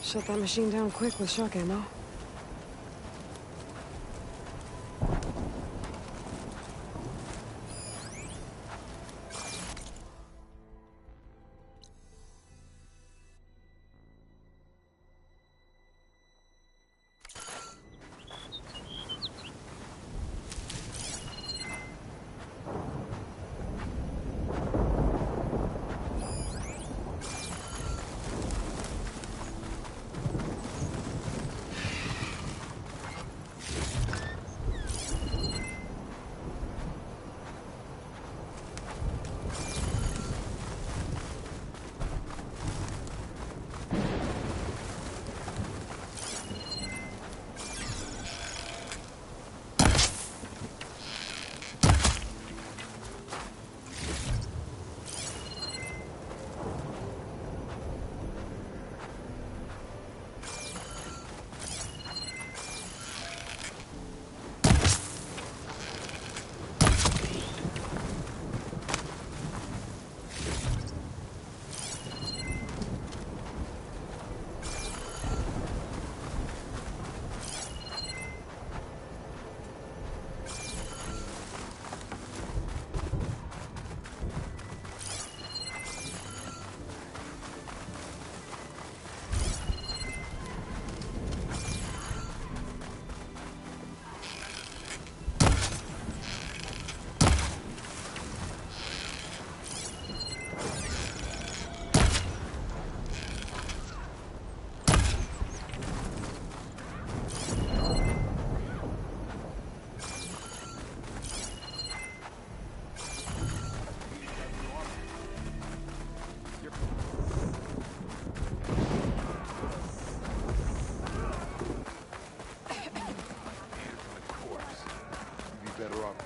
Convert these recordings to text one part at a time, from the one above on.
Shut that machine down quick with shock ammo.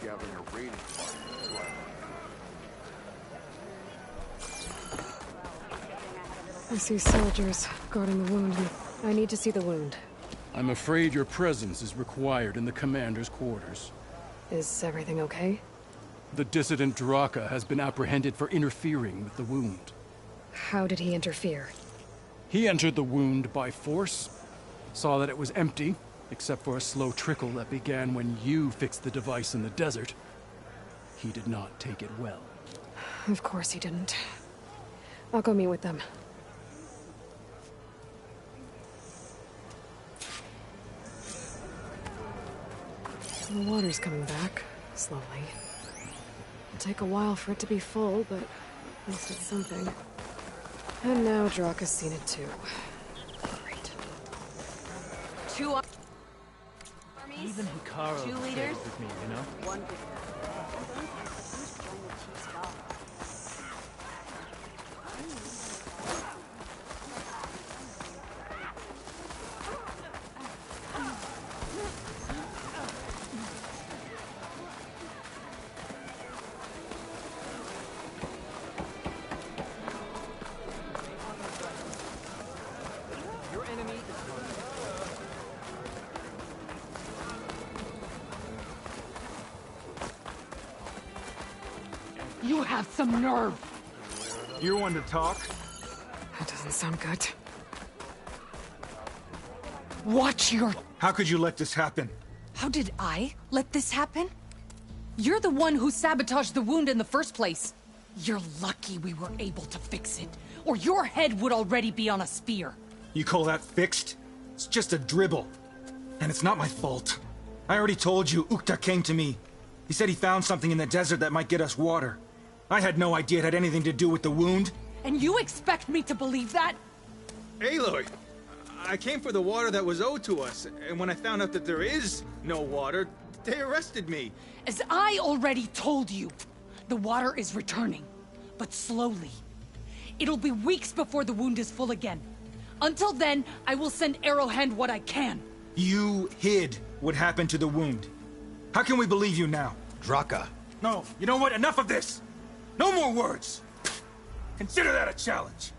Gathering a raiding party. I see soldiers guarding the wound. I need to see the wound. I'm afraid your presence is required in the commander's quarters. Is everything okay? The dissident Draka has been apprehended for interfering with the wound. How did he interfere? He entered the wound by force, saw that it was empty, except for a slow trickle that began when you fixed the device in the desert. He did not take it well. Of course he didn't. I'll go meet with them. The water's coming back, slowly. It'll take a while for it to be full, but at least it's something. And now Draka's seen it too. Great. Even Hikaru 2 liters? with me, you know? 1. You have some nerve! You're one to talk? That doesn't sound good. Watch your... How could you let this happen? How did I let this happen? You're the one who sabotaged the wound in the first place. You're lucky we were able to fix it, or your head would already be on a spear. You call that fixed? It's just a dribble. And it's not my fault. I already told you, Ukta came to me. He said he found something in the desert that might get us water. I had no idea it had anything to do with the wound. And you expect me to believe that? Aloy, I came for the water that was owed to us, and when I found out that there is no water, they arrested me. As I already told you, the water is returning, but slowly. It'll be weeks before the wound is full again. Until then, I will send Arrowhand what I can. You hid what happened to the wound. How can we believe you now? Draka. No, you know what? Enough of this! No more words! Consider that a challenge!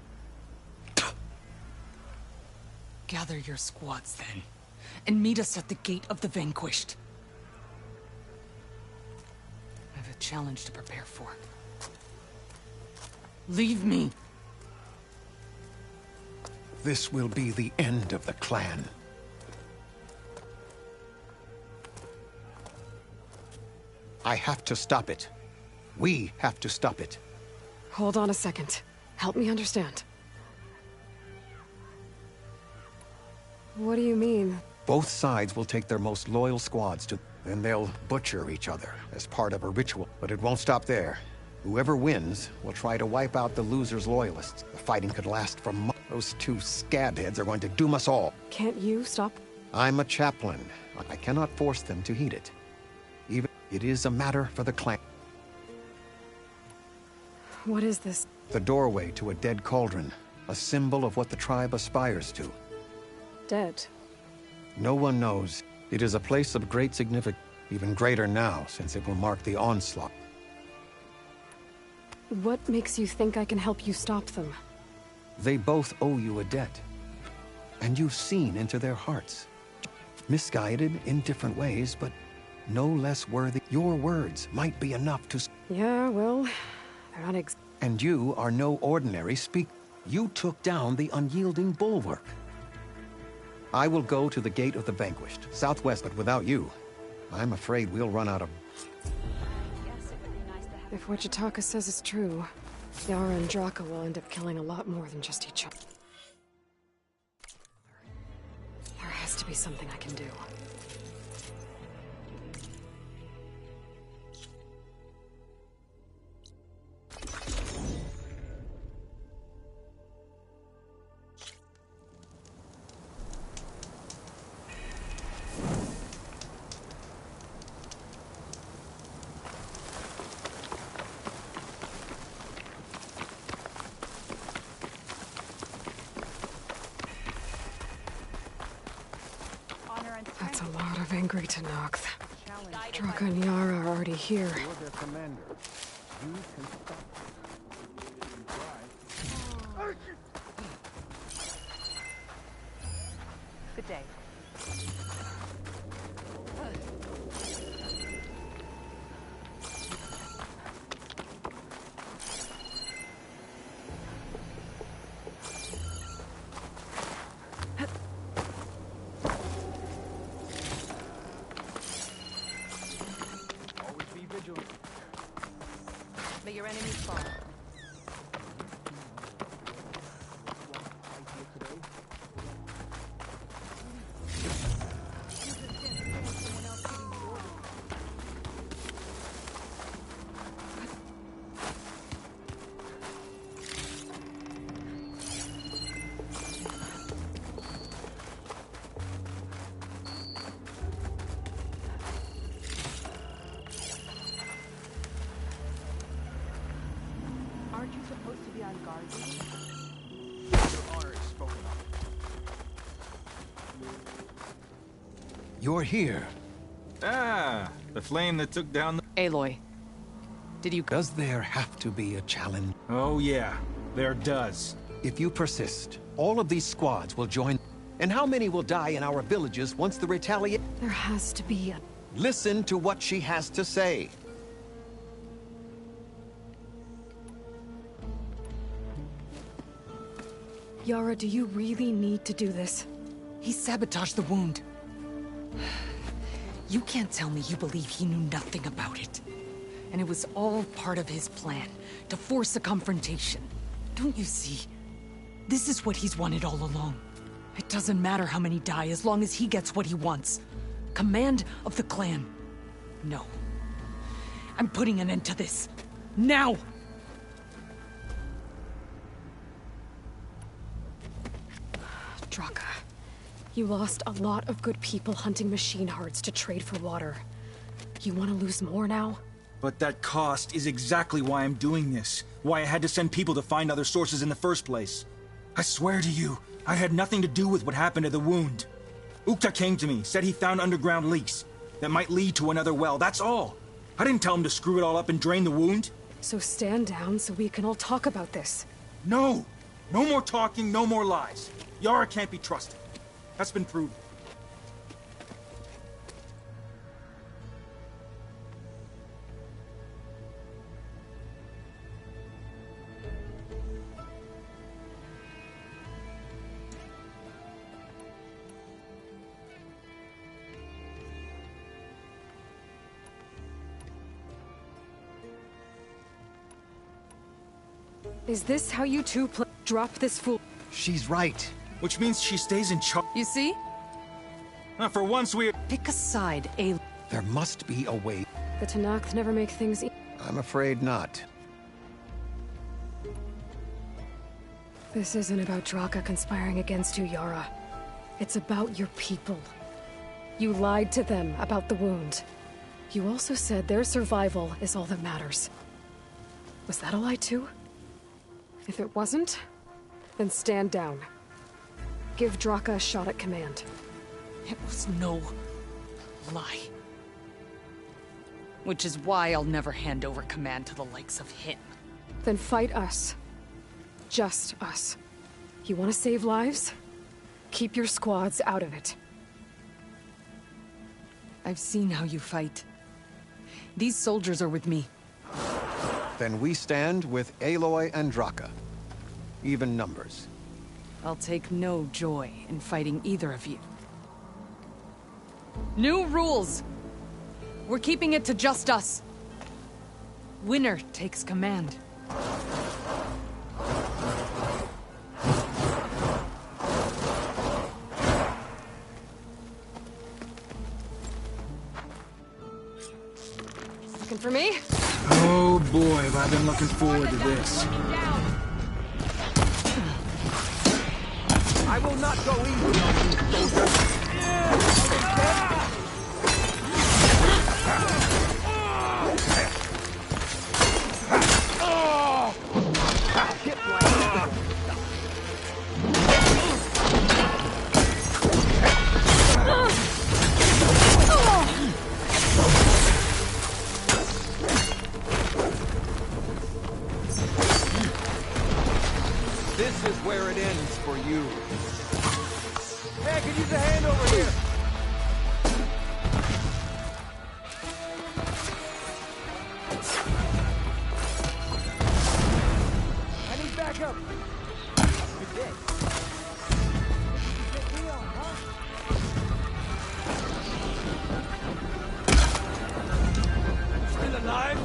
Gather your squads then, and meet us at the Gate of the Vanquished. I have a challenge to prepare for. Leave me. This will be the end of the clan. I have to stop it. We have to stop it. Hold on a second. Help me understand. What do you mean? Both sides will take their most loyal squads to... Then they'll butcher each other as part of a ritual. But it won't stop there. Whoever wins will try to wipe out the loser's loyalists. The fighting could last for months. Those two scabheads are going to doom us all. Can't you stop? I'm a chaplain. I cannot force them to heed it. Even it is a matter for the clan. What is this? The doorway to a dead cauldron. A symbol of what the tribe aspires to. Dead. No one knows. It is a place of great significance. Even greater now, since it will mark the onslaught. What makes you think I can help you stop them? They both owe you a debt. And you've seen into their hearts. Misguided in different ways, but no less worthy. Your words might be enough to... Yeah, well, they're not And you are no ordinary speaker. You took down the unyielding bulwark. I will go to the Gate of the Vanquished, southwest, but without you, I'm afraid we'll run out of... If what Jataka says is true, Yara and Draka will end up killing a lot more than just each other. There has to be something I can do. That's a lot of angry Tenakth. Draka and Yara are already here. You're their commander. You can stop. Good day. Always be vigilant. May your enemies fall. Aren't you supposed to be on guard? Your honor is spoken of. You're here. Ah, the flame that took down the... Aloy, did you... Does there have to be a challenge? Oh yeah, there does. If you persist, all of these squads will join. And how many will die in our villages once the retaliate? There has to be a... Listen to what she has to say. Yara, do you really need to do this? He sabotaged the wound. You can't tell me you believe he knew nothing about it. And it was all part of his plan, to force a confrontation. Don't you see? This is what he's wanted all along. It doesn't matter how many die as long as he gets what he wants. Command of the clan. No. I'm putting an end to this. Now! Draka, you lost a lot of good people hunting machine hearts to trade for water. You want to lose more now? But that cost is exactly why I'm doing this. Why I had to send people to find other sources in the first place. I swear to you, I had nothing to do with what happened to the wound. Ukta came to me, said he found underground leaks that might lead to another well, that's all. I didn't tell him to screw it all up and drain the wound. So stand down so we can all talk about this. No! No more talking, no more lies. Yara can't be trusted. That's been proven. Is this how you two drop this fool? She's right. Which means she stays in charge. You see? For once we... Pick a side, Aloy. There must be a way. The Tenakth never make things I'm afraid not. This isn't about Draka conspiring against you, Yara. It's about your people. You lied to them about the wound. You also said their survival is all that matters. Was that a lie too? If it wasn't, then stand down. Give Draka a shot at command. It was no lie. Which is why I'll never hand over command to the likes of him. Then fight us. Just us. You want to save lives? Keep your squads out of it. I've seen how you fight. These soldiers are with me. Then we stand with Aloy and Draka. Even numbers. I'll take no joy in fighting either of you. New rules! We're keeping it to just us. Winner takes command. Looking for me? Oh boy, have I been looking forward to this. I will not go easy on you, soldier. This is where it ends for you. Hey, I could use a hand over here. I need backup. You're dead. You set me on, huh? Still alive?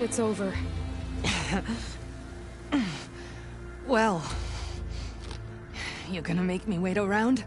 It's over. Well, you gonna make me wait around?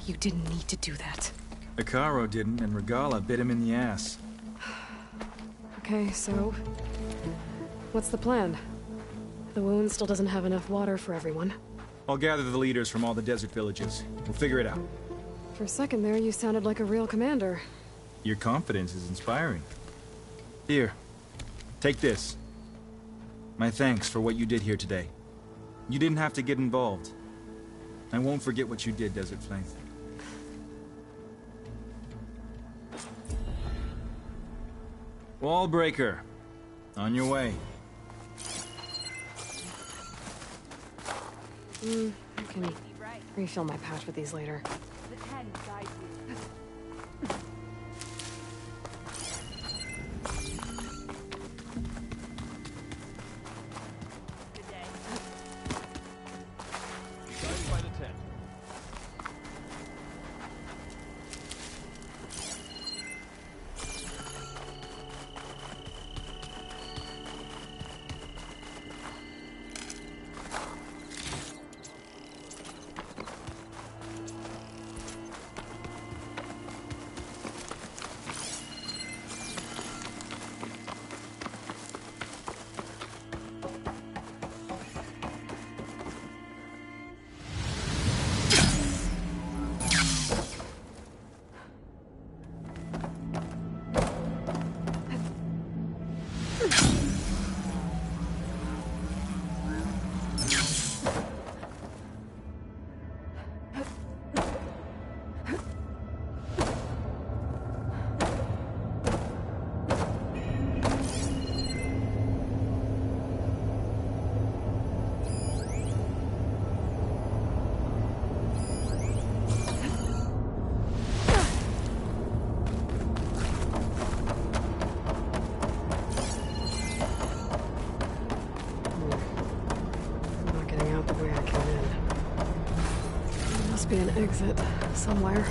You didn't need to do that. Hekarro didn't, and Regalla bit him in the ass. Okay, so... what's the plan? The wound still doesn't have enough water for everyone. I'll gather the leaders from all the desert villages. We'll figure it out. For a second there, you sounded like a real commander. Your confidence is inspiring. Here, take this. My thanks for what you did here today. You didn't have to get involved. I won't forget what you did, Desert Flame. Wallbreaker, on your way. I can refill my pouch with these later. The 10 guide you. exit somewhere.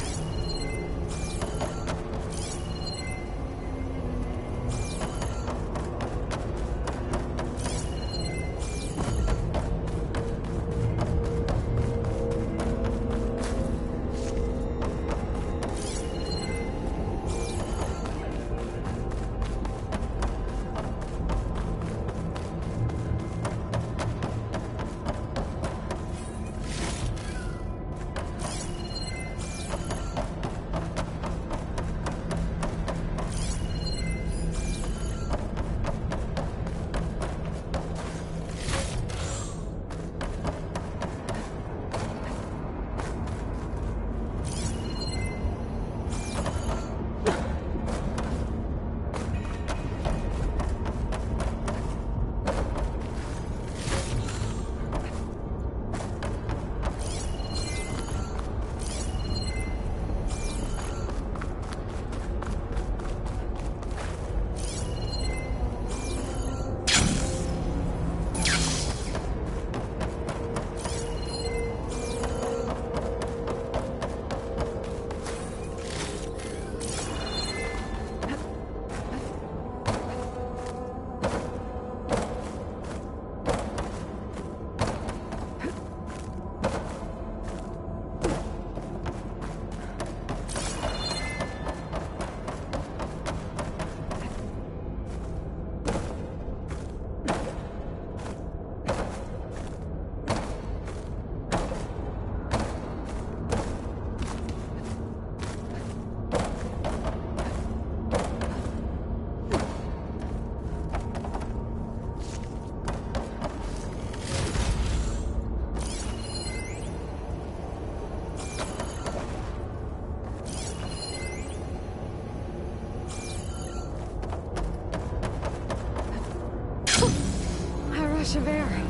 Rush of air.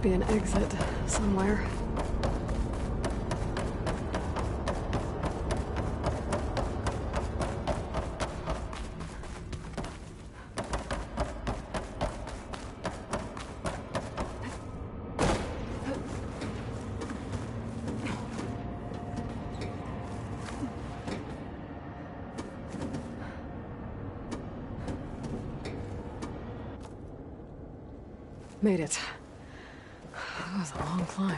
Be an exit somewhere. Made it. was a long climb.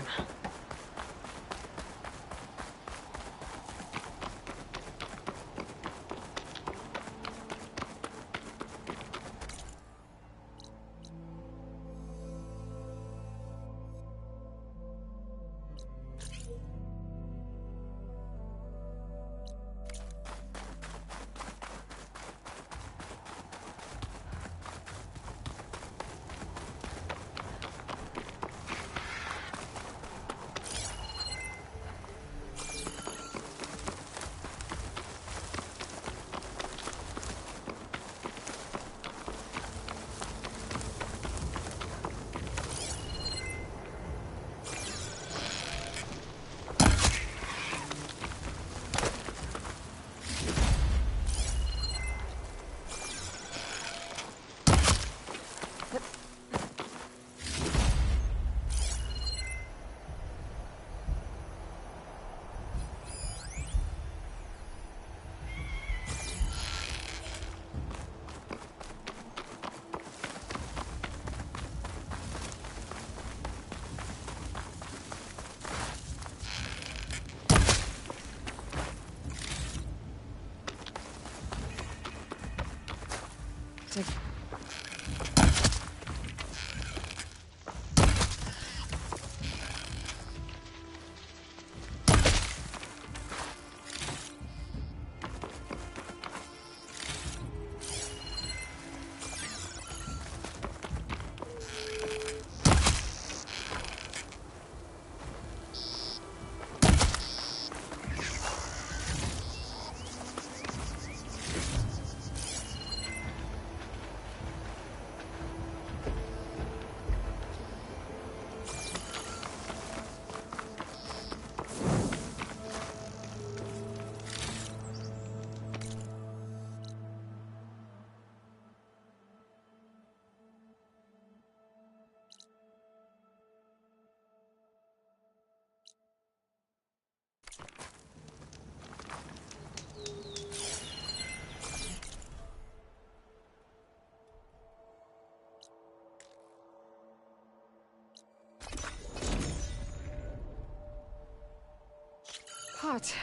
Hot.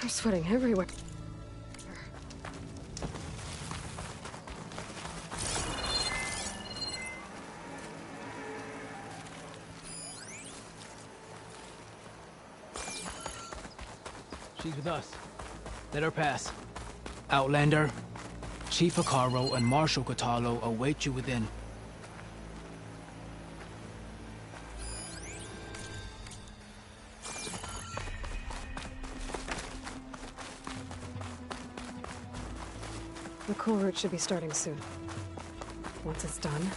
I'm sweating everywhere. She's with us. Let her pass. Outlander, Chief Hekarro and Marshal Kotallo await you within. The cool route should be starting soon. Once it's done,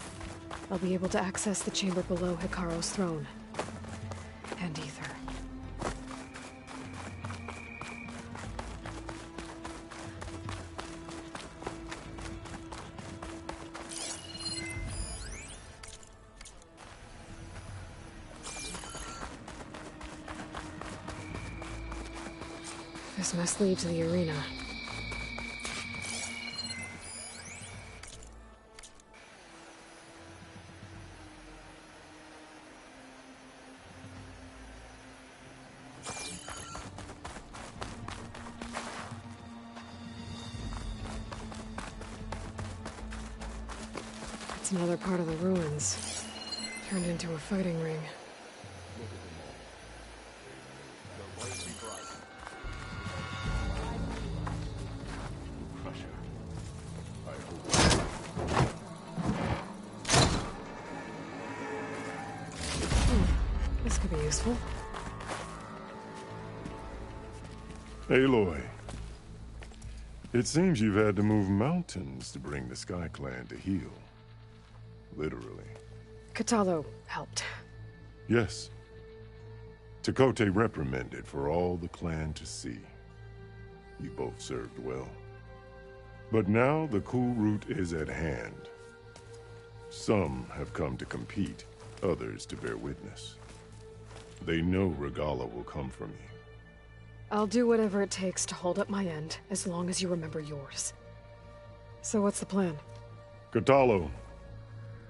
I'll be able to access the chamber below Hekarro's throne. And Ether. This must lead to the arena. It's another part of the ruins, turned into a fighting ring. This could be useful. Aloy, it seems you've had to move mountains to bring the Sky Clan to heal. Literally. Kotallo helped. Yes. Tekotteh reprimanded for all the clan to see. You both served well. But now the cool route is at hand. Some have come to compete, others to bear witness. They know Regalla will come for me. I'll do whatever it takes to hold up my end, as long as you remember yours. So what's the plan? Kotallo.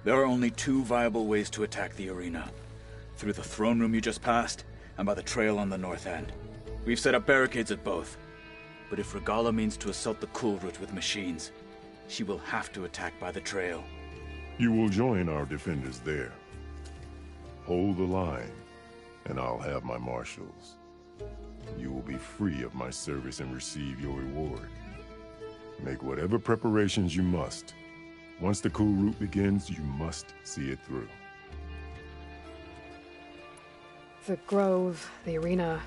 There are only two viable ways to attack the arena. through the throne room you just passed, and by the trail on the north end. We've set up barricades at both. But if Regalla means to assault the Coolroot with machines, she will have to attack by the trail. You will join our defenders there. Hold the line, and I'll have my marshals. You will be free of my service and receive your reward. Make whatever preparations you must. Once the Coolroot begins, you must see it through. The grove, the arena,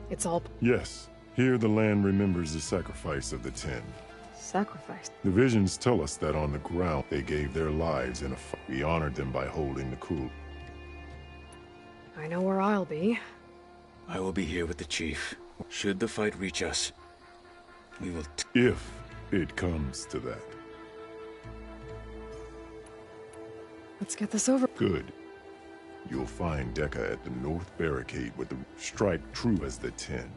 it's all... Yes. Here the land remembers the sacrifice of the Ten. Sacrifice? The visions tell us that on the ground they gave their lives in a fight. We honored them by holding the Cool. I know where I'll be. I will be here with the chief. Should the fight reach us, we will... If it comes to that. Let's get this over. Good. You'll find Dekka at the north barricade with the strike true as the Ten.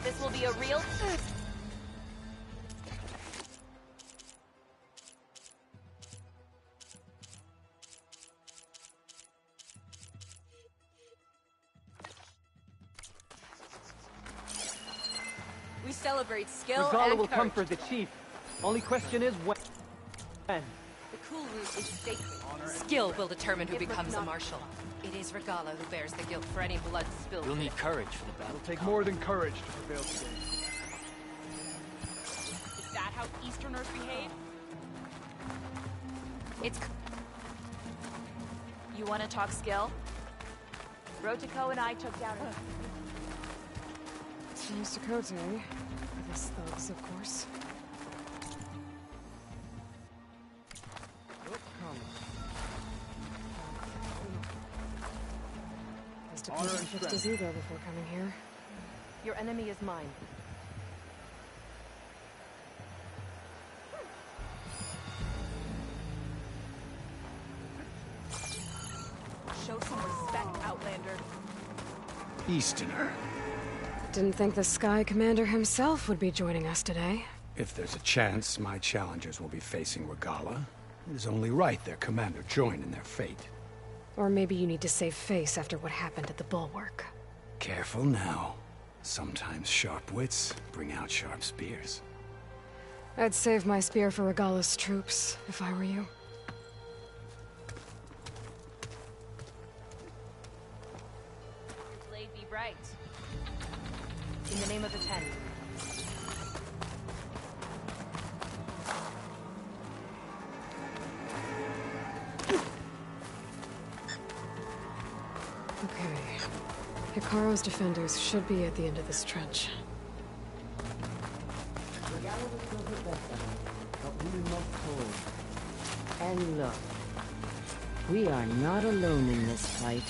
This will be a real... We celebrate skill Regalla and will come courage. for the chief. Only question is when. The Coolroot is sacred. Skill will determine who becomes a marshal. It is Regalla who bears the guilt for any blood spilled. You'll need courage for the battle. It'll take more than courage to prevail today. Is that how Easterners behave? It's... You want to talk skill? Rotiko and I took down a... Seems to Kote. This thugs, of course. Must have Honor been and fixed his ego before coming here. Your enemy is mine. Show some respect, Outlander. Easterner. Didn't think the Sky Commander himself would be joining us today. If there's a chance my challengers will be facing Regalla, it is only right their commander join in their fate. Or maybe you need to save face after what happened at the Bulwark. Careful now. Sometimes sharp wits bring out sharp spears. I'd save my spear for Regalla's troops, if I were you. Blade be bright. In the name of the Ten. Okay. Hikaru's defenders should be at the end of this trench. But we must hold. And look, we are not alone in this fight.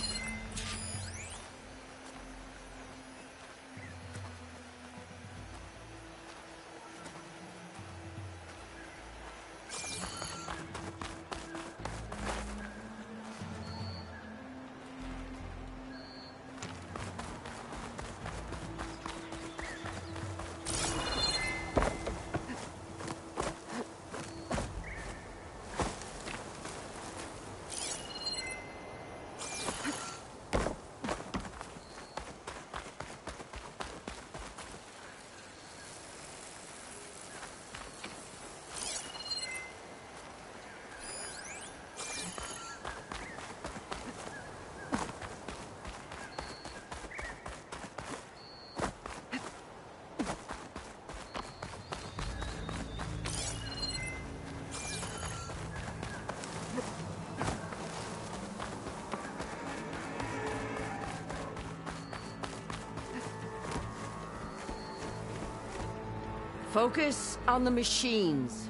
Focus on the machines.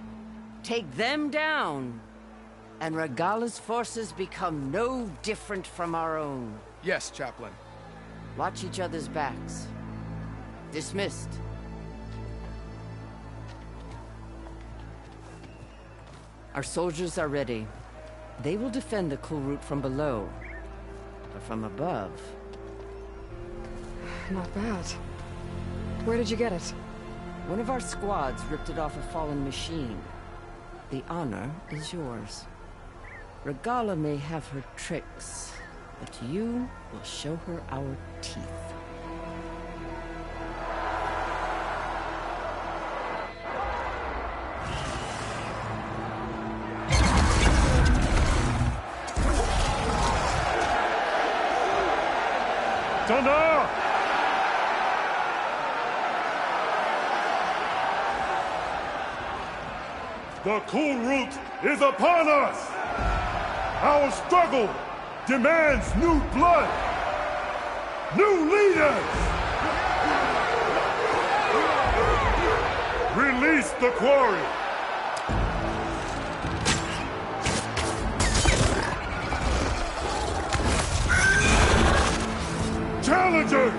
Take them down, and Regalla's forces become no different from our own. Yes, Chaplain. Watch each other's backs. Dismissed. Our soldiers are ready. They will defend the Kulrut from below. But from above... Not bad. Where did you get it? One of our squads ripped it off a fallen machine. The honor is yours. Regalla may have her tricks, but you will show her our teeth. Thunder! The Kulrut is upon us! Our struggle demands new blood! New leaders! Release the quarry! Challengers,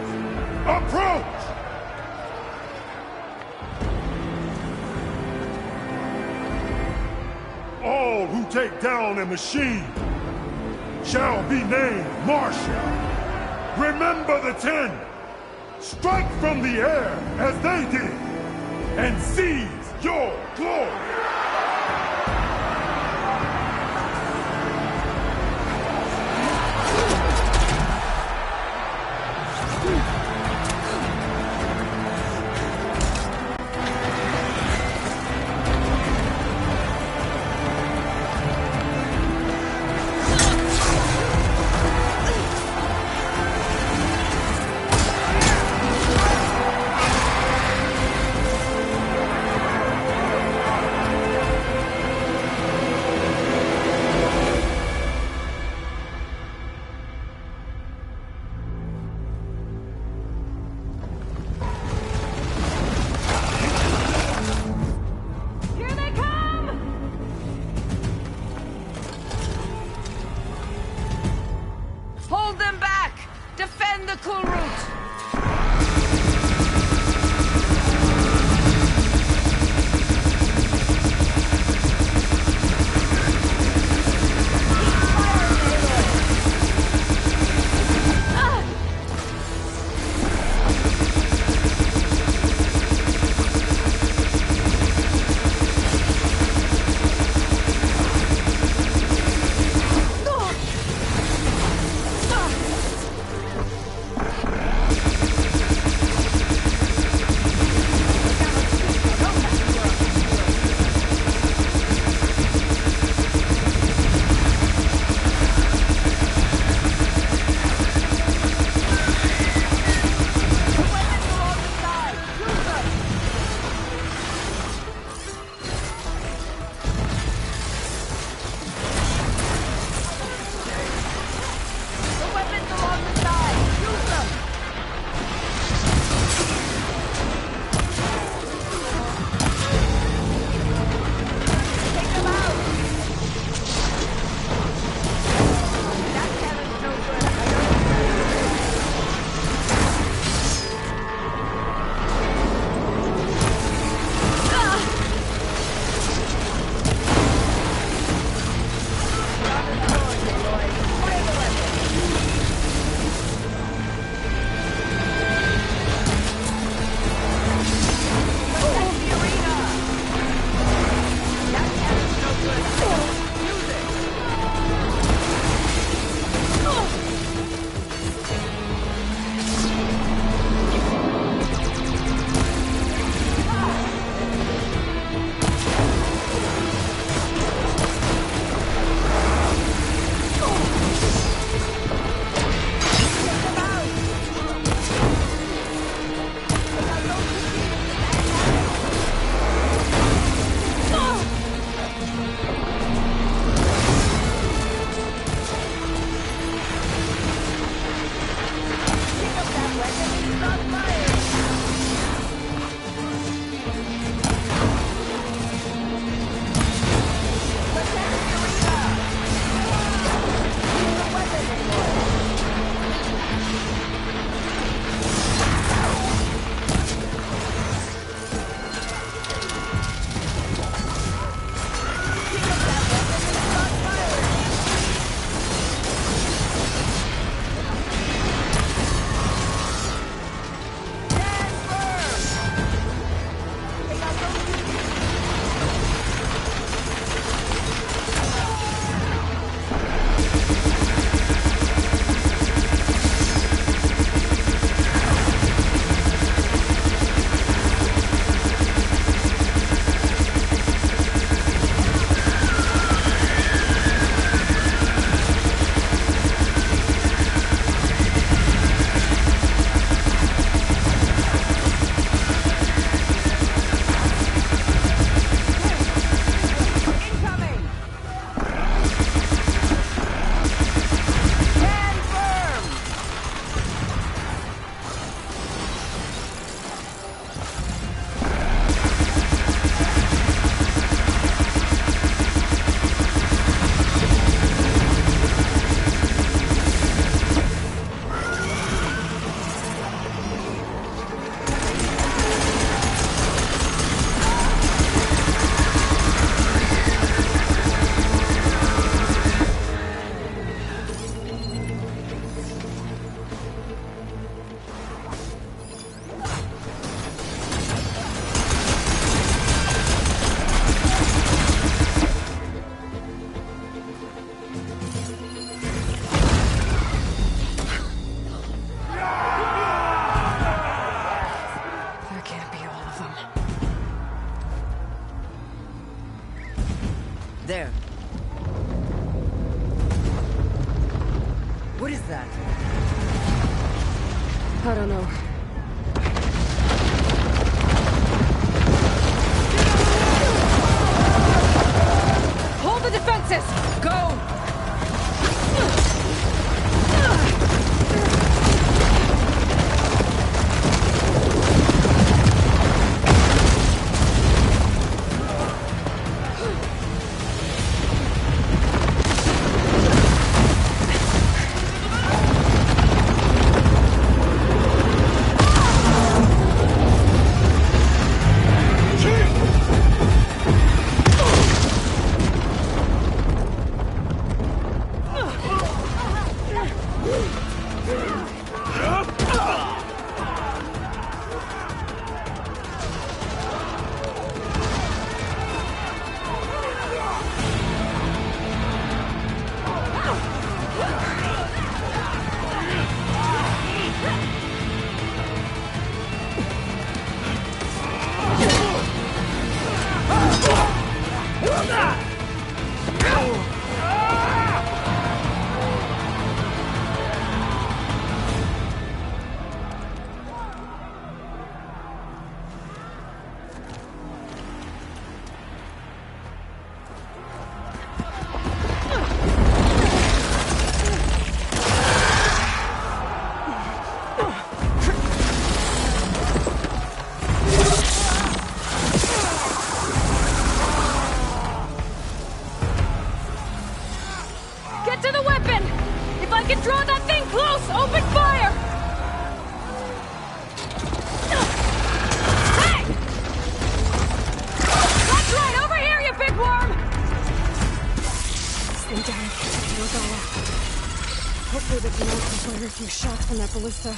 approach! All who take down a machine shall be named Marshal. Remember the 10. Strike from the air as they did, and seize your glory. Hold them back! Defend the Kulrut! There. What is that? I don't know. Hold the defenses! Go! Get to the weapon! If I can draw that thing close, open fire! Hey! That's right, over here, you big worm! Slow down. Regala. Hopefully the General can fire a few shots from that ballista.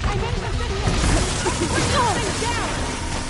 I made the system! We're going down!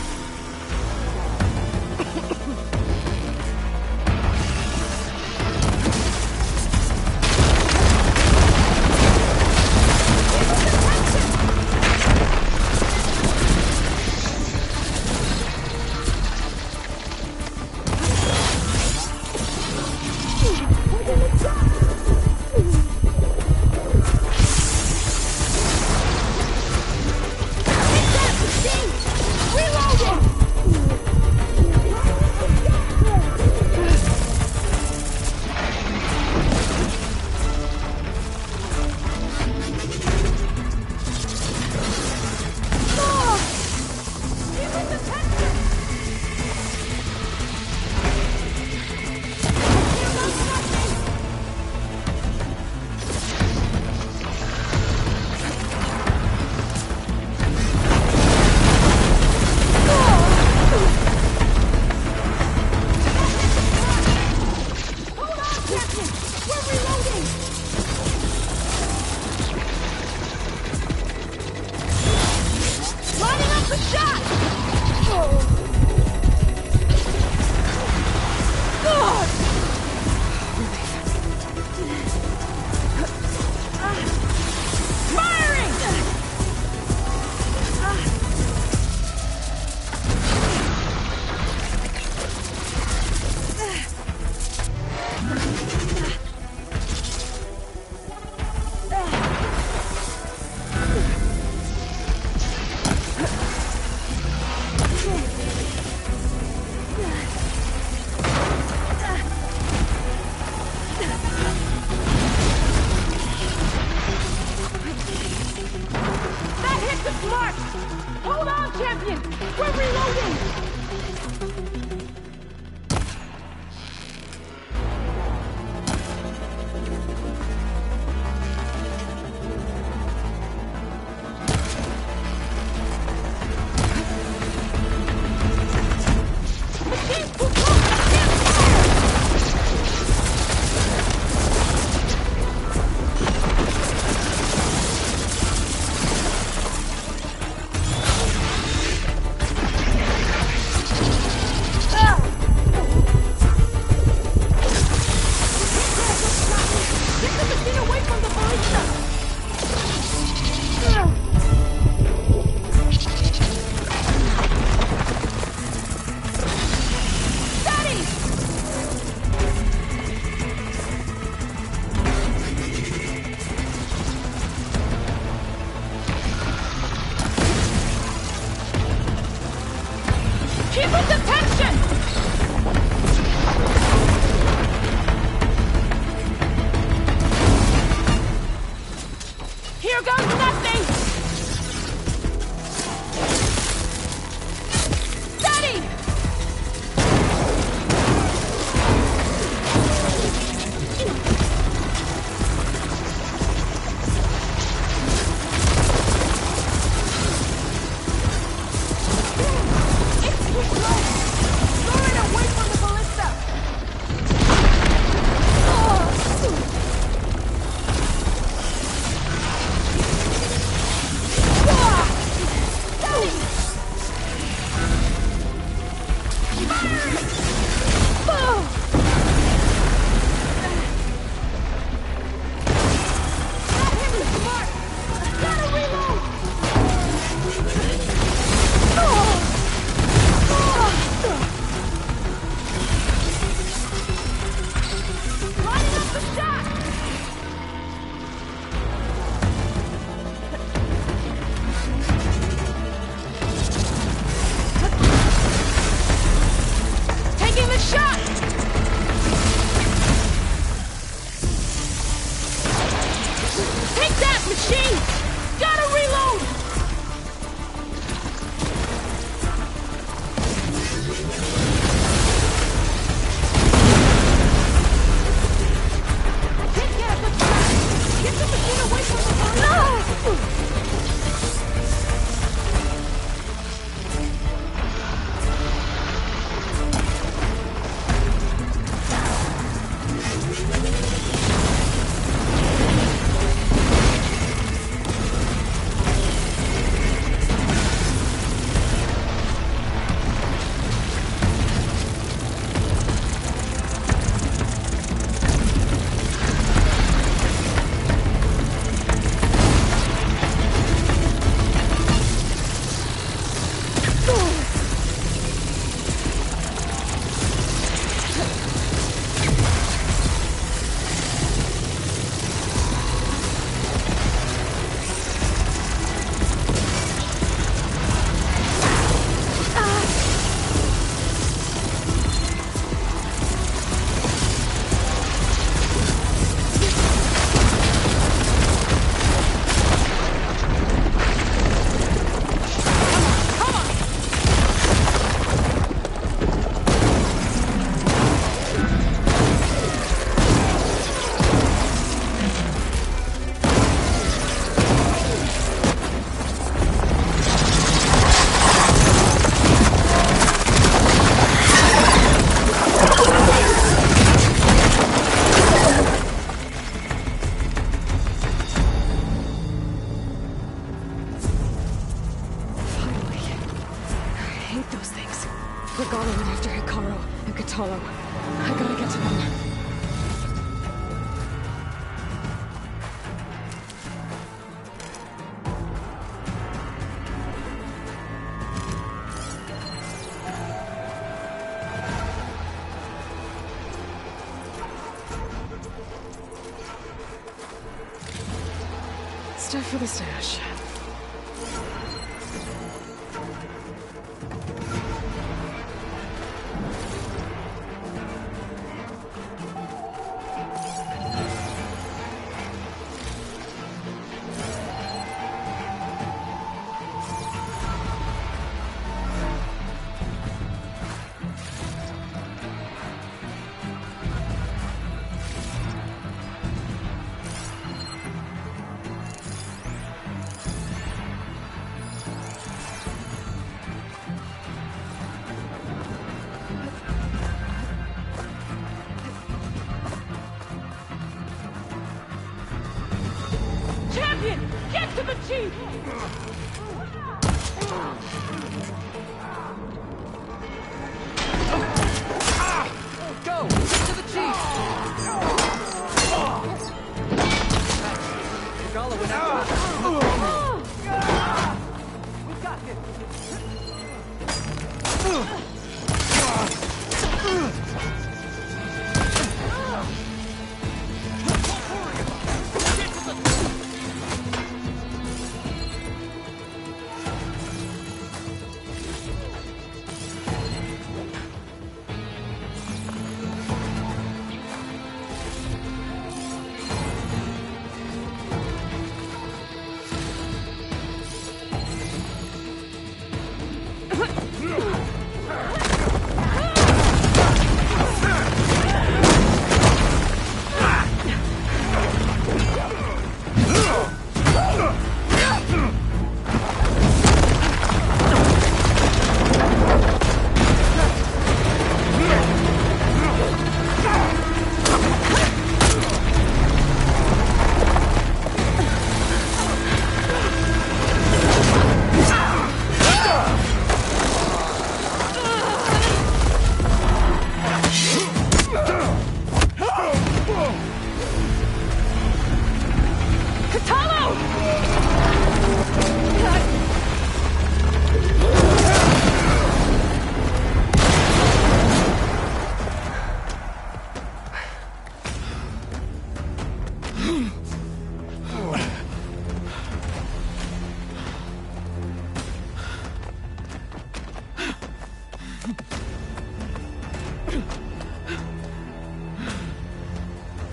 Regalla went after Hikaru and Kotallo. I gotta get to them. Stuff for the stash. Champion! Get to the chief! Go! Get to the chief! Regalla went after we got him!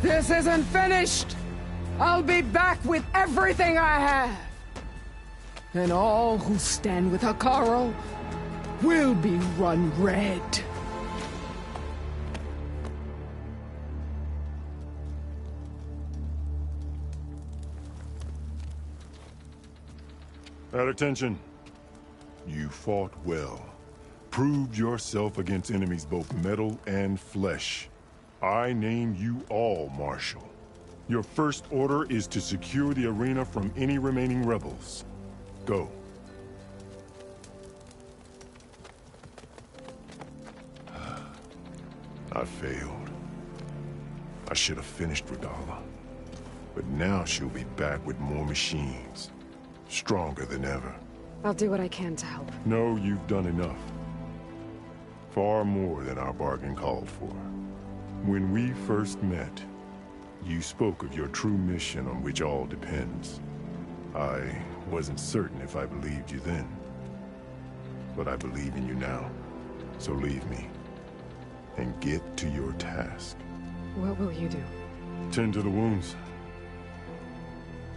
This isn't finished! I'll be back with everything I have! And all who stand with Hikaru will be run red. At attention. You fought well. Proved yourself against enemies both metal and flesh. I name you all Marshal. Your first order is to secure the arena from any remaining rebels. Go. I failed. I should have finished Regalla. But now she'll be back with more machines. Stronger than ever. I'll do what I can to help. No, you've done enough. Far more than our bargain called for. When we first met, you spoke of your true mission on which all depends. I wasn't certain if I believed you then. But I believe in you now. So leave me. And get to your task. What will you do? Tend to the wounds.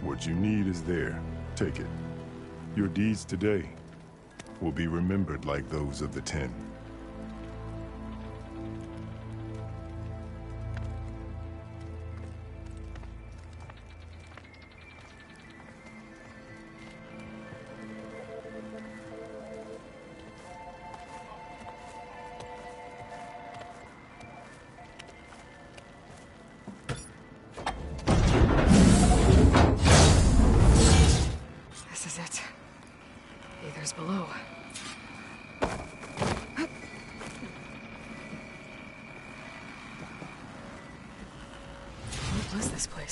What you need is there. Take it. Your deeds today will be remembered like those of the 10. This is it. Aether's below.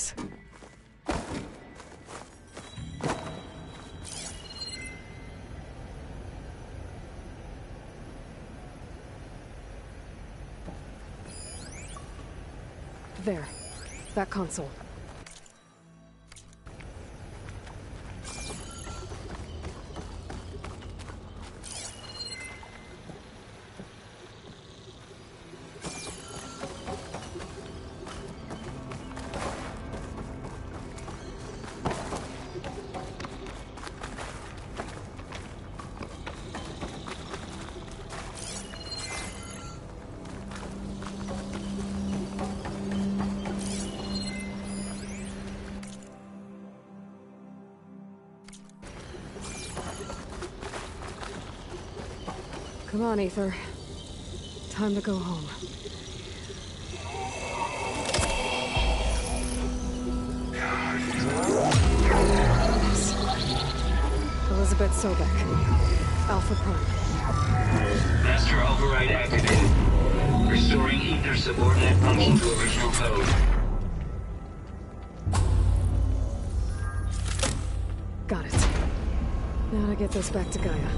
this. There. That console. Come on, Aether. Time to go home. Elizabeth Sobek. Alpha Prime. Master override activated. Restoring Aether subordinate function to original code. Got it. Now to get this back to Gaia.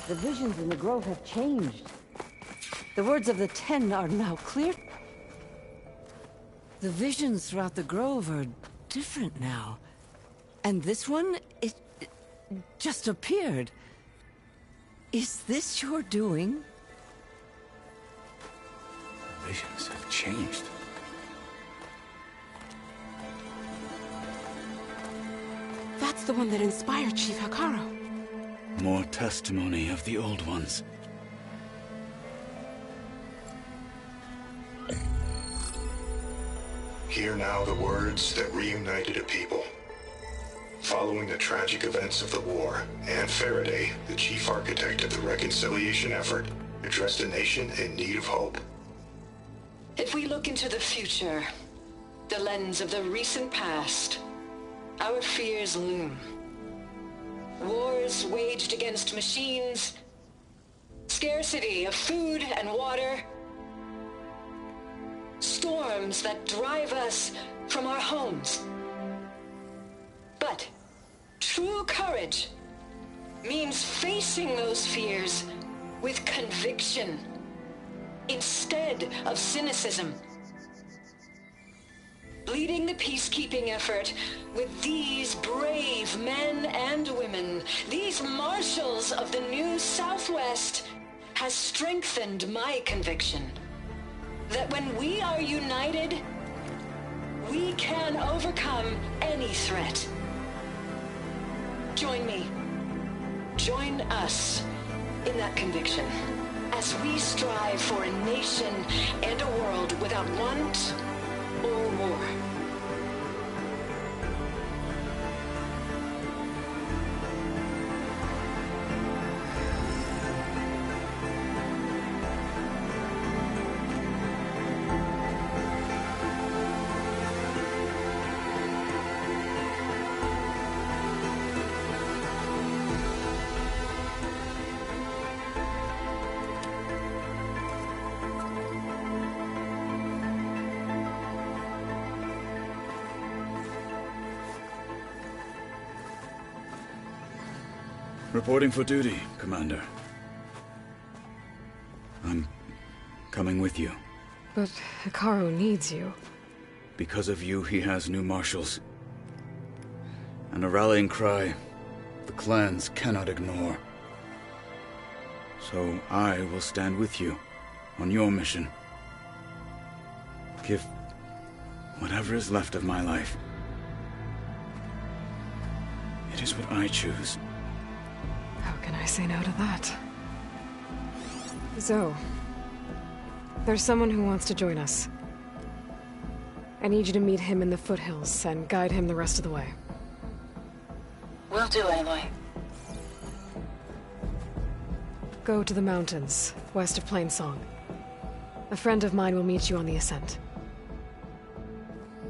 The visions in the grove have changed. The words of the Ten are now clear. The visions throughout the grove are different now. And this one, it just appeared. Is this your doing? The visions have changed. That's the one that inspired Chief Hekarro. More testimony of the old ones. Hear now the words that reunited a people. Following the tragic events of the war, Anne Faraday, the chief architect of the reconciliation effort, addressed a nation in need of hope. If we look into the future, the lens of the recent past, our fears loom. Wars waged against machines, scarcity of food and water, storms that drive us from our homes. But true courage means facing those fears with conviction instead of cynicism. Leading the peacekeeping effort with these brave men and women, these marshals of the new Southwest, has strengthened my conviction that when we are united, we can overcome any threat. Join me. Join us in that conviction as we strive for a nation and a world without want or war. Reporting for duty, Commander. I'm coming with you. But Hekarro needs you. Because of you, he has new marshals. And a rallying cry the clans cannot ignore. So I will stand with you on your mission. Give whatever is left of my life. It is what I choose. How can I say no to that? Zoe, There's someone who wants to join us. I need you to meet him in the foothills and guide him the rest of the way. Will do, Aloy. Go to the mountains, west of Plainsong. A friend of mine will meet you on the ascent.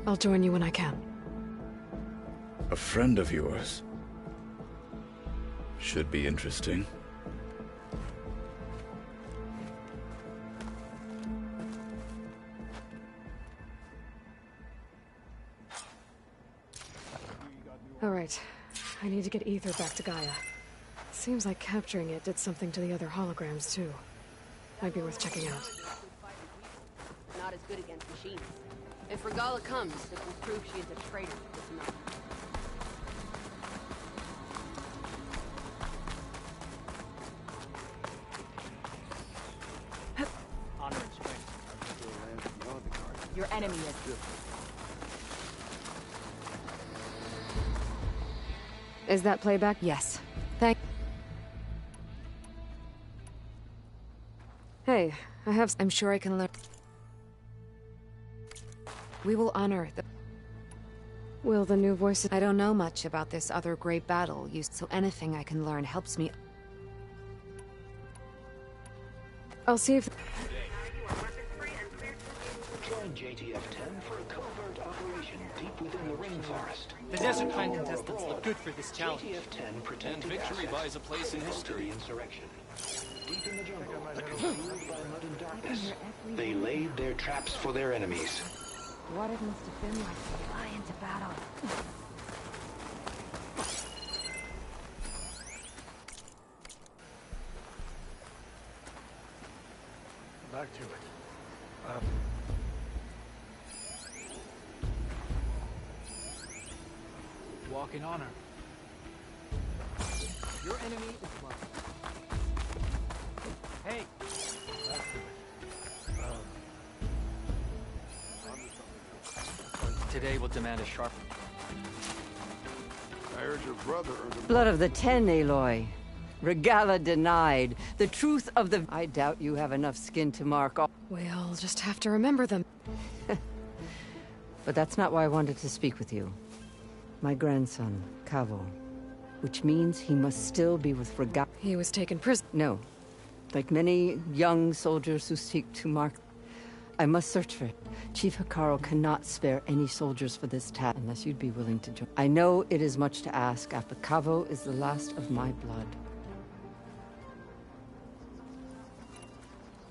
I'll join you when I can. A friend of yours? Should be interesting. All right. I need to get Ether back to Gaia. Seems like capturing it did something to the other holograms, too. Might be worth checking out. Not as good against machines. If Regalla comes, it will prove she is a traitor to this mountain. Honor and strength. Your enemy is. Is that playback? Yes. Thank. Hey, I have. I'm sure I can learn. We will honor the. Will the new voices? I don't know much about this other great battle used, so anything I can learn helps me. I'll see if. Join JTF-10 for a covert operation deep within the rainforest. The Desert Clan contestants look good for this challenge. JTF-10 protected And victory assets buys a place in history. Insurrection. Deep in the jungle, fueled by mud and darkness, they laid their traps for their enemies. What it must have been like to fly into battle. Back to it. Walk in honor. Your enemy is mine. Hey! Today will demand a sharp... I heard your brother earned a... Blood of the Ten, Aloy. Regalla denied. The truth of the... I doubt you have enough skin to mark all... We'll just have to remember them. But that's not why I wanted to speak with you. My grandson, Kavo. Which means he must still be with Regalla. He was taken prisoner. No. Like many young soldiers who seek to mark... I must search for it. Chief Hekarro cannot spare any soldiers for this task unless you'd be willing to join. I know it is much to ask, but Kavo is the last of my blood.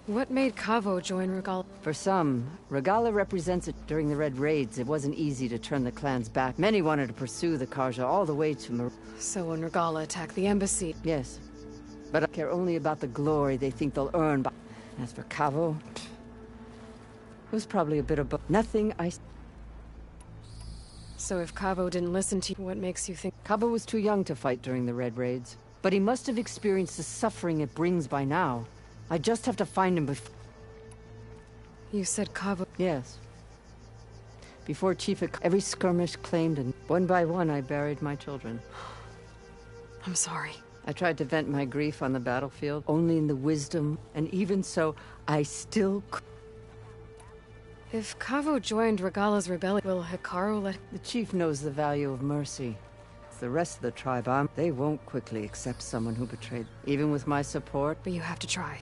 What made Kavo join Regalla? For some, Regalla represents it. During the Red Raids, it wasn't easy to turn the clans back. Many wanted to pursue the Carja all the way to So when Regalla attacked the embassy... Yes. But I care only about the glory they think they'll earn. As for Kavo... It was probably a bit of both. Nothing I... So if Kavo didn't listen to you, what makes you think... Kavo was too young to fight during the Red Raids. But he must have experienced the suffering it brings by now. I just have to find him before... You said Kavo... Yes. Before Chief every skirmish claimed, and one by one I buried my children. I'm sorry. I tried to vent my grief on the battlefield, only in the wisdom, and even so, I still... If Kavo joined Regalla's rebellion, will Hekarro let... The chief knows the value of mercy. The rest of the tribe, they won't quickly accept someone who betrayed... Even with my support... But you have to try.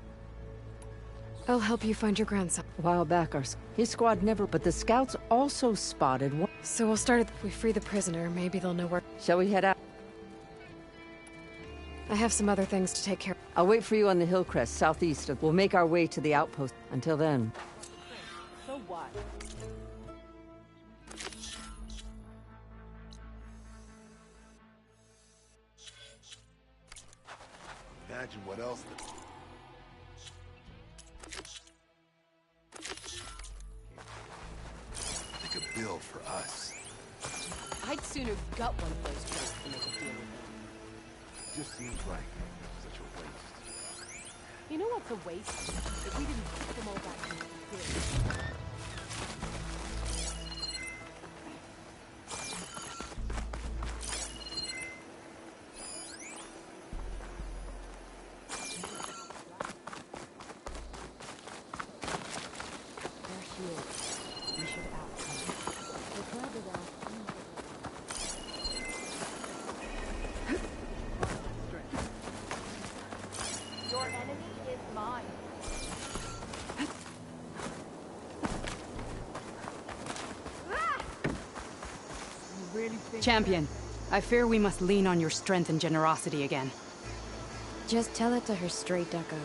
I'll help you find your grandson. A while back, his squad never... But the scouts also spotted one... So we'll start if we free the prisoner, maybe they'll know where... Shall we head out? I have some other things to take care of. I'll wait for you on the hill crest, southeast. We'll make our way to the outpost. Until then... So what? Imagine what else... They could build for us. I'd sooner gut one of those trucks than make a deal with them. Just seems like such a waste. You know what's a waste? If we didn't put them all back in the pit. Champion, I fear we must lean on your strength and generosity again. Just tell it to her straight, Ducka.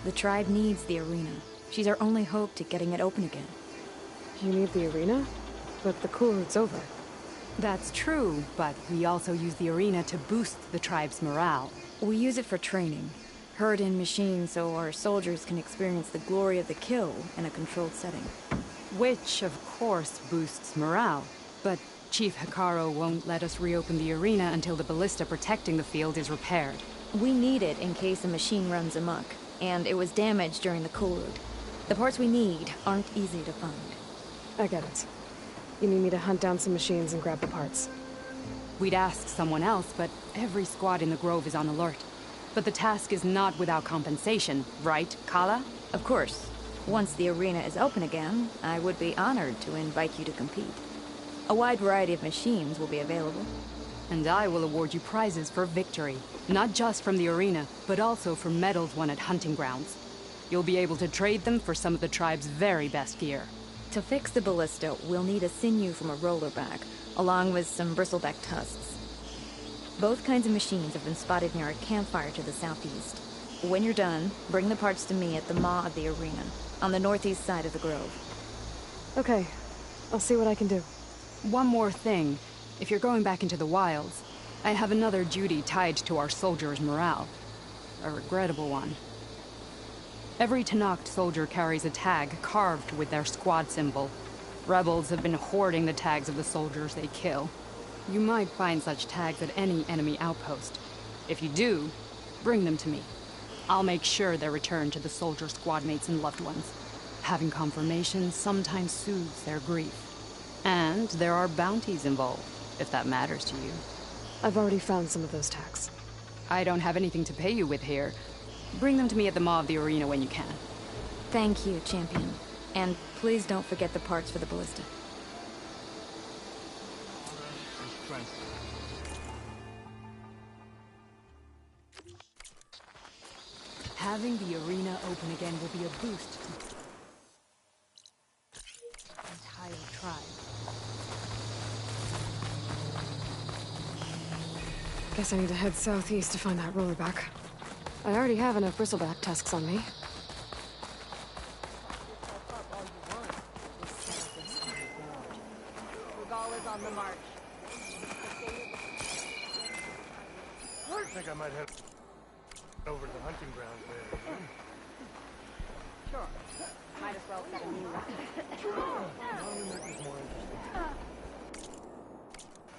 The tribe needs the arena. She's our only hope to getting it open again. You need the arena? But the cool route's over. That's true, but we also use the arena to boost the tribe's morale. We use it for training. Herd in machines so our soldiers can experience the glory of the kill in a controlled setting. Which, of course, boosts morale. But Chief Hekarro won't let us reopen the arena until the ballista protecting the field is repaired. We need it in case a machine runs amok, and it was damaged during the cool route. The parts we need aren't easy to find. I get it. You need me to hunt down some machines and grab the parts. We'd ask someone else, but every squad in the Grove is on alert. But the task is not without compensation, right, Kala? Of course. Once the arena is open again, I would be honored to invite you to compete. A wide variety of machines will be available. And I will award you prizes for victory. Not just from the arena, but also for medals won at hunting grounds. You'll be able to trade them for some of the tribe's very best gear. To fix the ballista, we'll need a sinew from a rollerback, along with some bristleback tusks. Both kinds of machines have been spotted near a campfire to the southeast. When you're done, bring the parts to me at the maw of the arena, on the northeast side of the grove. Okay, I'll see what I can do. One more thing. If you're going back into the wilds, I have another duty tied to our soldiers' morale. A regrettable one. Every Tenakth soldier carries a tag carved with their squad symbol. Rebels have been hoarding the tags of the soldiers they kill. You might find such tags at any enemy outpost. If you do, bring them to me. I'll make sure they're returned to the soldier squad mates and loved ones. Having confirmation sometimes soothes their grief. And there are bounties involved, if that matters to you. I've already found some of those tags. I don't have anything to pay you with here. Bring them to me at the maw of the arena when you can. Thank you, Champion. And please don't forget the parts for the ballista. Having the arena open again will be a boost to the entire tribe. Guess I need to head southeast to find that rollerback. I already have enough bristleback tusks on me. Regala's on the march. I think I might head over to the hunting grounds there. Sure. Might as well set a new record.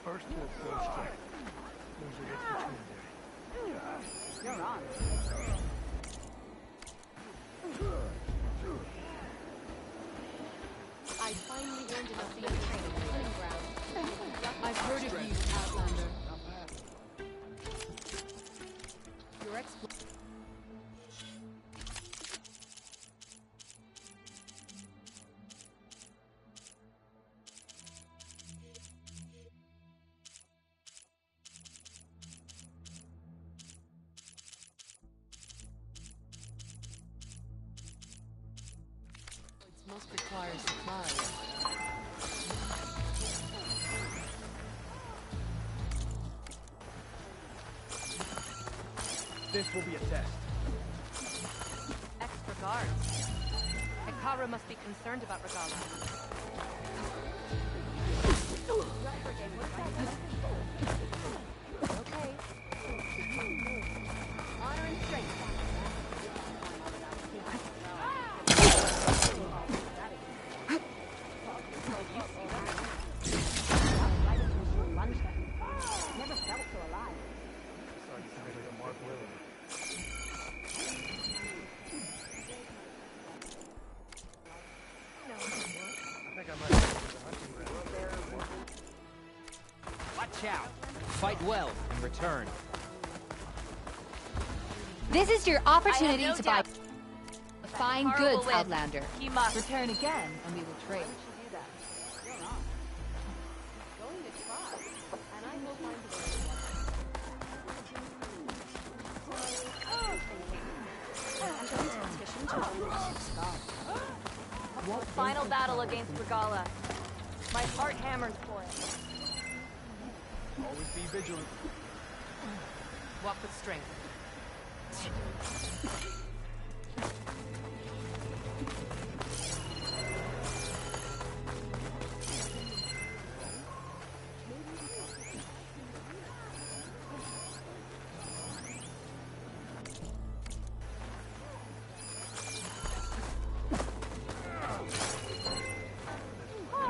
First we'll flow straight. Loser gets the tune. You're on. I finally earned enough being trained in hunting ground. I've heard of you, Outlander. Your exploit. Must require supplies. This will be a test. Extra guards. Hekarro must be concerned about Regala. Okay. Honor and strength. Never felt so alive. Watch out. Fight well and return. This is your opportunity no to doubt. buy fine Hekarro goods, will win. Outlander. He must. Return again, and we will trade. Final battle against Regala. My heart hammers for it. Always be vigilant. Walk with strength.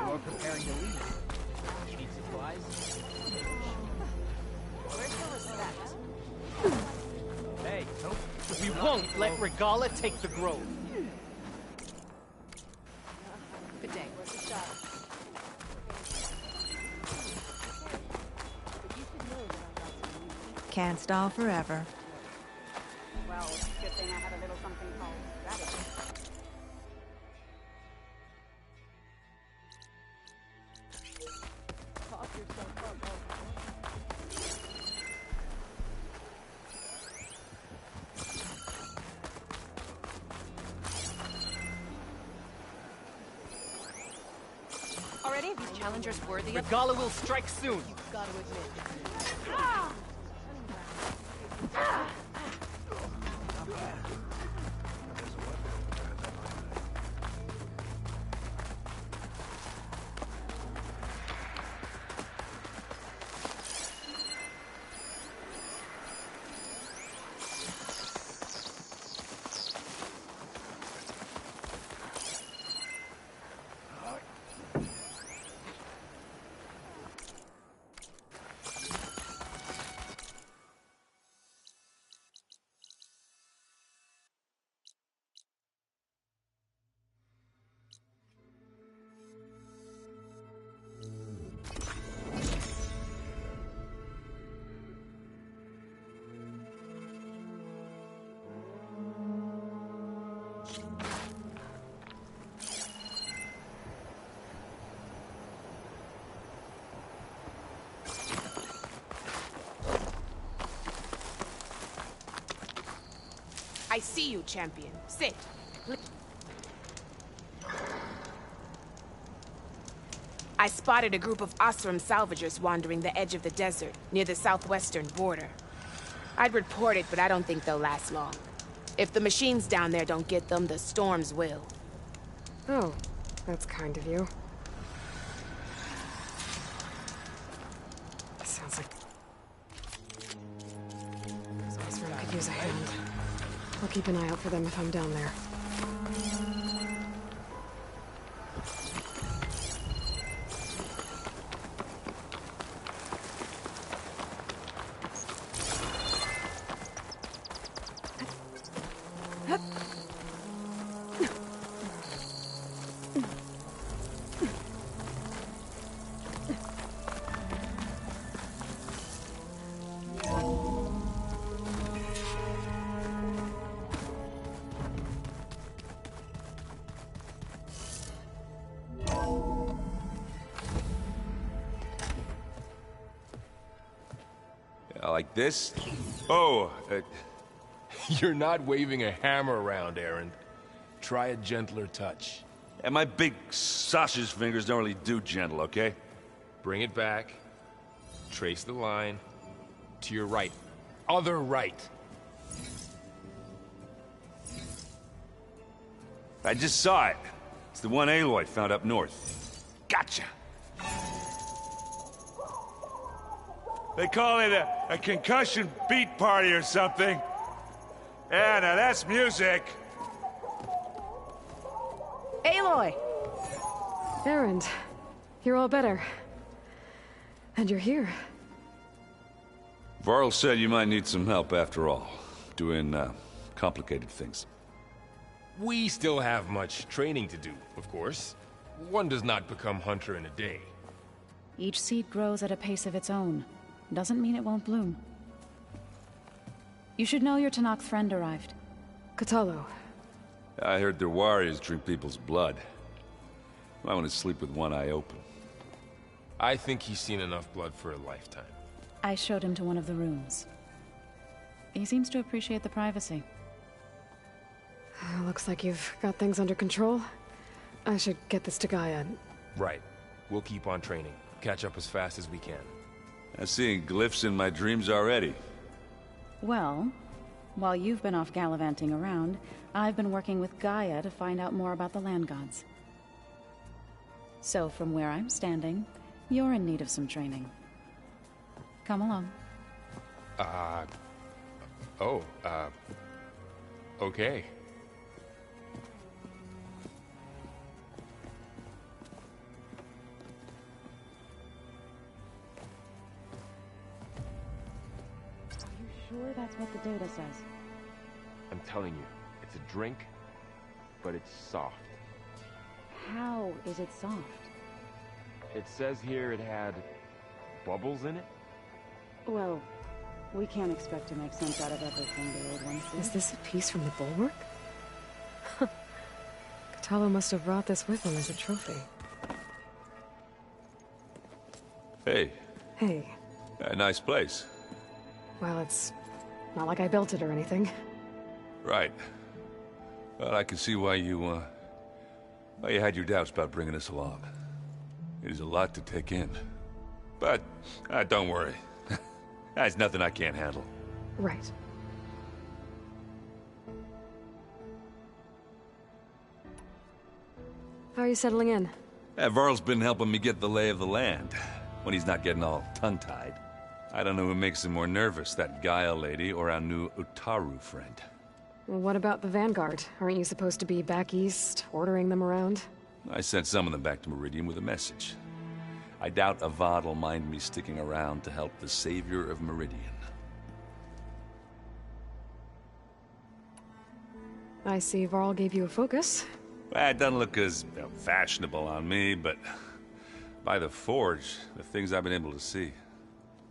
You're preparing to leave. You need supplies? Where's the respect? Hey, we won't let Regala take the grove. Good day. Can't stall forever. Well, good thing I have a little something called strategy. Are any of these challengers worthy of... Regala will strike soon. You've got to admit. I see you, champion. Sit. I spotted a group of Osram salvagers wandering the edge of the desert, near the southwestern border. I'd report it, but I don't think they'll last long. If the machines down there don't get them, the storms will. Oh, that's kind of you. Sounds like... Osram could use a hand. I'll keep an eye out for them if I'm down there. Like this? Oh, You're not waving a hammer around, Erend. Try a gentler touch. And my big sausage fingers don't really do gentle, okay? Bring it back. Trace the line. To your right. Other right. I just saw it. It's the one Aloy found up north. Gotcha! They call it a concussion beat party or something. Yeah, now that's music. Aloy! Erend, you're all better. And you're here. Varl said you might need some help after all. Doing, complicated things. We still have much training to do, of course. One does not become hunter in a day. Each seed grows at a pace of its own. Doesn't mean it won't bloom. You should know your Tenakth friend arrived. Kotallo. I heard their warriors drink people's blood. Might want to sleep with one eye open. I think he's seen enough blood for a lifetime. I showed him to one of the rooms. He seems to appreciate the privacy. Looks like you've got things under control. I should get this to Gaia. Right. We'll keep on training. Catch up as fast as we can. I'm seeing glyphs in my dreams already. Well, while you've been off gallivanting around, I've been working with Gaia to find out more about the land gods. So from where I'm standing, you're in need of some training. Come along. Okay. Sure that's what the data says? I'm telling you, it's a drink, but it's soft. How is it soft? It says here it had bubbles in it? Well, we can't expect to make sense out of everything the old ones do. Is this a piece from the bulwark? Kotallo must have brought this with him as a trophy. Hey. Hey. A nice place. Well, it's not like I built it or anything. Right. Well, I can see why you had your doubts about bringing us along. It is a lot to take in. But, don't worry. That's nothing I can't handle. Right. How are you settling in? Varl's been helping me get the lay of the land, when he's not getting all tongue-tied. I don't know who makes him more nervous, that Gaia lady or our new Utaru friend. Well, what about the Vanguard? Aren't you supposed to be back east, ordering them around? I sent some of them back to Meridian with a message. I doubt Avad will mind me sticking around to help the savior of Meridian. I see Varl gave you a focus. Well, it doesn't look as fashionable on me, but by the Forge, the things I've been able to see.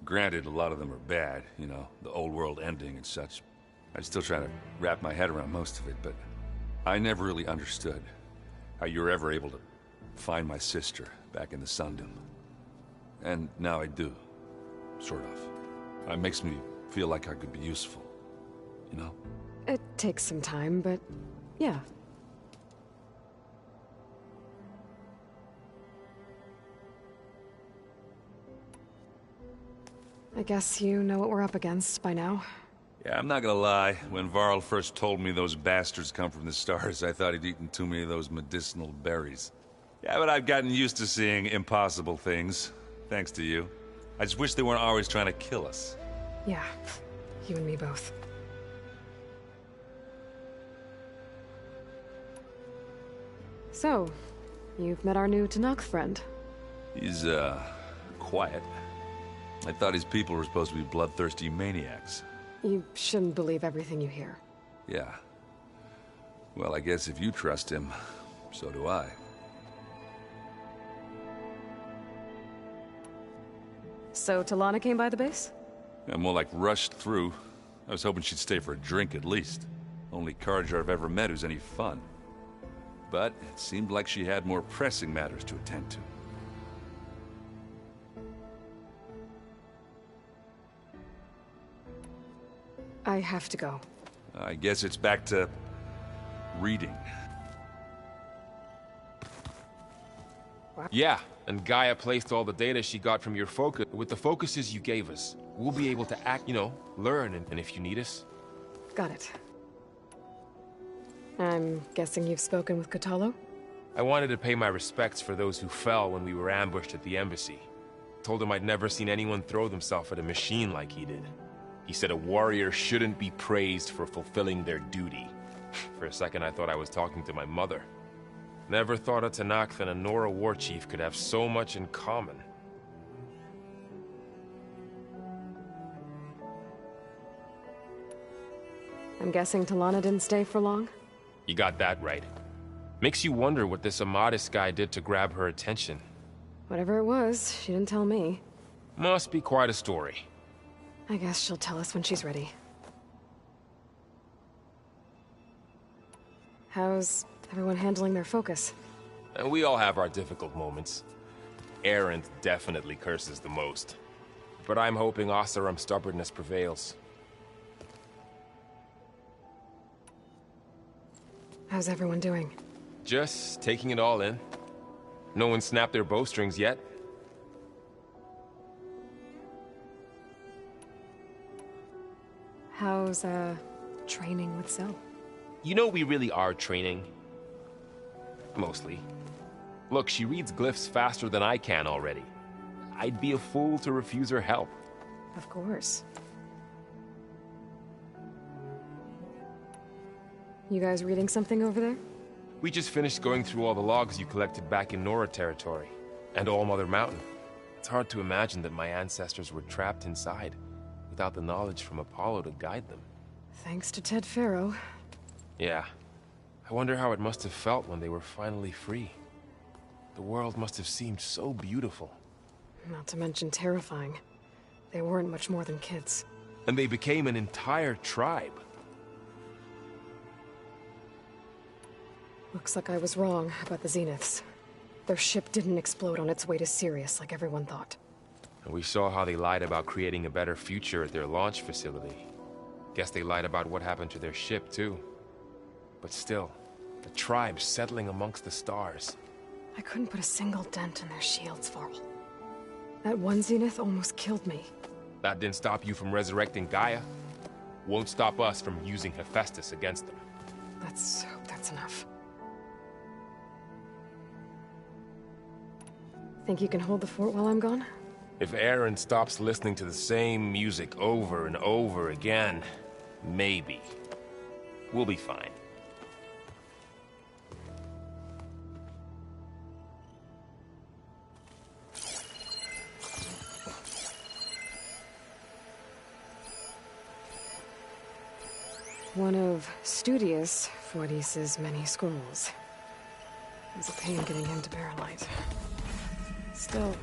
Granted, a lot of them are bad, you know, the old world ending and such. I'm still trying to wrap my head around most of it, but I never really understood how you were ever able to find my sister back in the Sundom. And now I do, sort of. It makes me feel like I could be useful, you know? It takes some time, but yeah. I guess you know what we're up against by now. Yeah, I'm not gonna lie. When Varl first told me those bastards come from the stars, I thought he'd eaten too many of those medicinal berries. Yeah, but I've gotten used to seeing impossible things, thanks to you. I just wish they weren't always trying to kill us. Yeah, you and me both. So, you've met our new Tenakth friend. He's, quiet. I thought his people were supposed to be bloodthirsty maniacs. You shouldn't believe everything you hear. Yeah. Well, I guess if you trust him, so do I. So, Talana came by the base? Yeah, more like rushed through. I was hoping she'd stay for a drink at least. Only Carja I've ever met who's any fun. But it seemed like she had more pressing matters to attend to. I have to go. I guess it's back to reading. What? Yeah, and Gaia placed all the data she got from your focus with the focuses you gave us. We'll be able to act, you know, learn, and if you need us. Got it. I'm guessing you've spoken with Kotallo? I wanted to pay my respects for those who fell when we were ambushed at the embassy. Told him I'd never seen anyone throw themselves at a machine like he did. He said a warrior shouldn't be praised for fulfilling their duty. For a second I thought I was talking to my mother. Never thought a Tenakth and a Nora war chief could have so much in common. I'm guessing Talana didn't stay for long? You got that right. Makes you wonder what this Amadis guy did to grab her attention. Whatever it was, she didn't tell me. Must be quite a story. I guess she'll tell us when she's ready. How's everyone handling their focus? And we all have our difficult moments. Erend definitely curses the most. But I'm hoping Oseram's stubbornness prevails. How's everyone doing? Just taking it all in. No one snapped their bowstrings yet. How's, training with Zell? You know we really are training. Mostly. Look, she reads glyphs faster than I can already. I'd be a fool to refuse her help. Of course. You guys reading something over there? We just finished going through all the logs you collected back in Nora territory, and All Mother Mountain. It's hard to imagine that my ancestors were trapped inside, without the knowledge from Apollo to guide them. Thanks to Ted Faro. Yeah. I wonder how it must have felt when they were finally free. The world must have seemed so beautiful. Not to mention terrifying. They weren't much more than kids. And they became an entire tribe. Looks like I was wrong about the Zeniths. Their ship didn't explode on its way to Sirius like everyone thought. And we saw how they lied about creating a better future at their launch facility. Guess they lied about what happened to their ship, too. But still, the tribe settling amongst the stars. I couldn't put a single dent in their shields, Varl. That one Zenith almost killed me. That didn't stop you from resurrecting Gaia. Won't stop us from using Hephaestus against them. Let's hope that's enough. Think you can hold the fort while I'm gone? If Aaron stops listening to the same music over and over again, maybe. We'll be fine. One of Studius Fortis's many scrolls. It was a pain getting him to Barrelite. Still,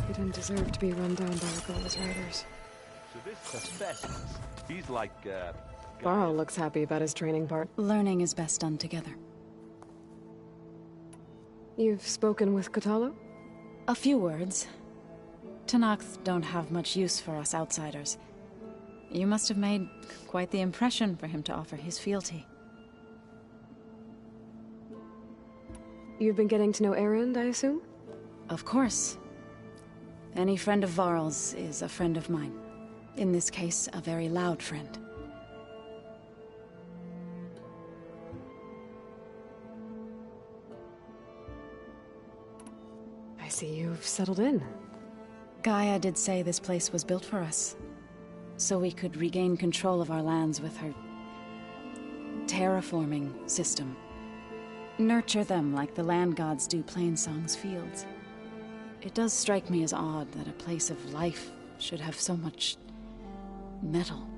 he didn't deserve to be run down by Regala's riders. So this Hephaestus, he's like, Varl looks happy about his training part. Learning is best done together. You've spoken with Kotallo? A few words. Tenakth don't have much use for us outsiders. You must have made quite the impression for him to offer his fealty. You've been getting to know Erend, I assume? Of course. Any friend of Varl's is a friend of mine. In this case, a very loud friend. I see you've settled in. Gaia did say this place was built for us, so we could regain control of our lands with her terraforming system. Nurture them like the land gods do Plainsong's fields. It does strike me as odd that a place of life should have so much metal.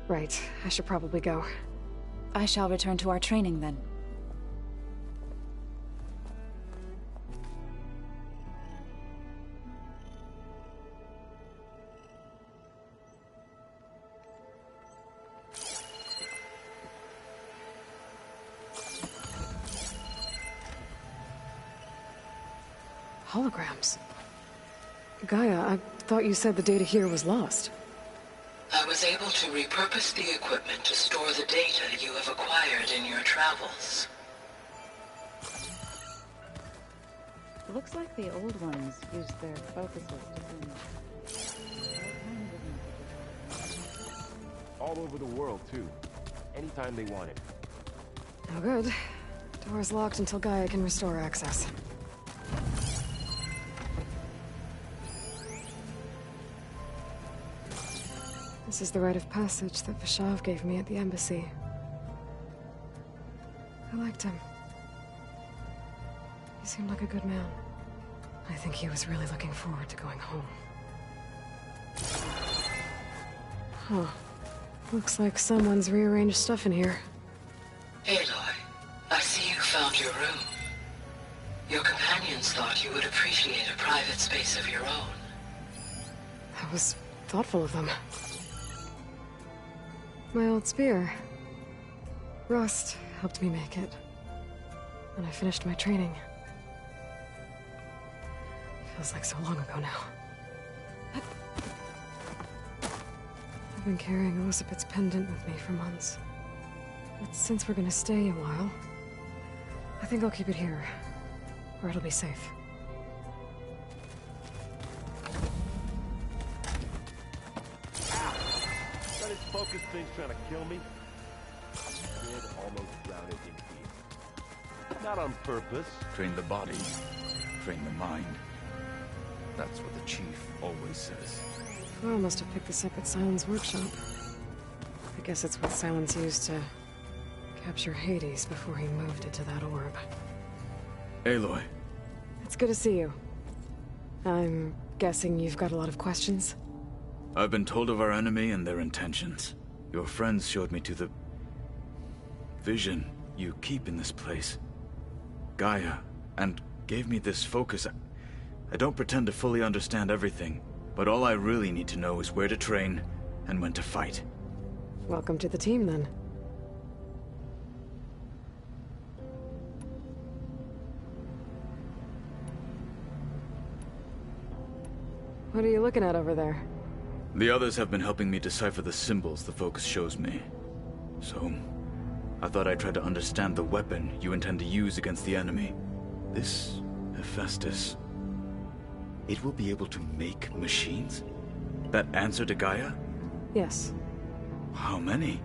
Right, I should probably go. I shall return to our training then. Holograms. Gaia, I thought you said the data here was lost. I was able to repurpose the equipment to store the data you have acquired in your travels. Looks like the old ones used their focuses to All over the world, too. Anytime they want it. Oh, good. Door's locked until Gaia can restore access. This is the rite of passage that Vishav gave me at the embassy. I liked him. He seemed like a good man. I think he was really looking forward to going home. Huh. Looks like someone's rearranged stuff in here. Aloy, I see you found your room. Your companions thought you would appreciate a private space of your own. That was thoughtful of them. My old spear. Rust helped me make it. When I finished my training. Feels like so long ago now. I've been carrying Elizabeth's pendant with me for months. But since we're gonna stay a while, I think I'll keep it here, where it'll be safe. locust thing's trying to kill me? Kid almost drowned in fear. Not on purpose. Train the body, train the mind. That's what the chief always says. Carl must have picked this up at Silence Workshop. I guess it's what Silence used to capture Hades before he moved it to that orb. Aloy. It's good to see you. I'm guessing you've got a lot of questions? I've been told of our enemy and their intentions. Your friends showed me to the vision you keep in this place, Gaia, and gave me this focus. I don't pretend to fully understand everything, but all I really need to know is where to train and when to fight. Welcome to the team, then. What are you looking at over there? The others have been helping me decipher the symbols the focus shows me. So, I thought I'd try to understand the weapon you intend to use against the enemy. This Hephaestus. It will be able to make machines? That answer to Gaia? Yes. How many?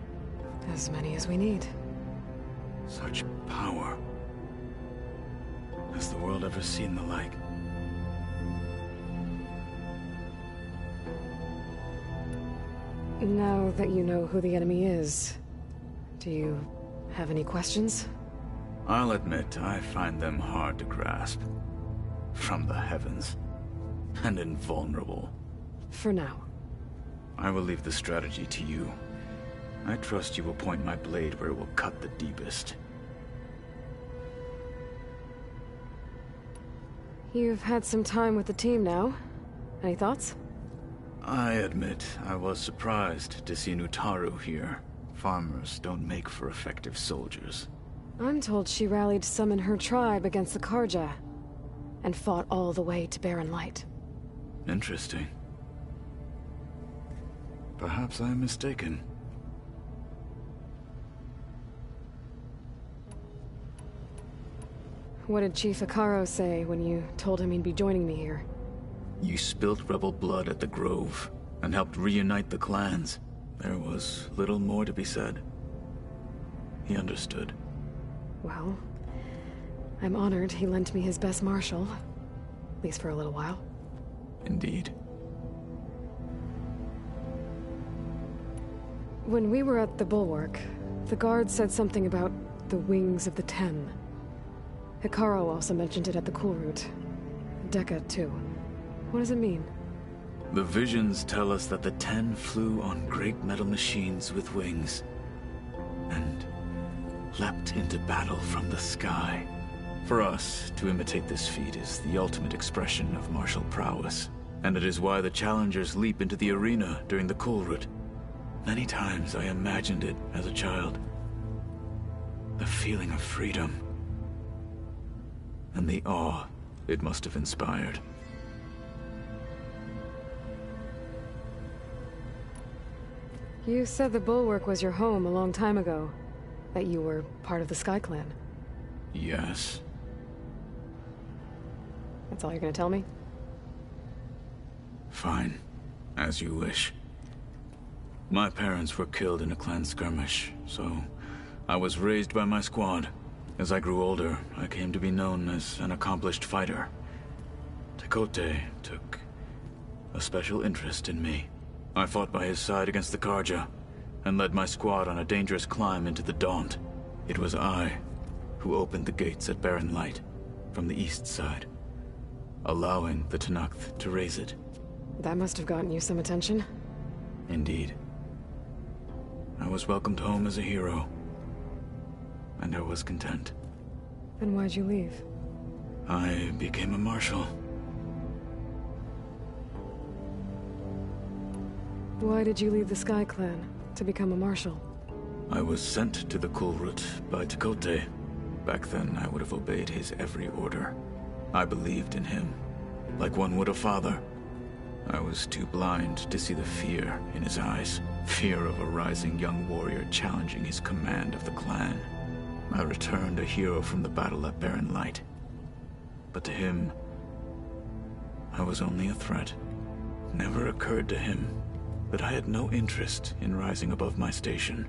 As many as we need. Such power. Has the world ever seen the like? Now that you know who the enemy is, do you have any questions? I'll admit, I find them hard to grasp. From the heavens. And invulnerable. For now. I will leave the strategy to you. I trust you will point my blade where it will cut the deepest. You've had some time with the team now. Any thoughts? I admit, I was surprised to see Nutaru here. Farmers don't make for effective soldiers. I'm told she rallied some in her tribe against the Karja, and fought all the way to Barren Light. Interesting. Perhaps I'm mistaken. What did Chief Hekarro say when you told him he'd be joining me here? You spilled rebel blood at the Grove, and helped reunite the clans. There was little more to be said. He understood. Well, I'm honored he lent me his best marshal. At least for a little while. Indeed. When we were at the Bulwark, the guard said something about the Wings of the Ten. Hekarro also mentioned it at the Cool Route. Dekka, too. What does it mean? The visions tell us that the Ten flew on great metal machines with wings, and leapt into battle from the sky. For us, to imitate this feat is the ultimate expression of martial prowess, and it is why the challengers leap into the arena during the Cool Route. Many times I imagined it as a child. The feeling of freedom, and the awe it must have inspired. You said the Bulwark was your home a long time ago. That you were part of the Sky Clan. Yes. That's all you're gonna tell me? Fine. As you wish. My parents were killed in a clan skirmish, so I was raised by my squad. As I grew older, I came to be known as an accomplished fighter. Tekote took a special interest in me. I fought by his side against the Karja, and led my squad on a dangerous climb into the Daunt. It was I who opened the gates at Barren Light, from the east side, allowing the Tenakth to raise it. That must have gotten you some attention. Indeed. I was welcomed home as a hero, and I was content. Then why'd you leave? I became a marshal. Why did you leave the Sky Clan to become a marshal? I was sent to the Cool Route by Tekote. Back then, I would have obeyed his every order. I believed in him, like one would a father. I was too blind to see the fear in his eyes. Fear of a rising young warrior challenging his command of the clan. I returned a hero from the battle at Barren Light. But to him, I was only a threat. Never occurred to him but I had no interest in rising above my station.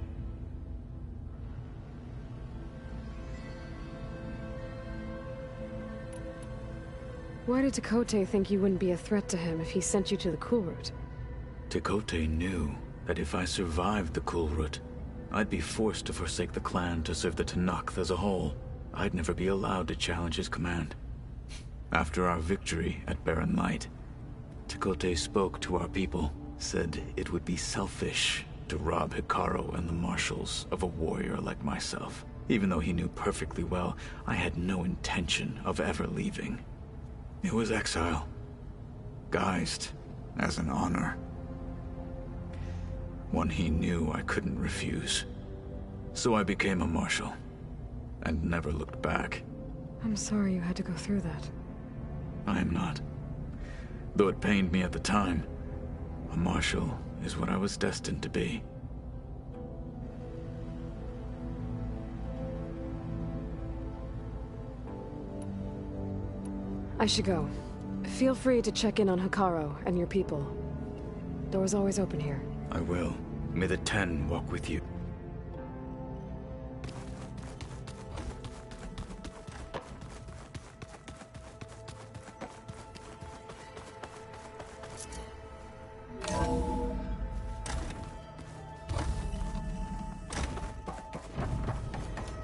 Why did Tekotteh think you wouldn't be a threat to him if he sent you to the Kulrut? Tekotteh knew that if I survived the Kulrut, I'd be forced to forsake the clan to serve the Tenakth as a whole. I'd never be allowed to challenge his command. After our victory at Barren Light, Tekotteh spoke to our people, said it would be selfish to rob Hekarro and the Marshals of a warrior like myself, even though he knew perfectly well I had no intention of ever leaving. It was exile, guised as an honor. One he knew I couldn't refuse. So I became a Marshal, and never looked back. I'm sorry you had to go through that. I am not. Though it pained me at the time, a Marshal is what I was destined to be. I should go. Feel free to check in on Hekarro and your people. Door's always open here. I will. May the Ten walk with you.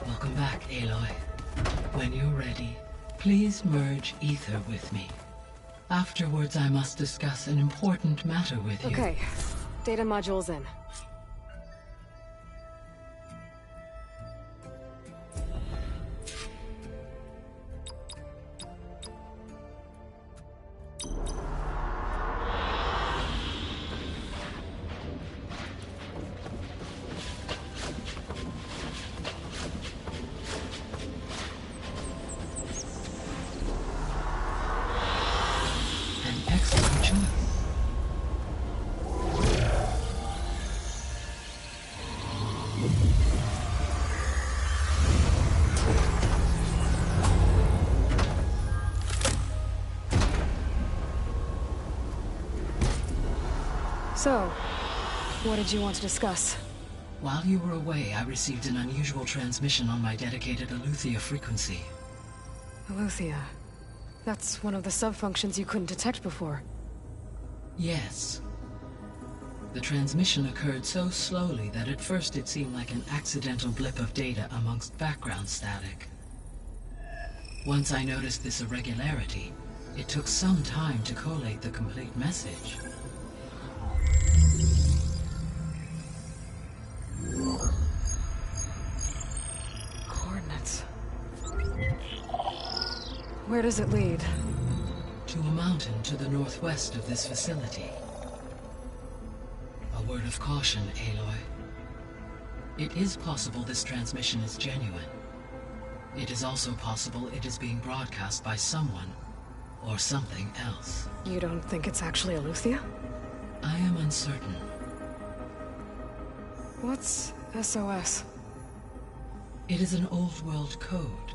Welcome back, Aloy. When you're ready, please merge Ether with me. Afterwards, I must discuss an important matter with you. Okay. Data module's in. So, what did you want to discuss? While you were away, I received an unusual transmission on my dedicated Eleuthia frequency. Eleuthia. That's one of the sub-functions you couldn't detect before. Yes. The transmission occurred so slowly that at first it seemed like an accidental blip of data amongst background static. Once I noticed this irregularity, it took some time to collate the complete message. Coordinates. Where does it lead? To a mountain to the northwest of this facility. A word of caution, Aloy. It is possible this transmission is genuine. It is also possible it is being broadcast by someone or something else. You don't think it's actually Eleuthia? I am uncertain. What's SOS? It is an old world code.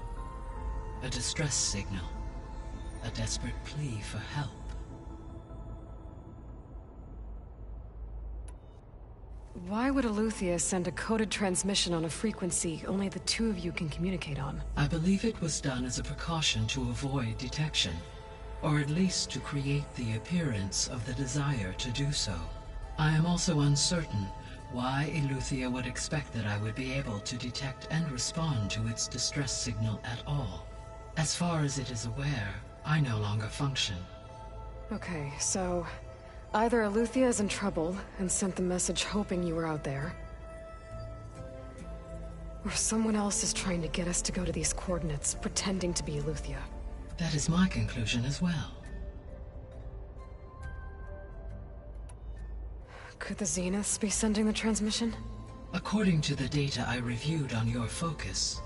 A distress signal. A desperate plea for help. Why would Eleuthia send a coded transmission on a frequency only the two of you can communicate on? I believe it was done as a precaution to avoid detection, or at least to create the appearance of the desire to do so. I am also uncertain why Eleuthia would expect that I would be able to detect and respond to its distress signal at all. As far as it is aware, I no longer function. Okay, so either Eleuthia is in trouble and sent the message hoping you were out there, or someone else is trying to get us to go to these coordinates, pretending to be Eleuthia. That is my conclusion as well. Could the Zeniths be sending the transmission? According to the data I reviewed on your focus,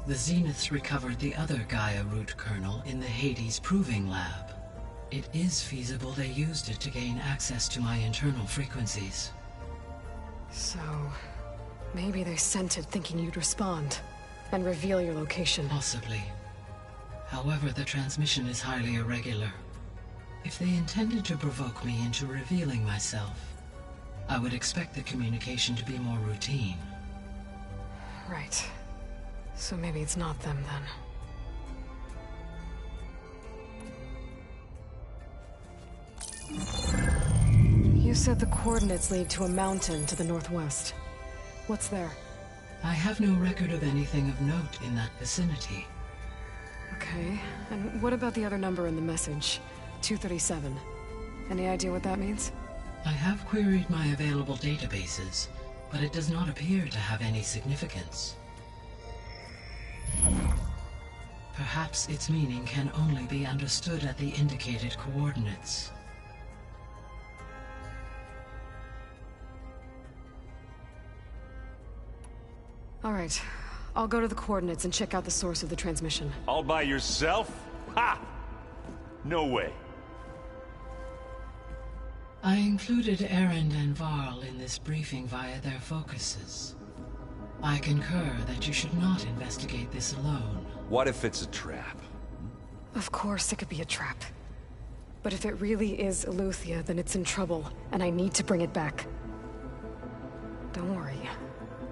the Zeniths recovered the other Gaia root kernel in the Hades Proving Lab. It is feasible they used it to gain access to my internal frequencies. So, maybe they sent it thinking you'd respond and reveal your location. Possibly. However, the transmission is highly irregular. If they intended to provoke me into revealing myself, I would expect the communication to be more routine. Right. So maybe it's not them then. You said the coordinates lead to a mountain to the northwest. What's there? I have no record of anything of note in that vicinity. Okay, and what about the other number in the message? 237. Any idea what that means? I have queried my available databases, but it does not appear to have any significance. Perhaps its meaning can only be understood at the indicated coordinates. All right. I'll go to the coordinates and check out the source of the transmission. All by yourself? Ha! No way. I included Erend and Varl in this briefing via their focuses. I concur that you should not investigate this alone. What if it's a trap? Of course it could be a trap. But if it really is Eleuthia, then it's in trouble, and I need to bring it back. Don't worry.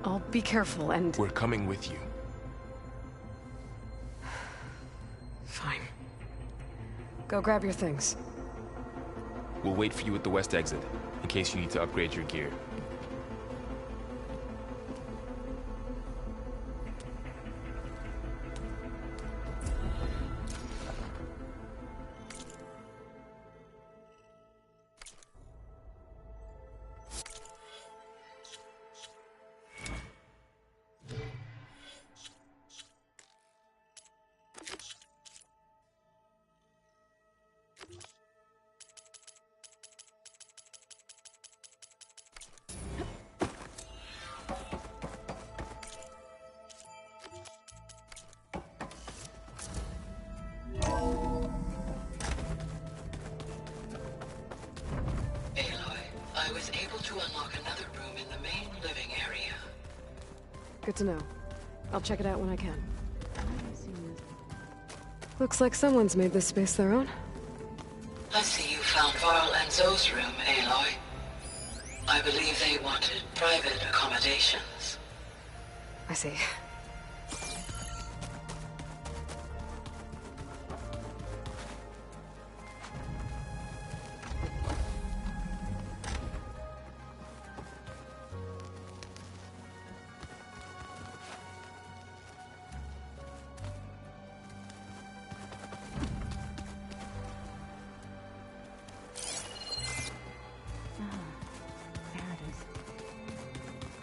I'll be careful and... We're coming with you. Fine. Go grab your things. We'll wait for you at the west exit, in case you need to upgrade your gear. I was able to unlock another room in the main living area. Good to know. I'll check it out when I can. Looks like someone's made this space their own. I see you found Varl and Zoe's room, Aloy. I believe they wanted private accommodations. I see.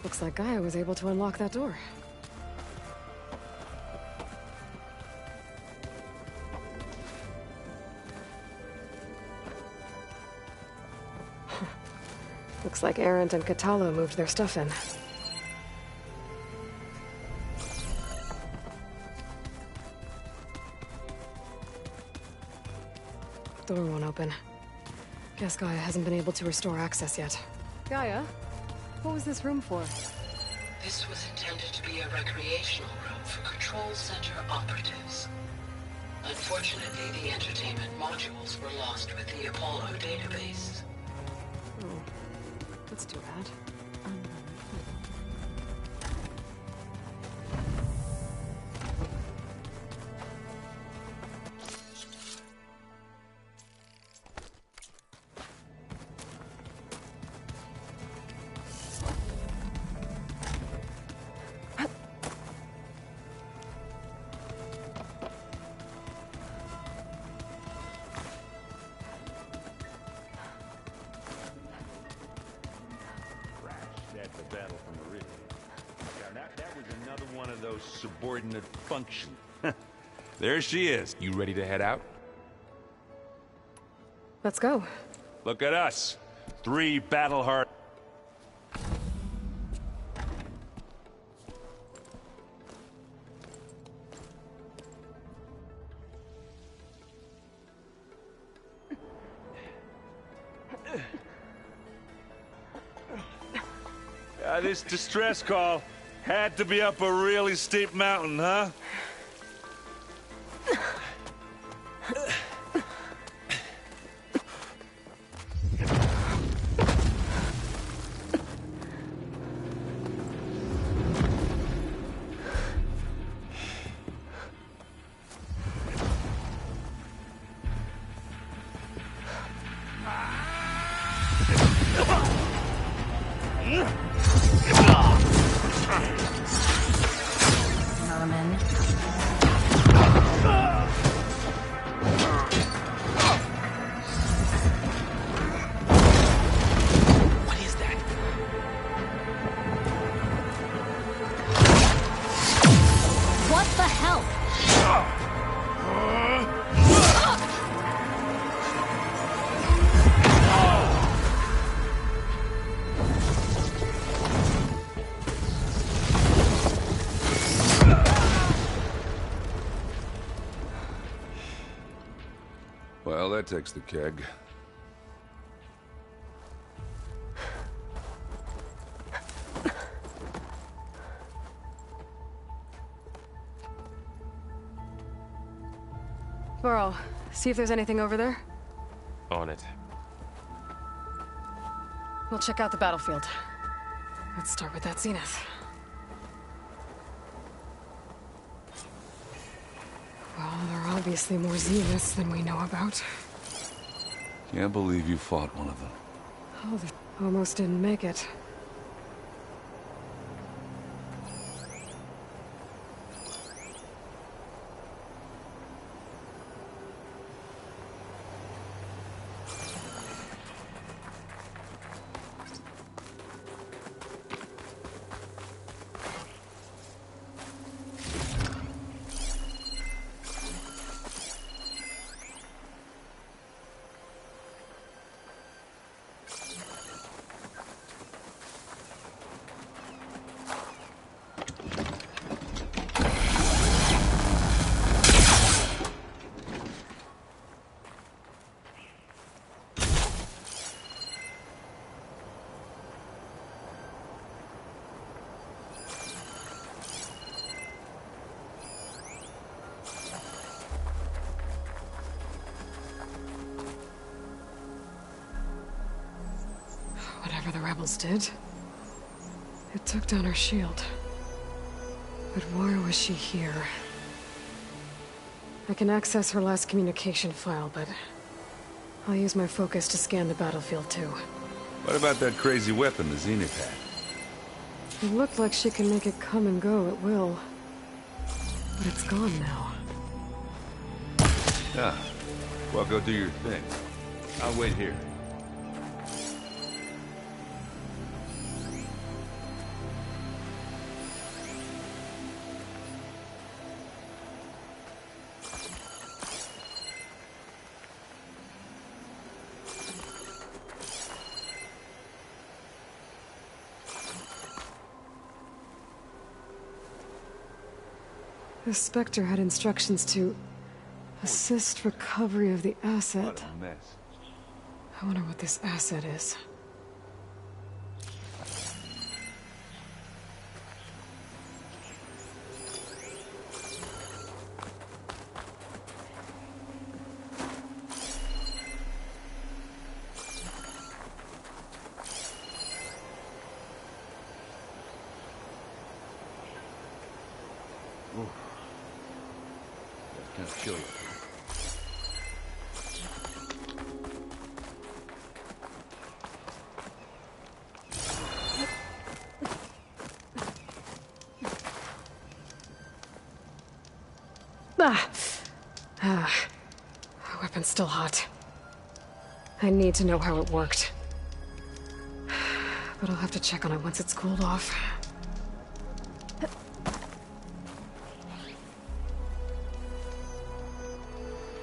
Looks like Gaia was able to unlock that door. Looks like Erend and Kotallo moved their stuff in. Door won't open. Guess Gaia hasn't been able to restore access yet. Gaia? What was this room for? This was intended to be a recreational room for Control Center operatives. Unfortunately, the entertainment modules were lost with the Apollo database. Oh, that's too bad. Subordinate function. There she is. You ready to head out? Let's go. Look at us. 3 battle-hard... This distress call had to be up a really steep mountain, huh? Merman. What is that? What the hell? Well, that takes the keg. Burrow, see if there's anything over there. On it. We'll check out the battlefield. Let's start with that Zenith. Well, there are obviously more Zeniths than we know about. Can't believe you fought one of them. Oh, they almost didn't make it. Whatever the rebels did, it took down her shield. But why was she here? I can access her last communication file, but I'll use my focus to scan the battlefield too. What about that crazy weapon the Zenith had? It looked like she can make it come and go at will. But it's gone now. Ah, well, go do your thing. I'll wait here. The Spectre had instructions to assist recovery of the asset. What a mess. I wonder what this asset is. Kind of chilly. The weapon's still hot. I need to know how it worked. But I'll have to check on it once it's cooled off.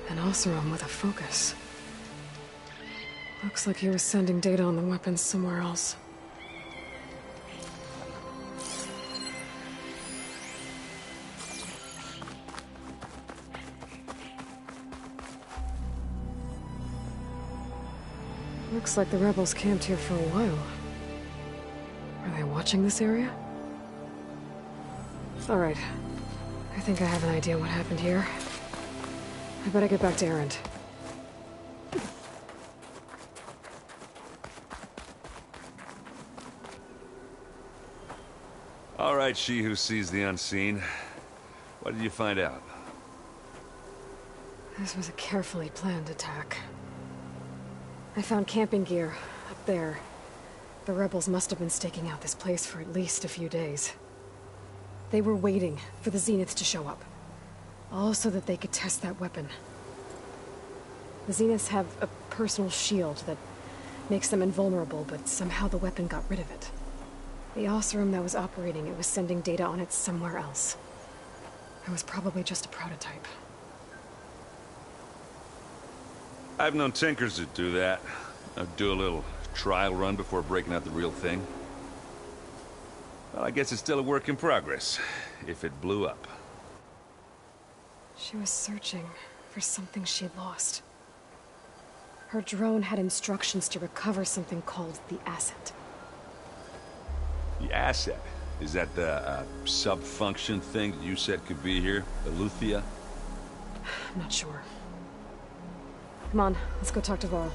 An Oseram with a focus. Looks like he was sending data on the weapons somewhere else. Looks like the rebels camped here for a while. Are they watching this area? All right. I think I have an idea what happened here. I better get back to Erend. All right, she who sees the unseen. What did you find out? This was a carefully planned attack. I found camping gear up there. The rebels must have been staking out this place for at least a few days. They were waiting for the Zeniths to show up. All so that they could test that weapon. The Zeniths have a personal shield that makes them invulnerable, but somehow the weapon got rid of it. The Oseram that was operating it was sending data on it somewhere else. It was probably just a prototype. I've known tinkers that do that. I'd do a little trial run before breaking out the real thing. Well, I guess it's still a work in progress, if it blew up. She was searching for something she'd lost. Her drone had instructions to recover something called the Asset. The Asset? Is that the sub-function thing that you said could be here? Eleuthia? I'm not sure. Come on, let's go talk to Varl.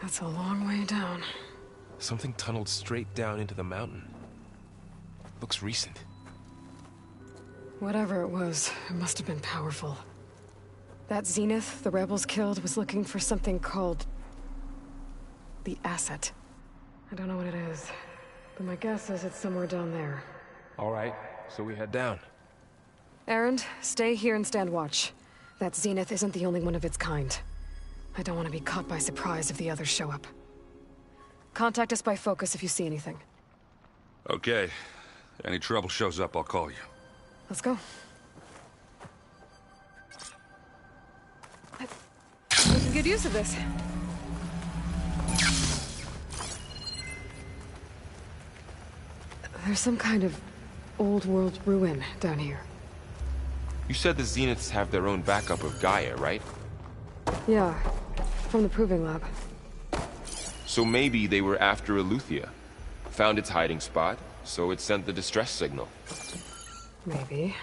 That's a long way down. Something tunneled straight down into the mountain. Looks recent. Whatever it was, it must have been powerful. That Zenith the rebels killed was looking for something called the Asset. I don't know what it is, but my guess is it's somewhere down there. All right, so we head down. Erend, stay here and stand watch. That Zenith isn't the only one of its kind. I don't want to be caught by surprise if the others show up. Contact us by focus if you see anything. Okay. Any trouble shows up, I'll call you. Let's go. We can get use of this. There's some kind of old world ruin down here. You said the Zeniths have their own backup of Gaia, right? Yeah, from the Proving Lab. So maybe they were after Eleuthia. Found its hiding spot, so it sent the distress signal. Maybe.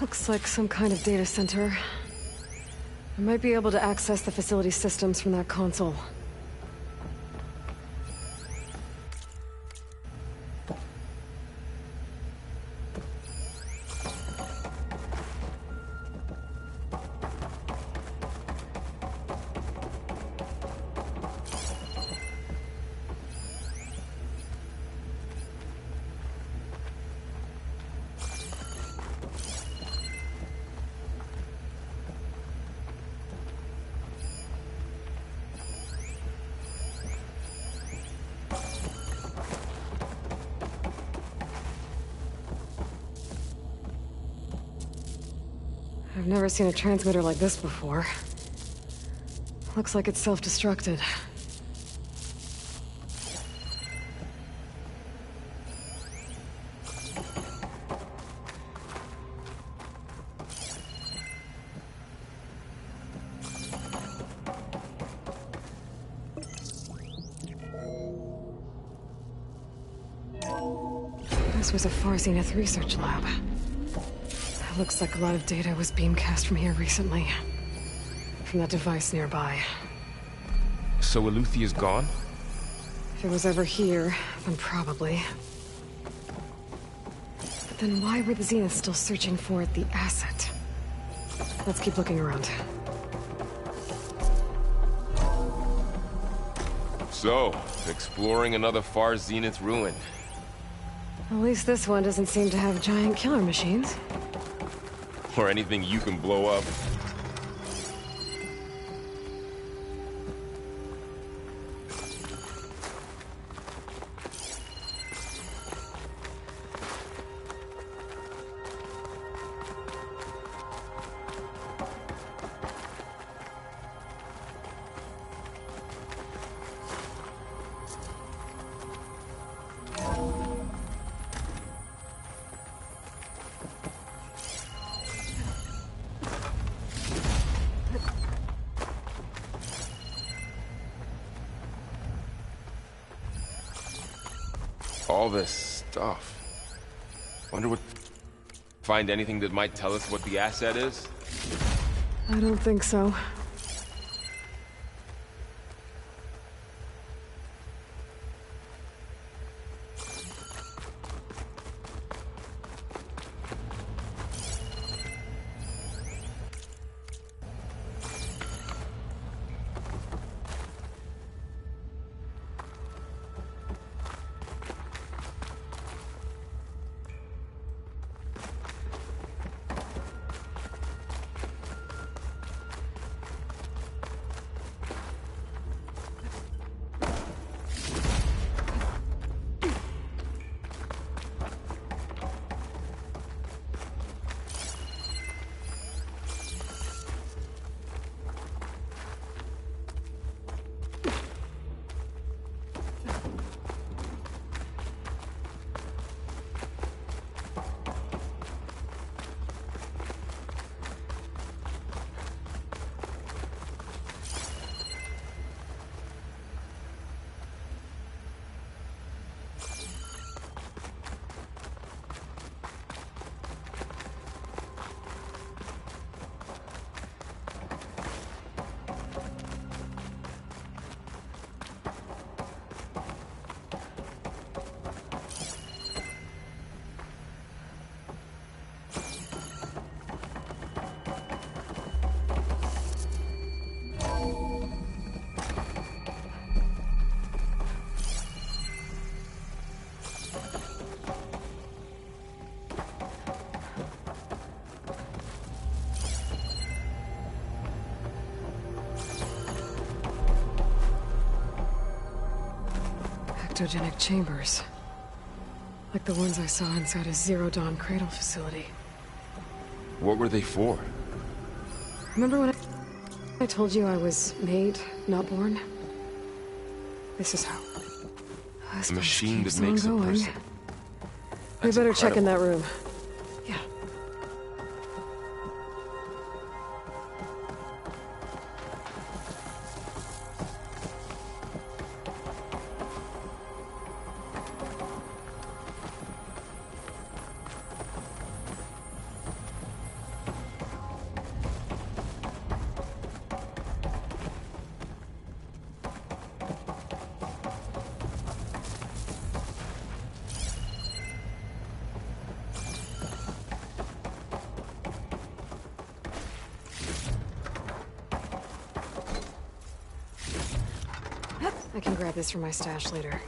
Looks like some kind of data center. I might be able to access the facility systems from that console. I've never seen a transmitter like this before. Looks like it's self-destructed. This was a Far Zenith research lab. Looks like a lot of data was beamcast from here recently. From that device nearby. So Eluthia's gone? If it was ever here, then probably. But then why were the Zeniths still searching for the asset? Let's keep looking around. So, exploring another Far Zenith ruin. At least this one doesn't seem to have giant killer machines. Or anything you can blow up. All this stuff. Wonder what... Find anything that might tell us what the asset is? I don't think so. Ectogenic chambers. Like the ones I saw inside a Zero Dawn cradle facility. What were they for? Remember when I told you I was made, not born? This is how. A machine that makes a person. We better check in that room. I can grab this from my stash later.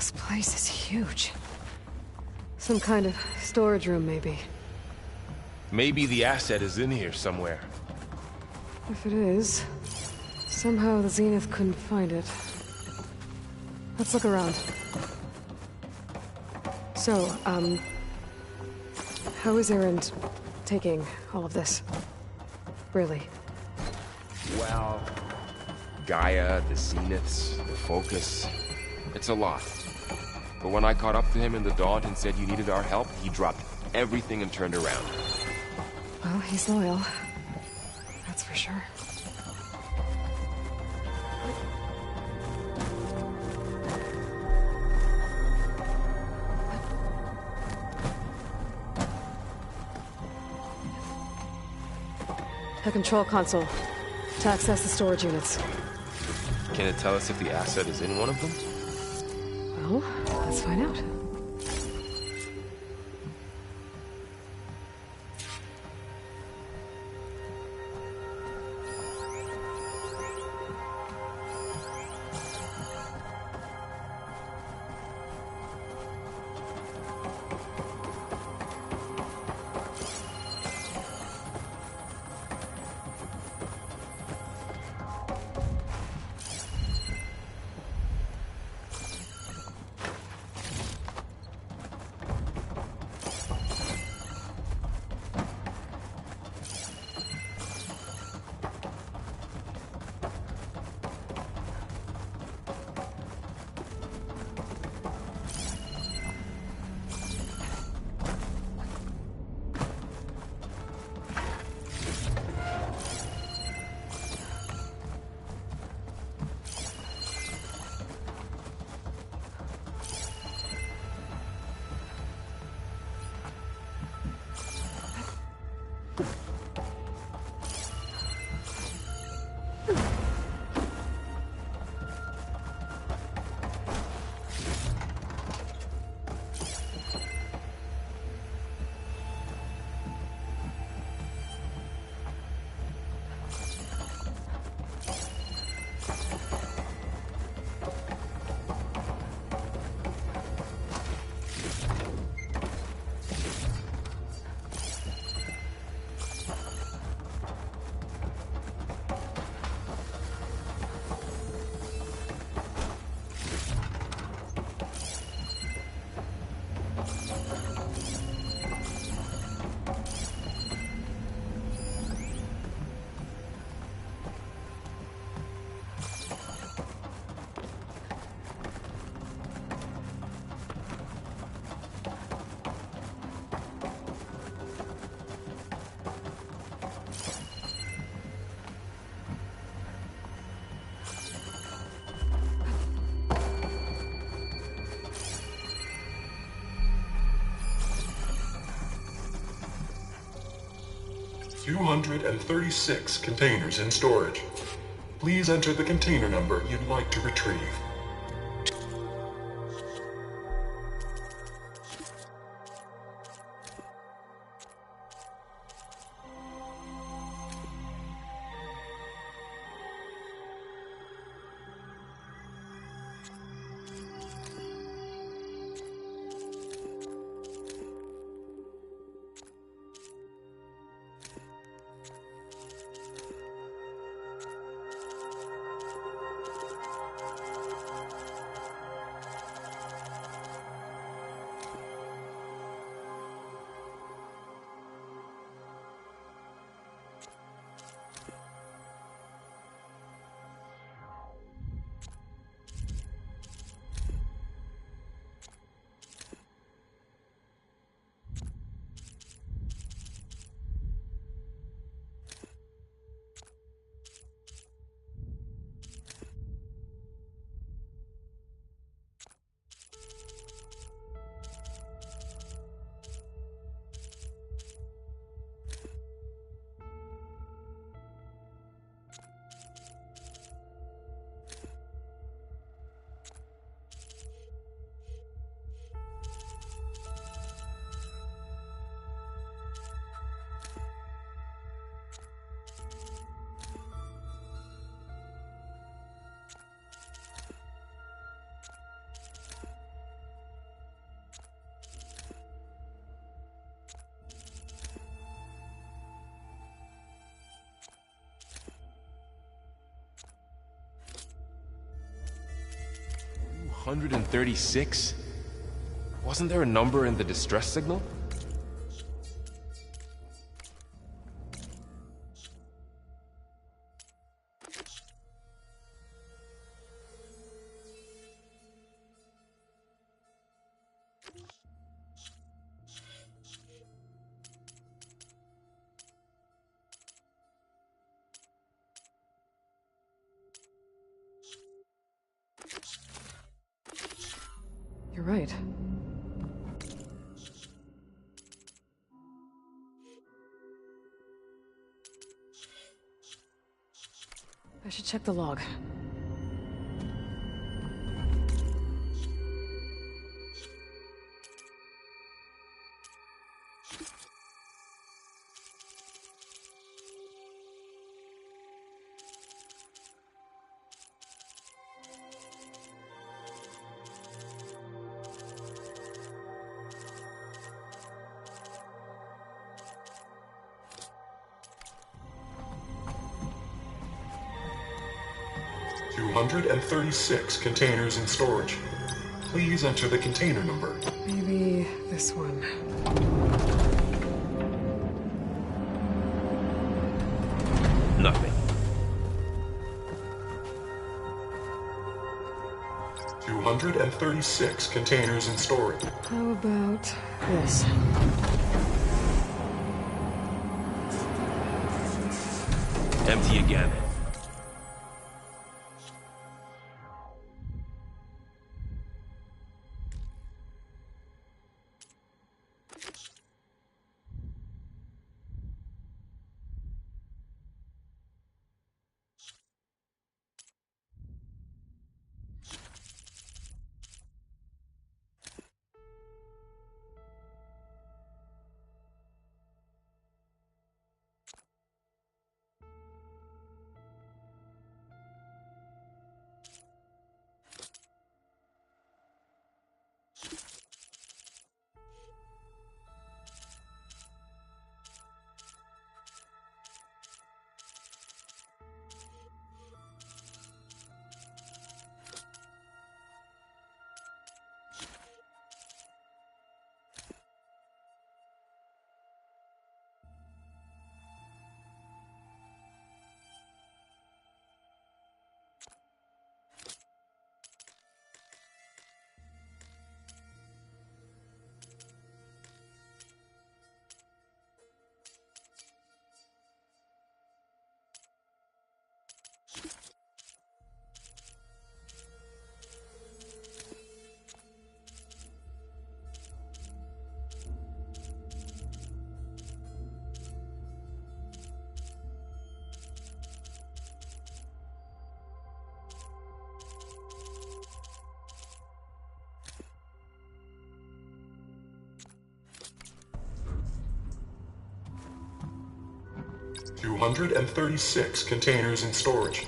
This place is huge. Some kind of storage room, maybe. Maybe the asset is in here somewhere. If it is, somehow the Zenith couldn't find it. Let's look around. So, how is Erend taking all of this? Really? Well, Gaia, the Zeniths, the Focus. It's a lot. But when I caught up to him in the Daunt and said you needed our help, he dropped everything and turned around. Well, he's loyal. That's for sure. The control console. To access the storage units. Can it tell us if the asset is in one of them? Well, let's find out. $236 containers in storage. Please enter the container number you'd like to retrieve. 136? Wasn't there a number in the distress signal? You're right. I should check the log. $236 containers in storage. Please enter the container number. Maybe this one. Nothing. 236 containers in storage. How about this? Empty again. $236 containers in storage.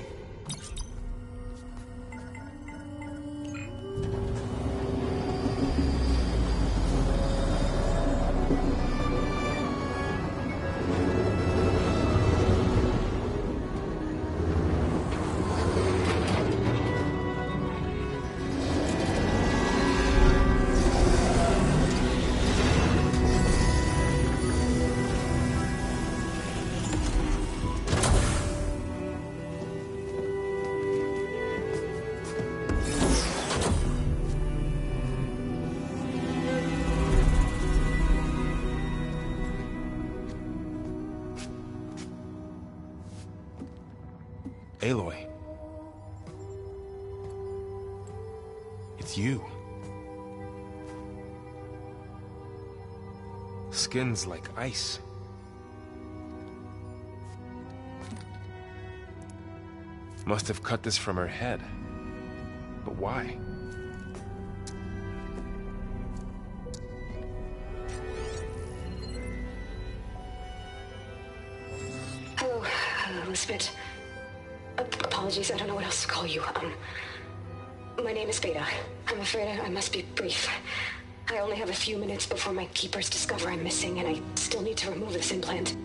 Aloy. It's you. Skin's like ice. Must have cut this from her head. But why? Hello, Elizabeth. Apologies, I don't know what else to call you. My name is Beta. I'm afraid I must be brief. I only have a few minutes before my keepers discover I'm missing, and I still need to remove this implant.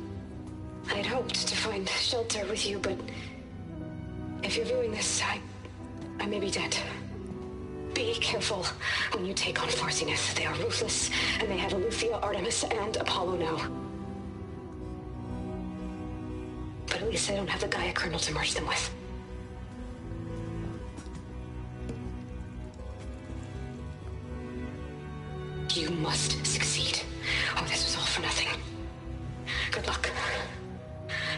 I had hoped to find shelter with you, but if you're viewing this, I may be dead. Be careful when you take on Farsiness. They are ruthless, and they have Eleuthia, Artemis, and Apollo now. But at least they don't have the Gaia kernel to merge them with. You must succeed, or this was all for nothing. Good luck.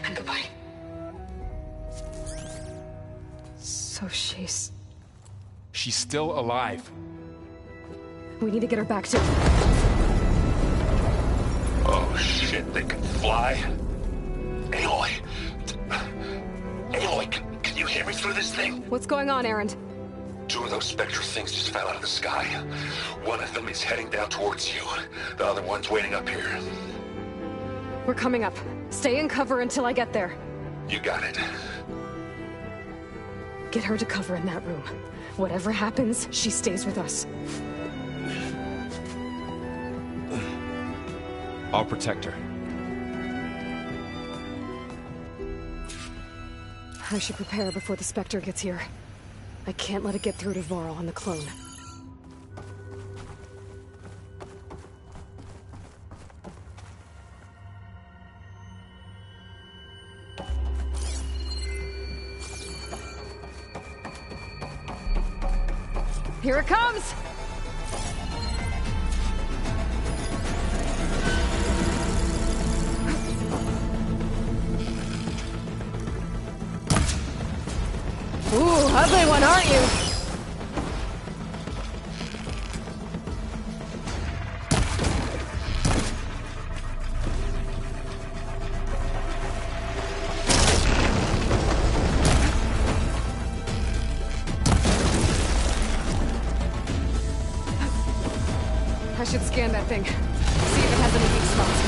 And goodbye. So she's still alive. We need to get her back to... Oh shit, they can fly? Aloy! Aloy, can you hear me through this thing? What's going on, Erend? 2 of those Spectre things just fell out of the sky. One of them is heading down towards you. The other one's waiting up here. We're coming up. Stay in cover until I get there. You got it. Get her to cover in that room. Whatever happens, she stays with us. I'll protect her. I should prepare before the Spectre gets here. I can't let it get through to Varl on the clone. Here it comes! Ooh, ugly one, aren't you? I should scan that thing. See if it has any weak spots.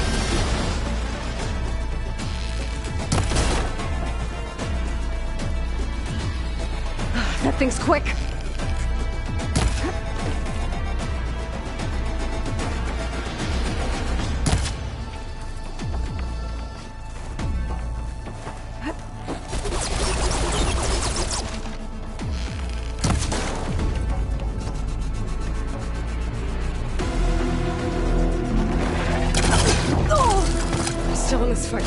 That thing's quick. I'm still in this fight.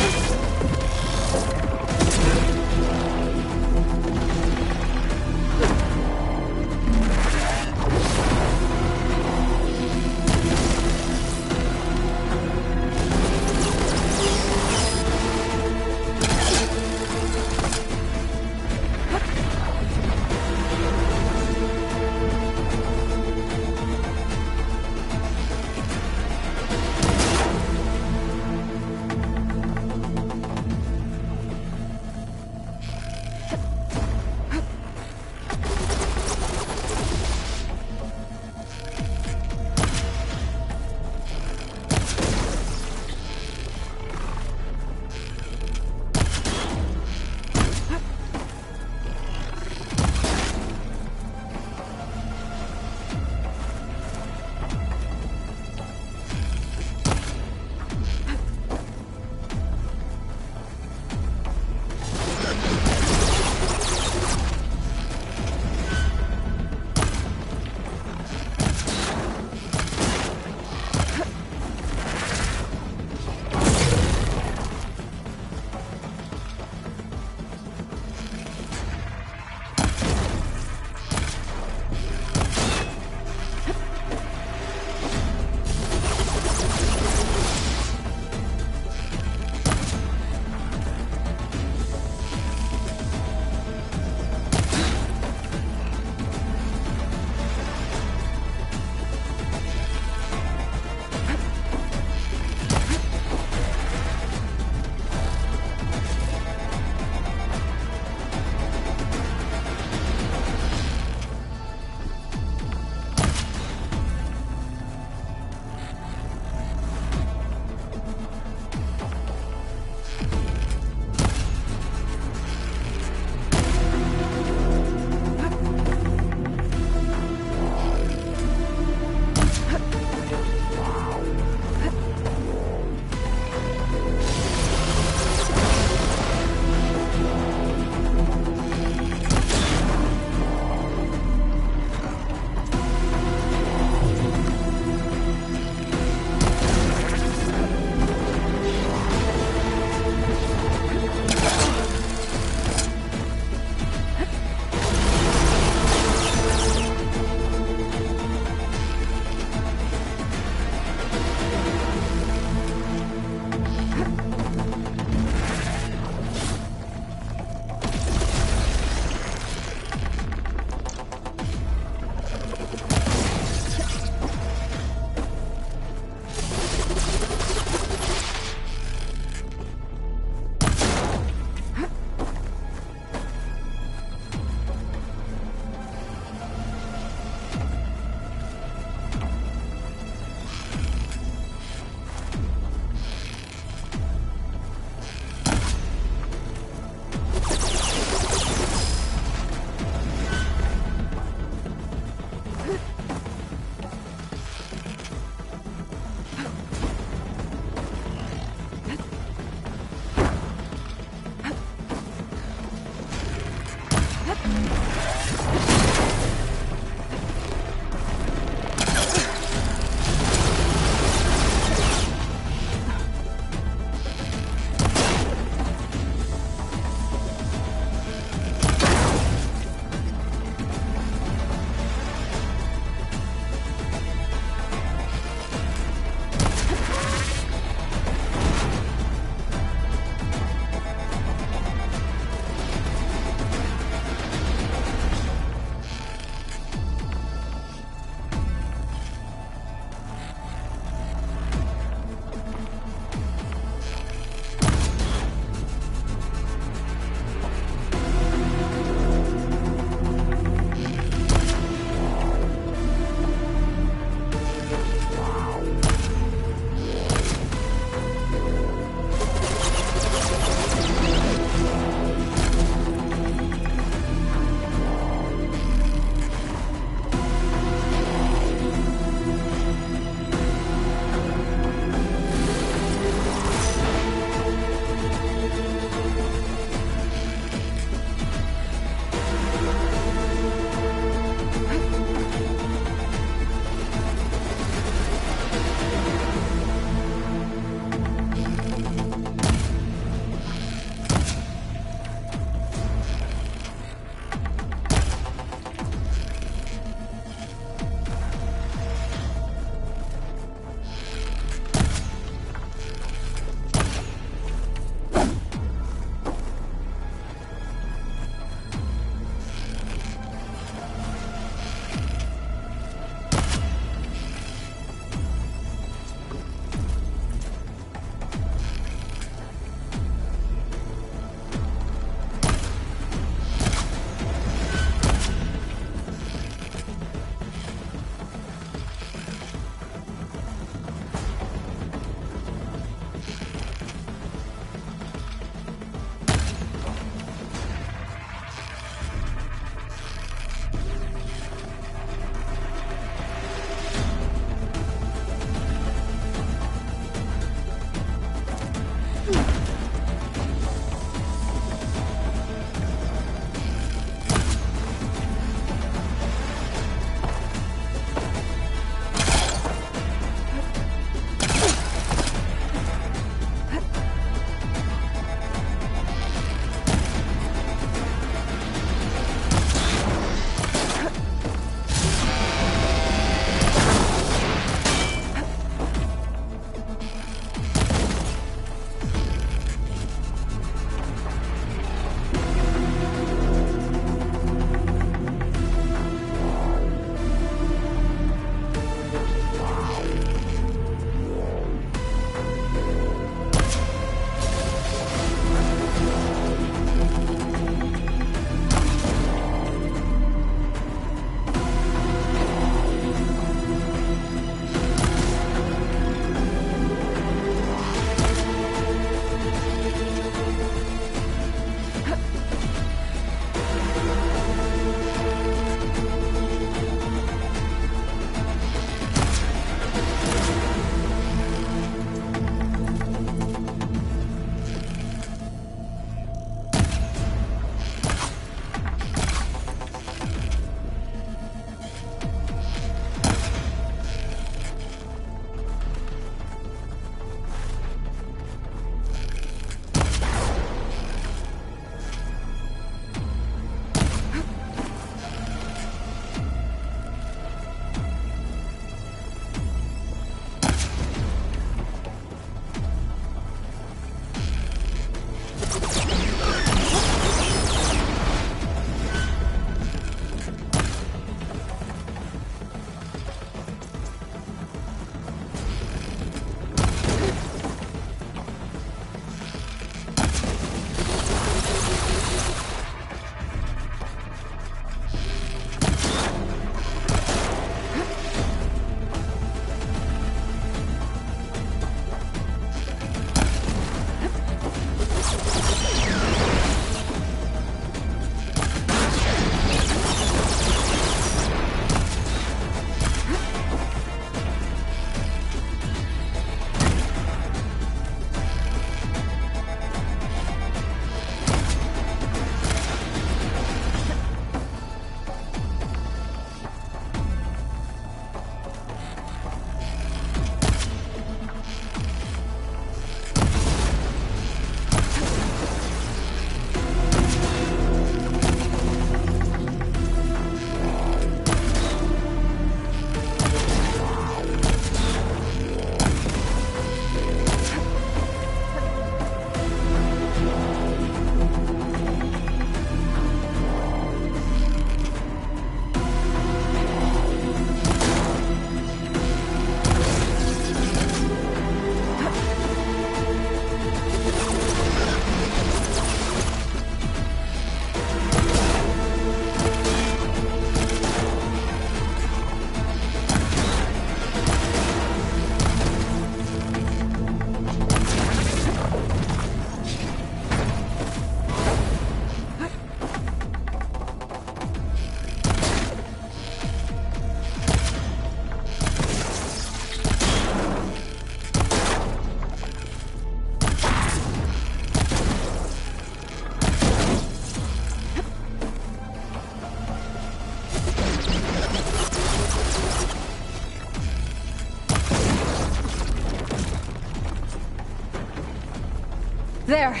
There.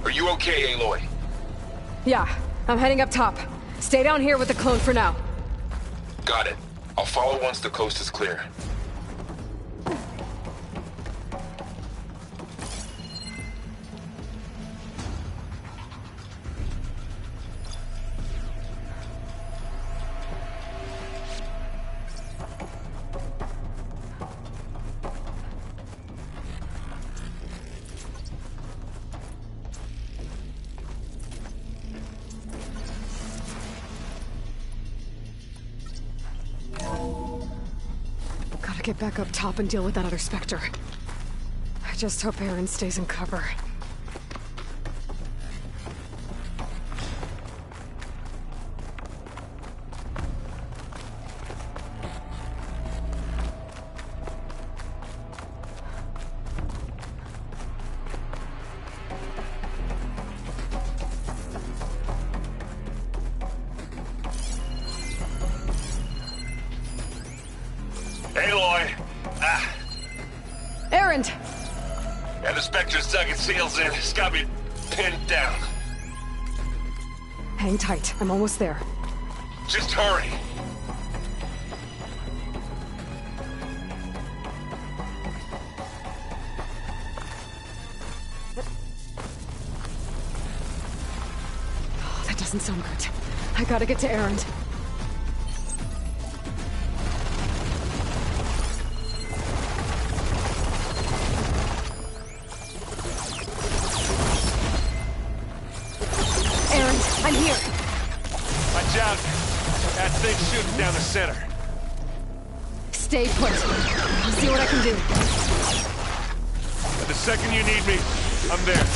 Are you okay, Aloy? Yeah, I'm heading up top. Stay down here with the clone for now. Got it. I'll follow once the coast is clear. Gotta get back up top and deal with that other Spectre. I just hope Aaron stays in cover. Aloy! Aaron! Yeah, the Spectre's dug its heels in. It's got me pinned down. Hang tight. I'm almost there. Just hurry. Oh, that doesn't sound good. I gotta get to Aaron. I'm here. Watch out. That thing's shooting down the center. Stay put. I'll see what I can do. And the second you need me, I'm there.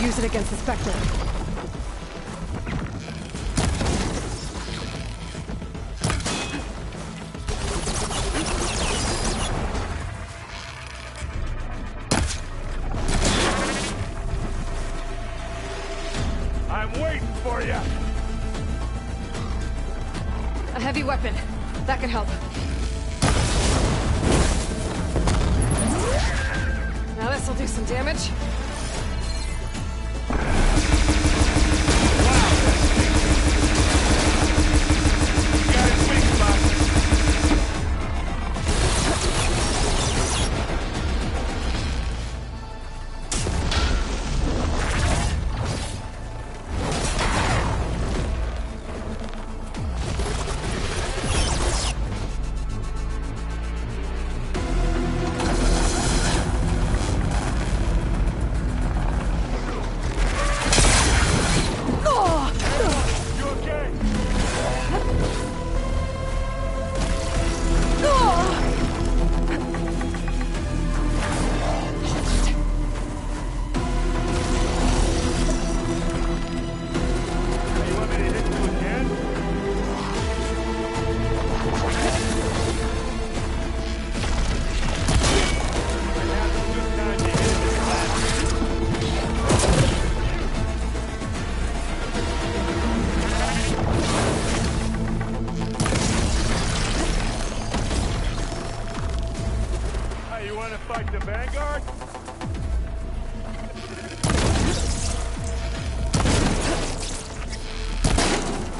Use it against the Spectre. I'm waiting for you. A heavy weapon. That could help. Now this'll do some damage. Fight the Vanguard?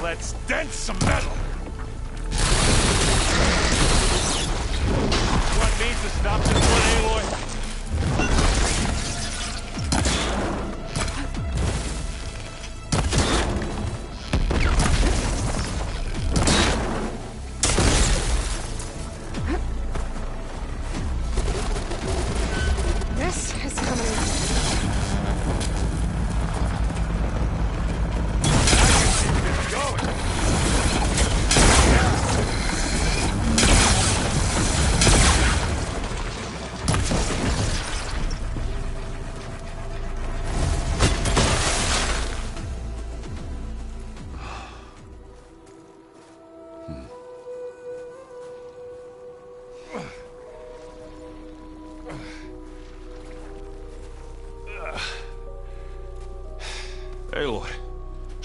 Let's dent some metal! What needs to stop this one, Aloy?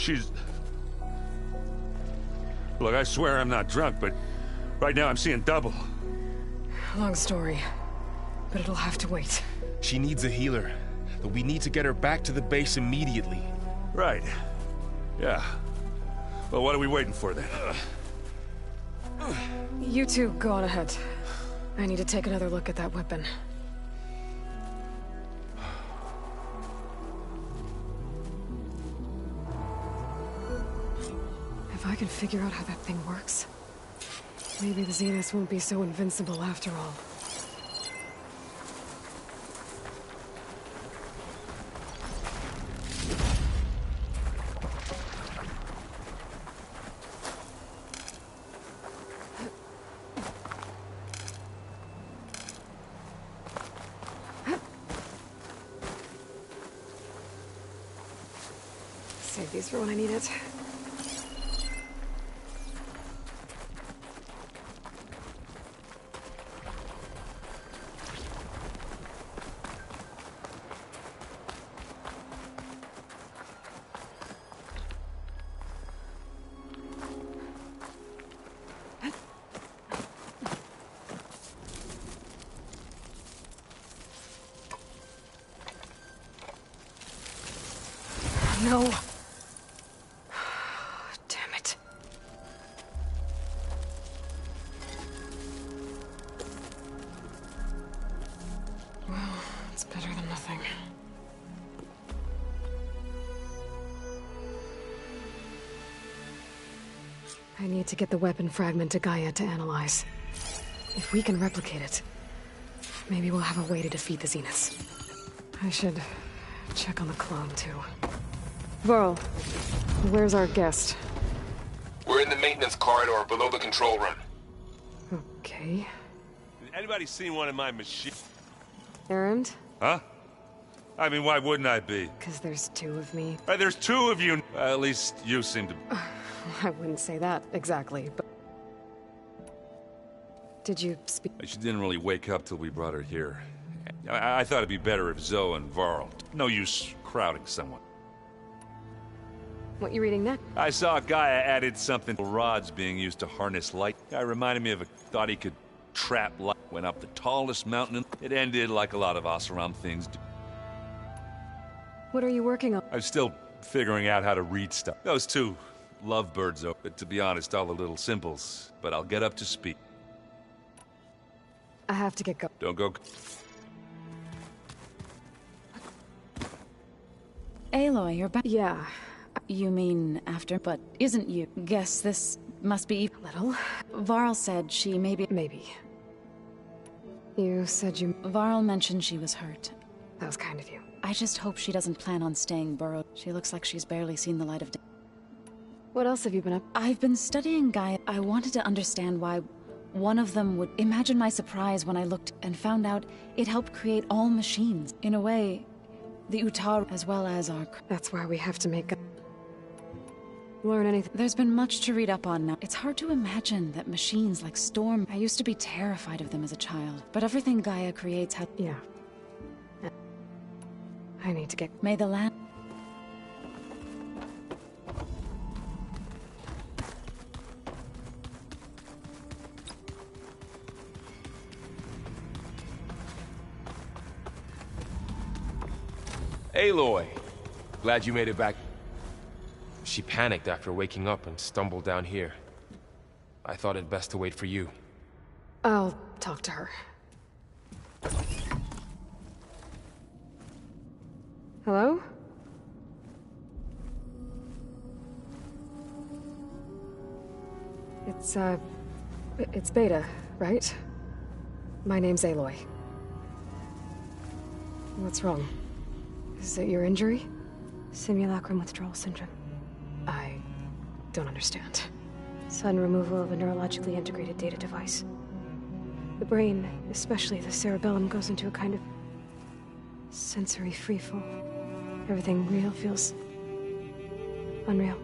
she's... Look, I swear I'm not drunk, but right now I'm seeing double. Long story, but it'll have to wait. She needs a healer, but we need to get her back to the base immediately. Right. Yeah. Well, what are we waiting for then? You two go on ahead. I need to take another look at that weapon. If I can figure out how that thing works, maybe the Zeniths won't be so invincible after all. Save these for when I need it. No. Damn it. Well, it's better than nothing. I need to get the weapon fragment to Gaia to analyze. If we can replicate it, maybe we'll have a way to defeat the Zeniths. I should check on the clone, too. Varl, where's our guest? We're in the maintenance corridor below the control room. Okay. Anybody seen one of my machines? Errand? Huh? I mean, why wouldn't I be? Because there's two of me. There's two of you. At least you seem to... I wouldn't say that exactly, but... Did you speak? She didn't really wake up till we brought her here. I thought it'd be better if Zoe and Varl... No use crowding someone. What you reading next? I saw Gaia added something to rods being used to harness light. Guy reminded me of a thought he could trap light. Went up the tallest mountain. It ended like a lot of Oseram things do. What are you working on? I'm still figuring out how to read stuff. Those two lovebirds, but to be honest, all the little symbols. But I'll get up to speed. I have to get going. Don't go... Aloy, you're back. Yeah. You mean after, but isn't you? Guess this must be... A little. Varl said she maybe... Maybe. You said you... Varl mentioned she was hurt. That was kind of you. I just hope she doesn't plan on staying burrowed. She looks like she's barely seen the light of day. What else have you been up? I've been studying Gaia. I wanted to understand why one of them would... Imagine my surprise when I looked and found out it helped create all machines. In a way, the Utaru as well as our... That's why we have to make... Learn anything. There's been much to read up on now. It's hard to imagine that machines like Storm... I used to be terrified of them as a child, but everything Gaia creates has... Yeah. I need to get... May the land... Aloy! Glad you made it back. She panicked after waking up and stumbled down here. I thought it best to wait for you. I'll talk to her. Hello? It's Beta, right? My name's Aloy. What's wrong? Is it your injury? Simulacrum withdrawal syndrome. I don't understand. Sudden removal of a neurologically integrated data device. The brain, especially the cerebellum, goes into a kind of sensory freefall. Everything real feels unreal.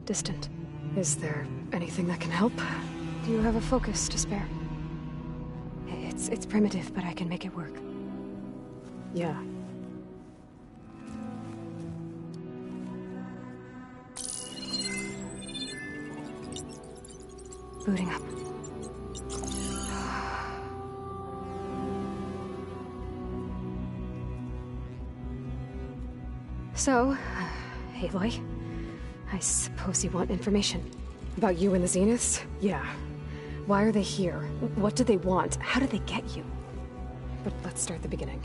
Distant. Is there anything that can help? Do you have a focus to spare? It's primitive, but I can make it work. Yeah. Booting up. So, Aloy, I suppose you want information. About you and the Zeniths? Yeah. Why are they here? What do they want? How did they get you? But let's start the beginning.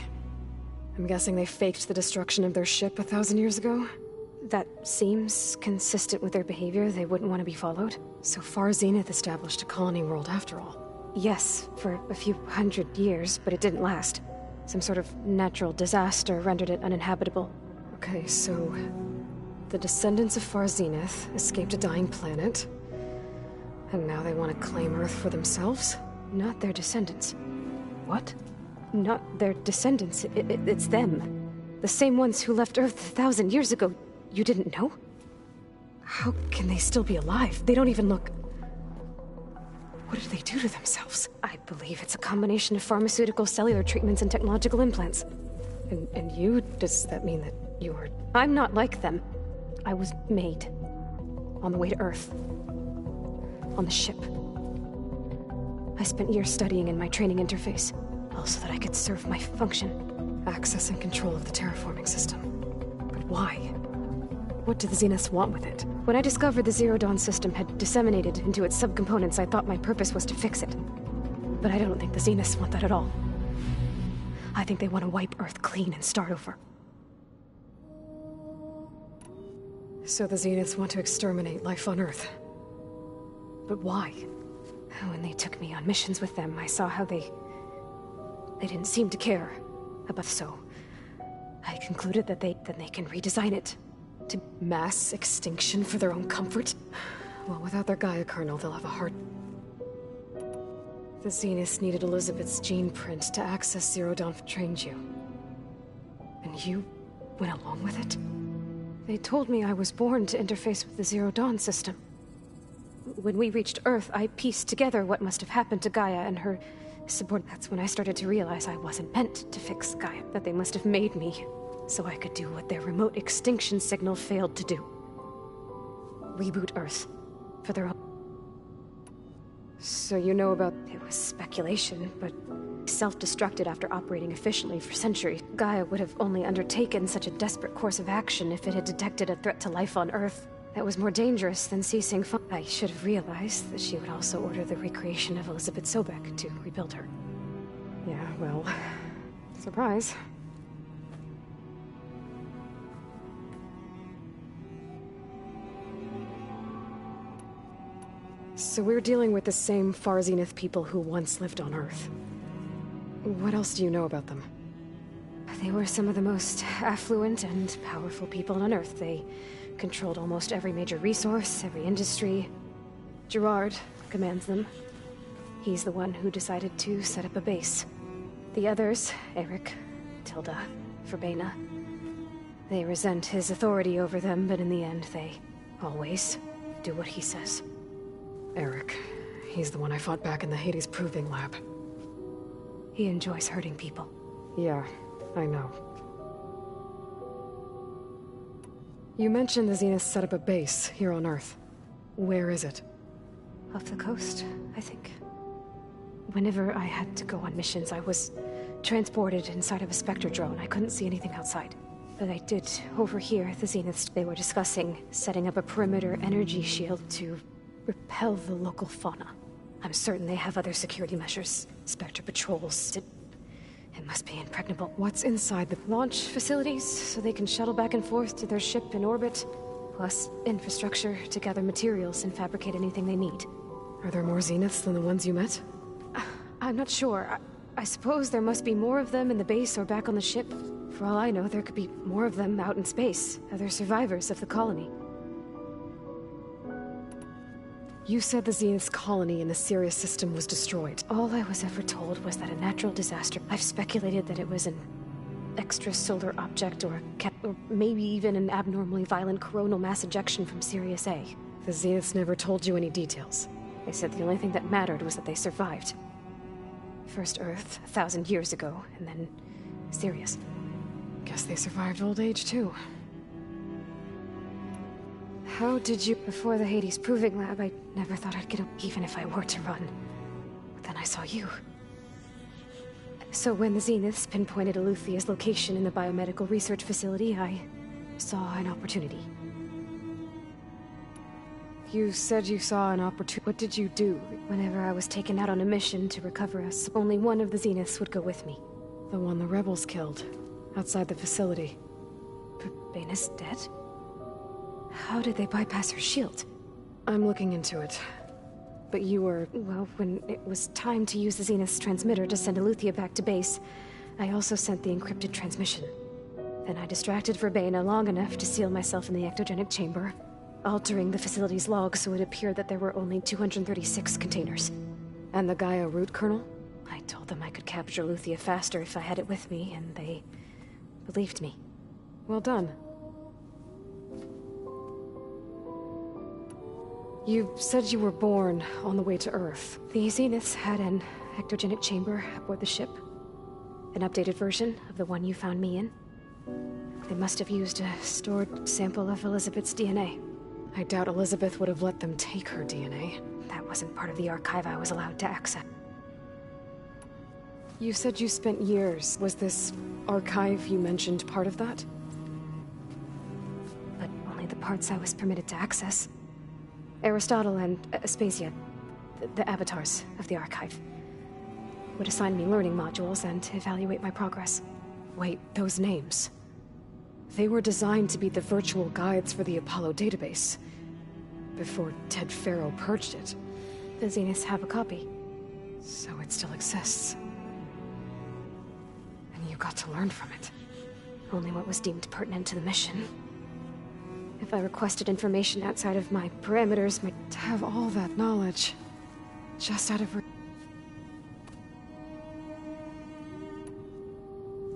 I'm guessing they faked the destruction of their ship 1,000 years ago? That seems consistent with their behavior. They wouldn't want to be followed. So far, Zenith established a colony world after all. Yes, for a few hundred years, but it didn't last. Some sort of natural disaster rendered it uninhabitable. Okay, so the descendants of Far Zenith escaped a dying planet, and now they want to claim Earth for themselves? Not their descendants. What? Not their descendants. It's them. The same ones who left Earth 1,000 years ago. You didn't know? How can they still be alive? They don't even look... What did they do to themselves? I believe it's a combination of pharmaceutical, cellular treatments, and technological implants. And you? Does that mean that you are... I'm not like them. I was made. On the way to Earth. On the ship. I spent years studying in my training interface, all so that I could serve my function. Access and control of the terraforming system. But why? What do the Zeniths want with it? When I discovered the Zero Dawn system had disseminated into its subcomponents, I thought my purpose was to fix it. But I don't think the Zeniths want that at all. I think they want to wipe Earth clean and start over. So the Zeniths want to exterminate life on Earth. But why? When they took me on missions with them, I saw how they didn't seem to care about. So I concluded that they can redesign it. To mass extinction for their own comfort? Well, without their Gaia kernel, they'll have a hard... The Zeniths needed Elizabeth's gene print to access Zero Dawn. Trained you. And you went along with it? They told me I was born to interface with the Zero Dawn system. When we reached Earth, I pieced together what must have happened to Gaia and her subordinate. That's when I started to realize I wasn't meant to fix Gaia, that they must have made me so I could do what their remote extinction signal failed to do. Reboot Earth. For their own... So you know about... It was speculation, but self-destructed after operating efficiently for centuries. Gaia would have only undertaken such a desperate course of action if it had detected a threat to life on Earth that was more dangerous than ceasing fun. I should have realized that she would also order the recreation of Elizabeth Sobek to rebuild her. Yeah, well... Surprise. So we're dealing with the same Far Zenith people who once lived on Earth. What else do you know about them? They were some of the most affluent and powerful people on Earth. They controlled almost every major resource, every industry. Gerard commands them. He's the one who decided to set up a base. The others, Eric, Tilda, Verbena, they resent his authority over them, but in the end, they always do what he says. Eric. He's the one I fought back in the Hades Proving Lab. He enjoys hurting people. Yeah, I know. You mentioned the Zeniths set up a base here on Earth. Where is it? Off the coast, I think. Whenever I had to go on missions, I was transported inside of a Spectre drone. I couldn't see anything outside. But I did overhear the Zeniths. They were discussing setting up a perimeter energy shield to repel the local fauna. I'm certain they have other security measures. Spectre patrols. It must be impregnable. What's inside the launch facilities, so they can shuttle back and forth to their ship in orbit. Plus infrastructure to gather materials and fabricate anything they need. Are there more Zeniths than the ones you met? I'm not sure. I suppose there must be more of them in the base or back on the ship. For all I know, there could be more of them out in space, other survivors of the colony. You said the Zenith's colony in the Sirius system was destroyed. All I was ever told was that a natural disaster. I've speculated that it was an extrasolar object or maybe even an abnormally violent coronal mass ejection from Sirius A. The Zeniths never told you any details. They said the only thing that mattered was that they survived. First Earth, 1,000 years ago, and then Sirius. Guess they survived old age, too. How did you... Before the Hades Proving Lab, I never thought I'd get up, even if I were to run. But then I saw you. So when the Zeniths pinpointed Eluthia's location in the biomedical research facility, I saw an opportunity. You said you saw an opportunity. What did you do? Whenever I was taken out on a mission to recover us, only one of the Zeniths would go with me. The one the rebels killed, outside the facility. Baina's dead? How did they bypass her shield? I'm looking into it. But you were... Well, when it was time to use the Zenith's transmitter to send Eluthia back to base, I also sent the encrypted transmission. Then I distracted Verbena long enough to seal myself in the ectogenic chamber, altering the facility's log so it appeared that there were only 236 containers. And the Gaia root kernel? I told them I could capture Eluthia faster if I had it with me, and they believed me. Well done. You said you were born on the way to Earth. The Zeniths had an ectogenic chamber aboard the ship. An updated version of the one you found me in. They must have used a stored sample of Elizabeth's DNA. I doubt Elizabeth would have let them take her DNA. That wasn't part of the archive I was allowed to access. You said you spent years. Was this archive you mentioned part of that? But only the parts I was permitted to access. Aristotle and Aspasia, the avatars of the archive, would assign me learning modules and evaluate my progress. Wait, those names. They were designed to be the virtual guides for the Apollo database, before Ted Faro purged it. The Zeniths have a copy. So it still exists. And you got to learn from it. Only what was deemed pertinent to the mission. If I requested information outside of my parameters, to have all that knowledge, just out of...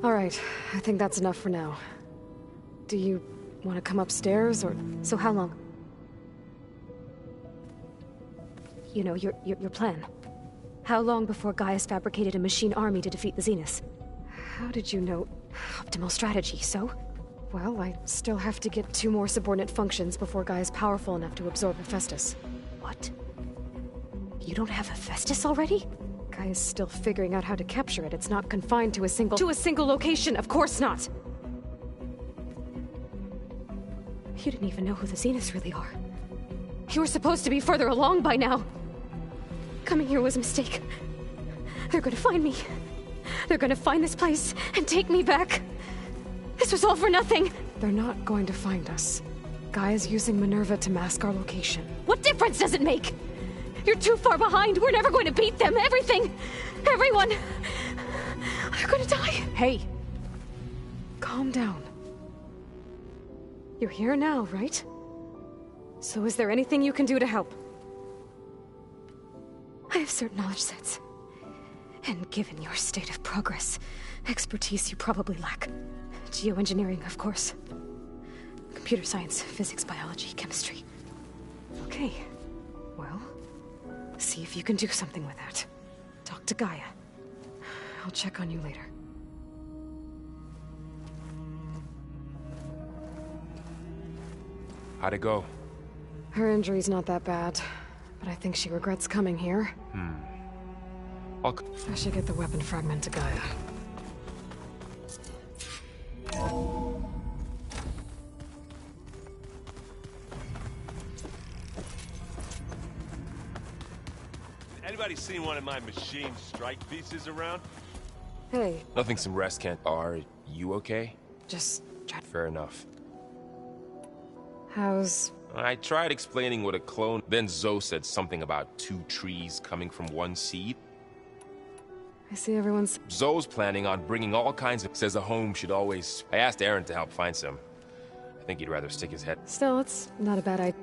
Alright, I think that's enough for now. Do you want to come upstairs, or... So how long? You know, your plan. How long before Gaius fabricated a machine army to defeat the Zeniths? How did you know? Optimal strategy, so? Well, I still have to get 2 more subordinate functions before Gaia's powerful enough to absorb Hephaestus. What? You don't have Hephaestus already? Gaia's still figuring out how to capture it. It's not confined to a single... To a single location, of course not! You didn't even know who the Zeniths really are. You were supposed to be further along by now! Coming here was a mistake. They're gonna find me. They're gonna find this place and take me back. This was all for nothing! They're not going to find us. Gaia's using Minerva to mask our location. What difference does it make? You're too far behind. We're never going to beat them. Everything. Everyone. They're gonna die. Hey. Calm down. You're here now, right? So is there anything you can do to help? I have certain knowledge sets. And given your state of progress, expertise you probably lack. Geoengineering, of course. Computer science, physics, biology, chemistry. Okay. Well, see if you can do something with that. Talk to Gaia. I'll check on you later. How'd it go? Her injury's not that bad, but I think she regrets coming here. I should get the weapon fragment to Gaia. Anybody seen one of my machine strike pieces around? Hey. Nothing some rest can't... Are you okay? Just... Fair enough. How's... I tried explaining what a clone... Then Zoe said something about 2 trees coming from 1 seed. I see everyone's... Zoe's planning on bringing all kinds of... Says a home should always... I asked Aaron to help find some. I think he'd rather stick his head... Still, it's not a bad idea.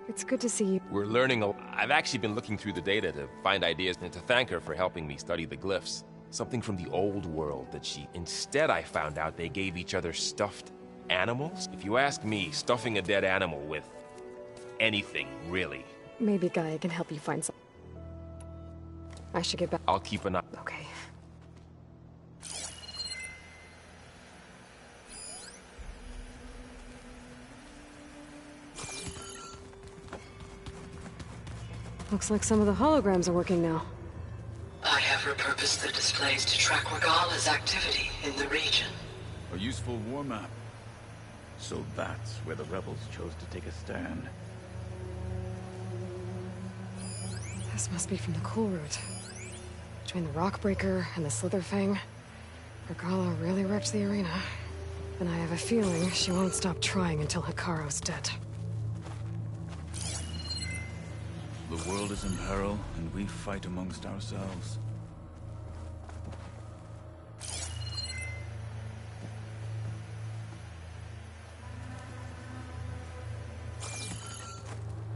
It's good to see you. We're learning a... I've actually been looking through the data to find ideas and to thank her for helping me study the glyphs. Something from the old world that she... Instead, I found out they gave each other stuffed animals. If you ask me, stuffing a dead animal with anything, really. Maybe Gaia can help you find some. I should get back. I'll keep an eye. Okay. Looks like some of the holograms are working now. I have repurposed the displays to track Regala's activity in the region. A useful war map. So that's where the rebels chose to take a stand. This must be from the Cool Route. Between the Rockbreaker and the Slitherfang, Regala really wrecked the arena. And I have a feeling she won't stop trying until Hekarro's dead. The world is in peril, and we fight amongst ourselves.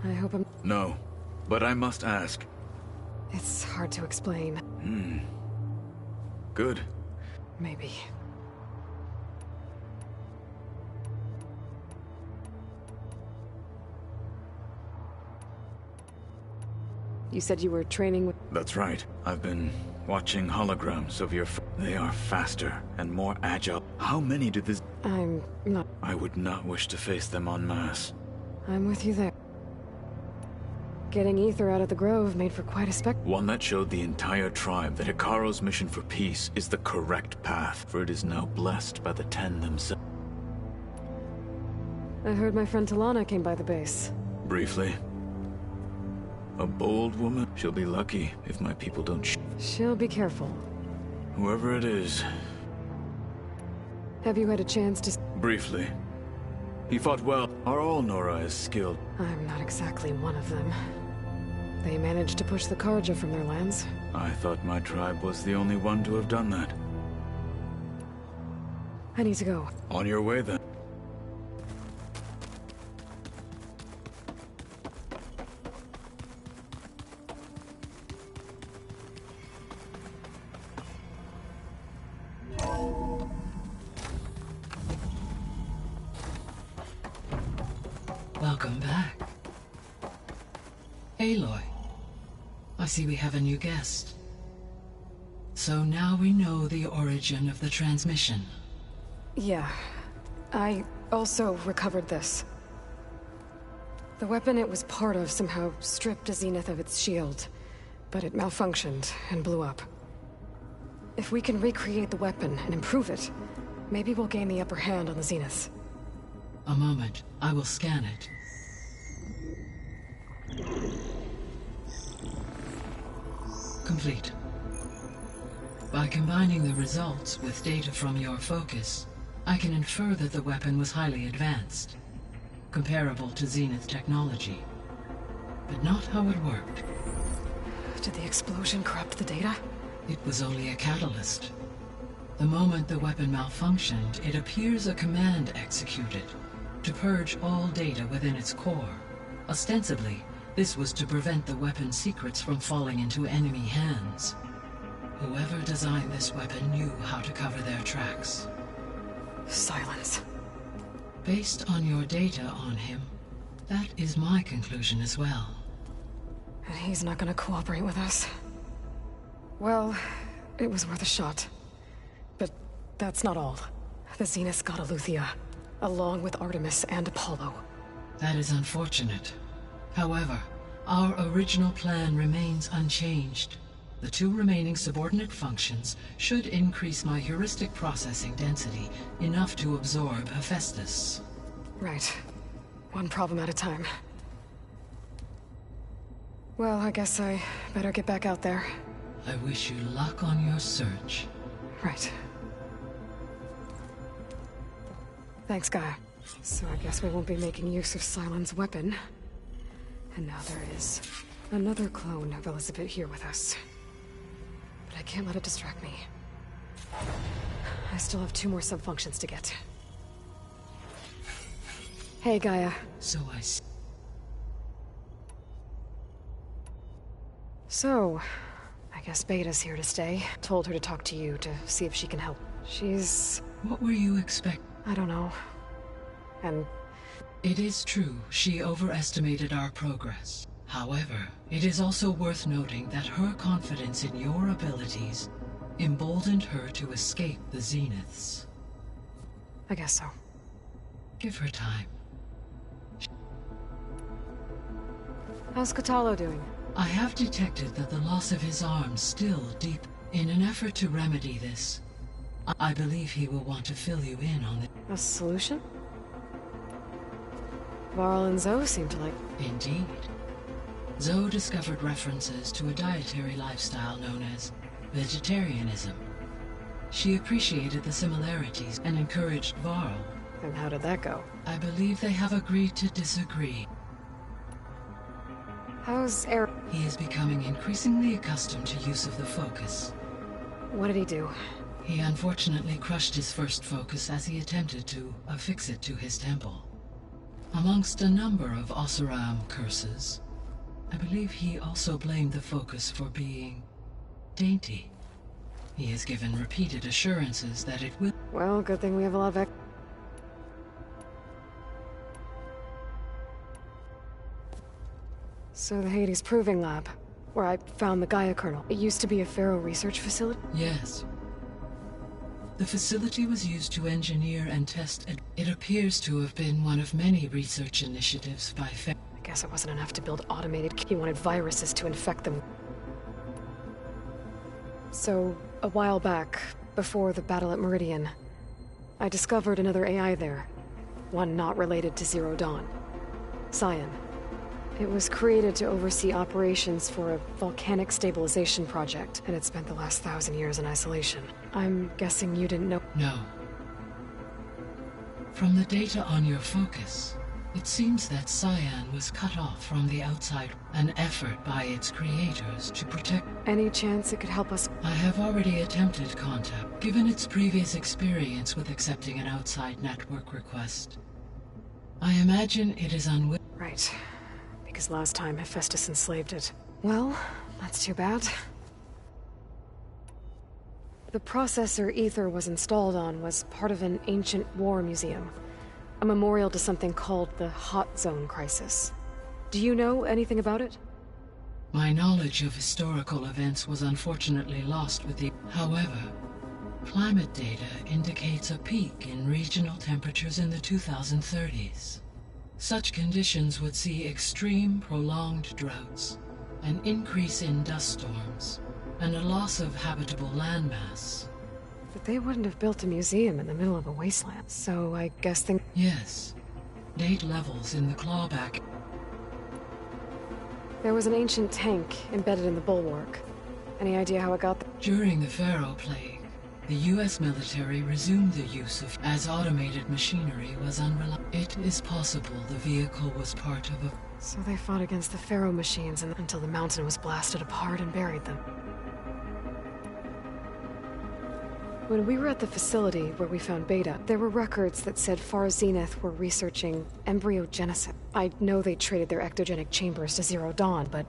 I hope I'm... No, but I must ask. It's hard to explain. Good. Maybe. You said you were training with... That's right. I've been watching holograms of your... They are faster and more agile. How many do this... I'm not... I would not wish to face them en masse. I'm with you there. Getting Ether out of the Grove made for quite a spectacle. One that showed the entire tribe that Hekarro's mission for peace is the correct path, for it is now blessed by the Ten themselves. I heard my friend Talana came by the base. Briefly. A bold woman. She'll be lucky if my people don't She'll be careful. Whoever it is. Have you had a chance to... Briefly. He fought well. Are all Nora as skilled? I'm not exactly one of them. They managed to push the Karja from their lands. I thought my tribe was the only one to have done that. I need to go. On your way, then. Welcome back. Aloy, I see we have a new guest. So now we know the origin of the transmission. Yeah. I also recovered this. The weapon it was part of somehow stripped a Zenith of its shield, but it malfunctioned and blew up. If we can recreate the weapon and improve it, maybe we'll gain the upper hand on the Zeniths. A moment. I will scan it. Complete. By combining the results with data from your focus, I can infer that the weapon was highly advanced, comparable to Zenith technology, but not how it worked. Did the explosion corrupt the data? It was only a catalyst. The moment the weapon malfunctioned, it appears a command executed to purge all data within its core. Ostensibly, this was to prevent the weapon's secrets from falling into enemy hands. Whoever designed this weapon knew how to cover their tracks. Silence. Based on your data on him, that is my conclusion as well. And he's not gonna cooperate with us. Well, it was worth a shot. But that's not all. The Zeniths got Eleuthia, along with Artemis and Apollo. That is unfortunate. However, our original plan remains unchanged. The 2 remaining subordinate functions should increase my heuristic processing density enough to absorb Hephaestus. Right. One problem at a time. Well, I guess I better get back out there. I wish you luck on your search. Right. Thanks, Gaia. So I guess we won't be making use of Sylens' weapon. And now there is another clone of Elizabeth here with us. But I can't let it distract me. I still have 2 more subfunctions to get. Hey, Gaia. So I see. So, I guess Beta's here to stay. Told her to talk to you to see if she can help. She's... What were you expecting? I don't know. And... It is true, she overestimated our progress. However, it is also worth noting that her confidence in your abilities emboldened her to escape the Zeniths. I guess so. Give her time. How's Kotallo doing? I have detected that the loss of his arm still deep. In an effort to remedy this, I believe he will want to fill you in on the... A solution? Varl and Zoe seem to like... Indeed. Zoe discovered references to a dietary lifestyle known as vegetarianism. She appreciated the similarities and encouraged Varl. And how did that go? I believe they have agreed to disagree. How's Eric? He is becoming increasingly accustomed to use of the focus. What did he do? He unfortunately crushed his first focus as he attempted to affix it to his temple. Amongst a number of Oseram curses, I believe he also blamed the focus for being dainty. He has given repeated assurances that it will... Well, good thing we have a lot of... So the Hades Proving Lab, where I found the Gaia kernel, it used to be a Pharaoh research facility? Yes. The facility was used to engineer and test it. It appears to have been one of many research initiatives by Pharaoh. I guess it wasn't enough to build automated... He wanted viruses to infect them. So, a while back, before the battle at Meridian, I discovered another AI there. One not related to Zero Dawn. Cyan. It was created to oversee operations for a volcanic stabilization project, and it spent the last 1,000 years in isolation. I'm guessing you didn't know... No. From the data on your focus, it seems that Cyan was cut off from the outside, an effort by its creators to protect... Any chance it could help us? I have already attempted contact, given its previous experience with accepting an outside network request. I imagine it is unwilling... Right. Because last time Hephaestus enslaved it. Well, that's too bad. The processor Ether was installed on was part of an ancient war museum. A memorial to something called the Hot Zone Crisis. Do you know anything about it? My knowledge of historical events was unfortunately lost with the... However, climate data indicates a peak in regional temperatures in the 2030s. Such conditions would see extreme, prolonged droughts, an increase in dust storms, and a loss of habitable landmass. But they wouldn't have built a museum in the middle of a wasteland, so I guess things... Yes. Date levels in the clawback. There was an ancient tank embedded in the bulwark. Any idea how it got there? During the Pharaoh Plague, the U.S. military resumed the use of... as automated machinery was unreliable. It is possible the vehicle was part of a... So they fought against the Pharaoh machines until the mountain was blasted apart and buried them. When we were at the facility where we found Beta, there were records that said Far Zenith were researching embryogenesis. I know they traded their ectogenic chambers to Zero Dawn, but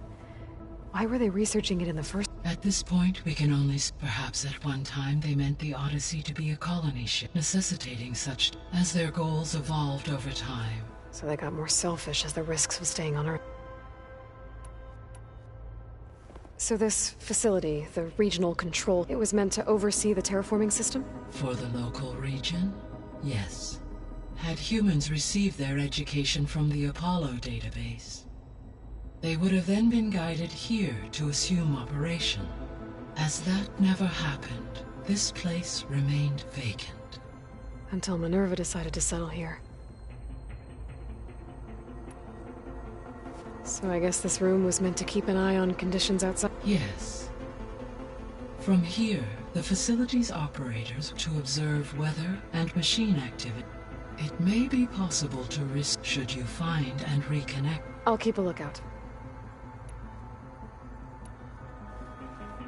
why were they researching it in the first... At this point, we can only... Perhaps at one time they meant the Odyssey to be a colony ship, necessitating such... as their goals evolved over time. So they got more selfish as the risks of staying on Earth. So this facility, the regional control, it was meant to oversee the terraforming system? For the local region, yes. Had humans received their education from the Apollo database, they would have then been guided here to assume operation. As that never happened, this place remained vacant. Until Minerva decided to settle here. So I guess this room was meant to keep an eye on conditions outside? Yes. From here, the facility's operators to observe weather and machine activity. It may be possible to risk should you find and reconnect. I'll keep a lookout.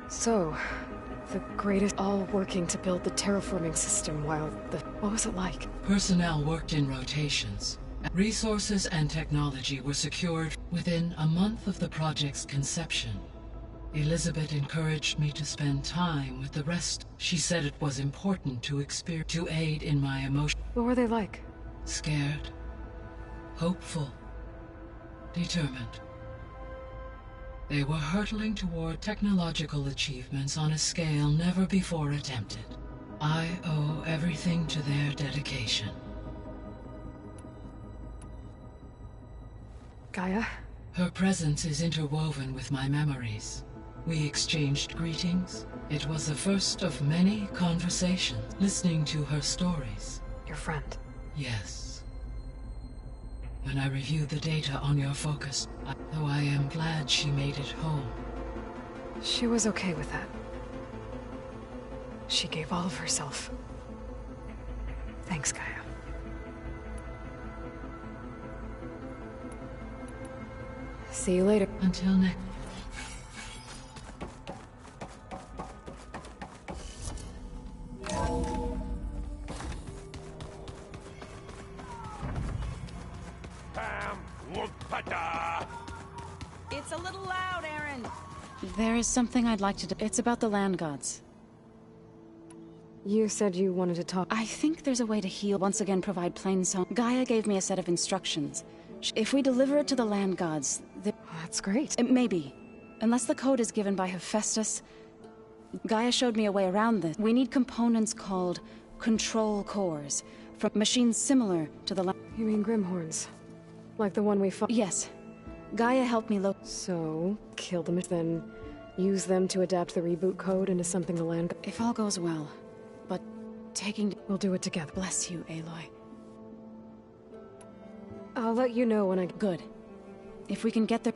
So, the greatest all working to build the terraforming system while the... What was it like? Personnel worked in rotations. Resources and technology were secured within a month of the project's conception. Elizabeth encouraged me to spend time with the rest. She said it was important to aid in my emotion. What were they like? Scared, hopeful, determined. They were hurtling toward technological achievements on a scale never before attempted. I owe everything to their dedication. Gaia? Her presence is interwoven with my memories. We exchanged greetings. It was the first of many conversations, listening to her stories. Your friend? Yes. When I reviewed the data on your focus, though I am glad she made it home. She was okay with that. She gave all of herself. Thanks, Gaia. See you later. Until next. It's a little loud, Aaron. There is something I'd like to do. It's about the land gods. You said you wanted to talk. I think there's a way to heal. Once again, provide plain song. Gaia gave me a set of instructions. If we deliver it to the land gods, that's great. It may be. Unless the code is given by Hephaestus. Gaia showed me a way around this. We need components called control cores from machines similar to the You mean Grimhorns? Like the one we fought? Yes. Gaia helped me look. So, kill them, then use them to adapt the reboot code into something the land... If all goes well. But taking... We'll do it together. Bless you, Aloy. I'll let you know when I... Good. If we can get there...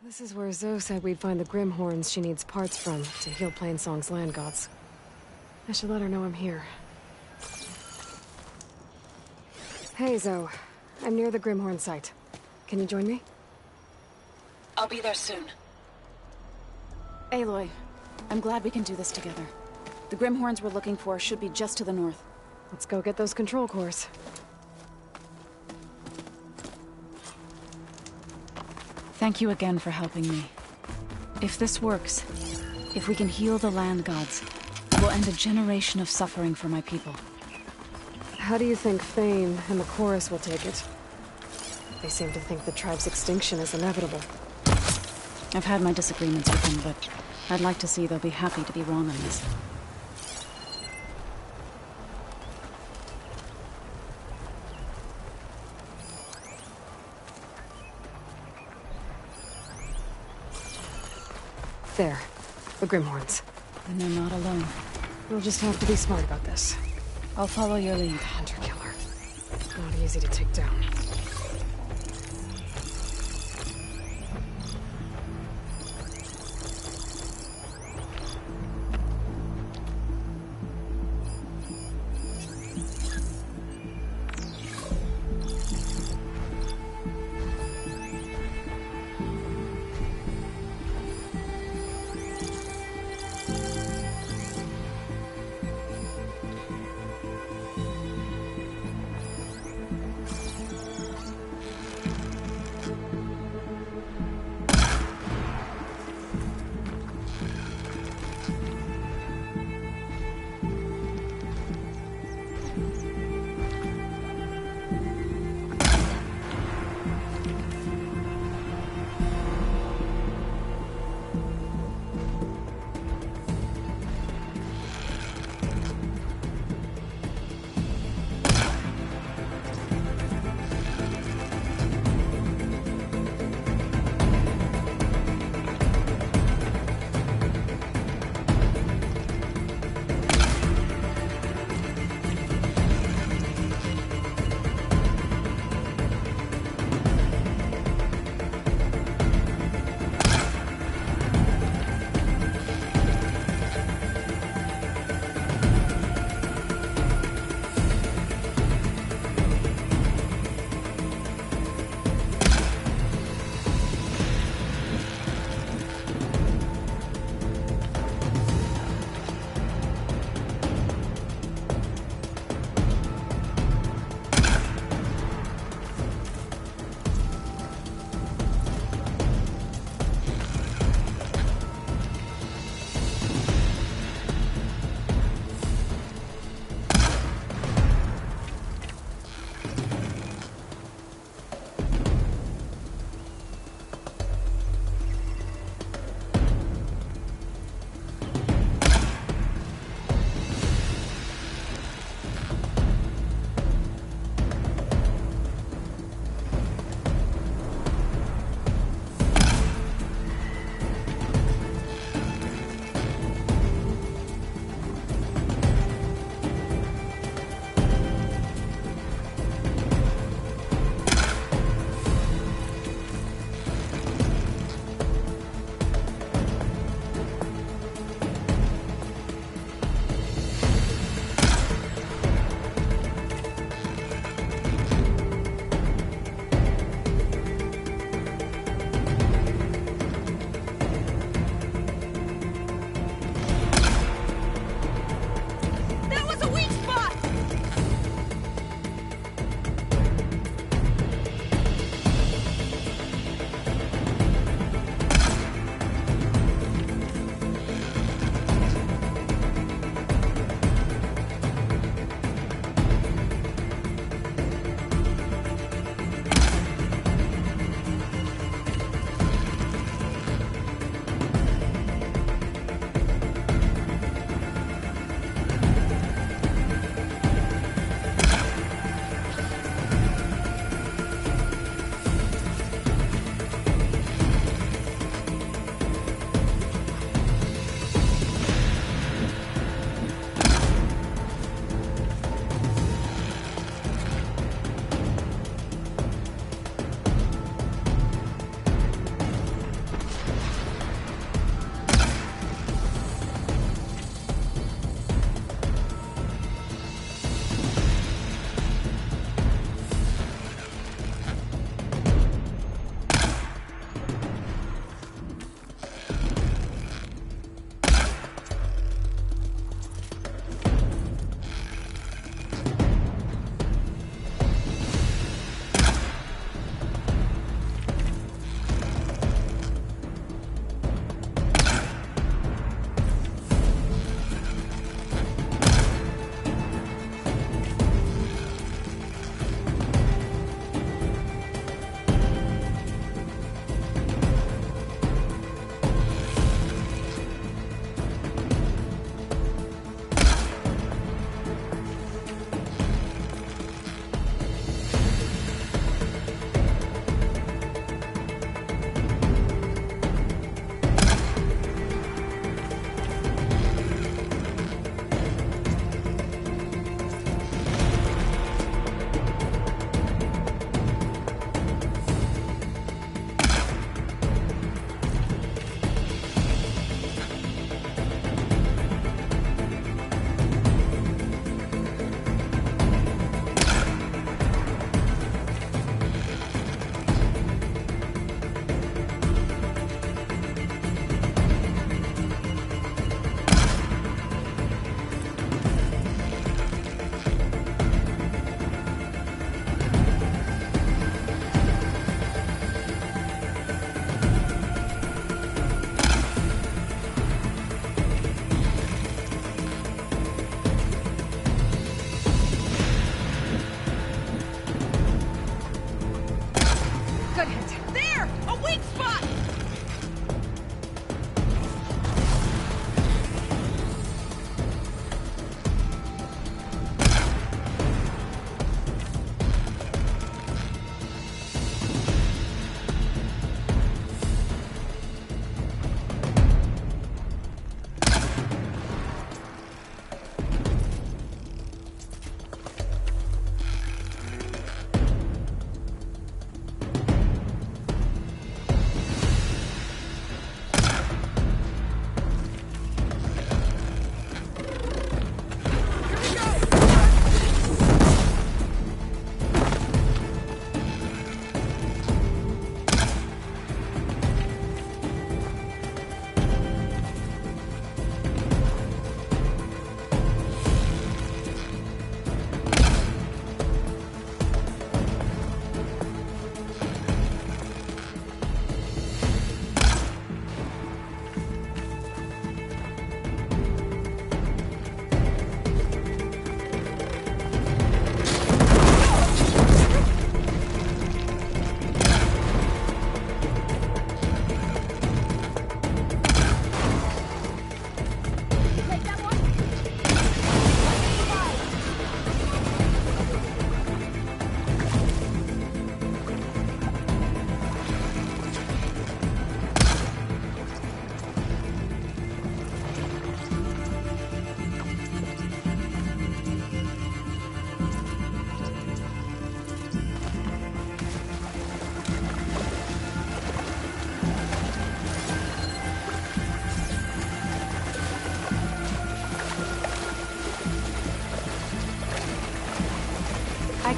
This is where Zoe said we'd find the Grimhorns she needs parts from to heal Plainsong's land gods. I should let her know I'm here. Hey, Zoe. I'm near the Grimhorn site. Can you join me? I'll be there soon. Aloy, I'm glad we can do this together. The Grimhorns we're looking for should be just to the north. Let's go get those control cores. Thank you again for helping me. If this works, if we can heal the land gods, we'll end a generation of suffering for my people. How do you think Thane and the Chorus will take it? They seem to think the tribe's extinction is inevitable. I've had my disagreements with them, but I'd like to see they'll be happy to be wrong on this. There. The Grimhorns. And they're not alone. We'll just have to be smart about this. I'll follow your lead. Hunter-killer. Not easy to take down.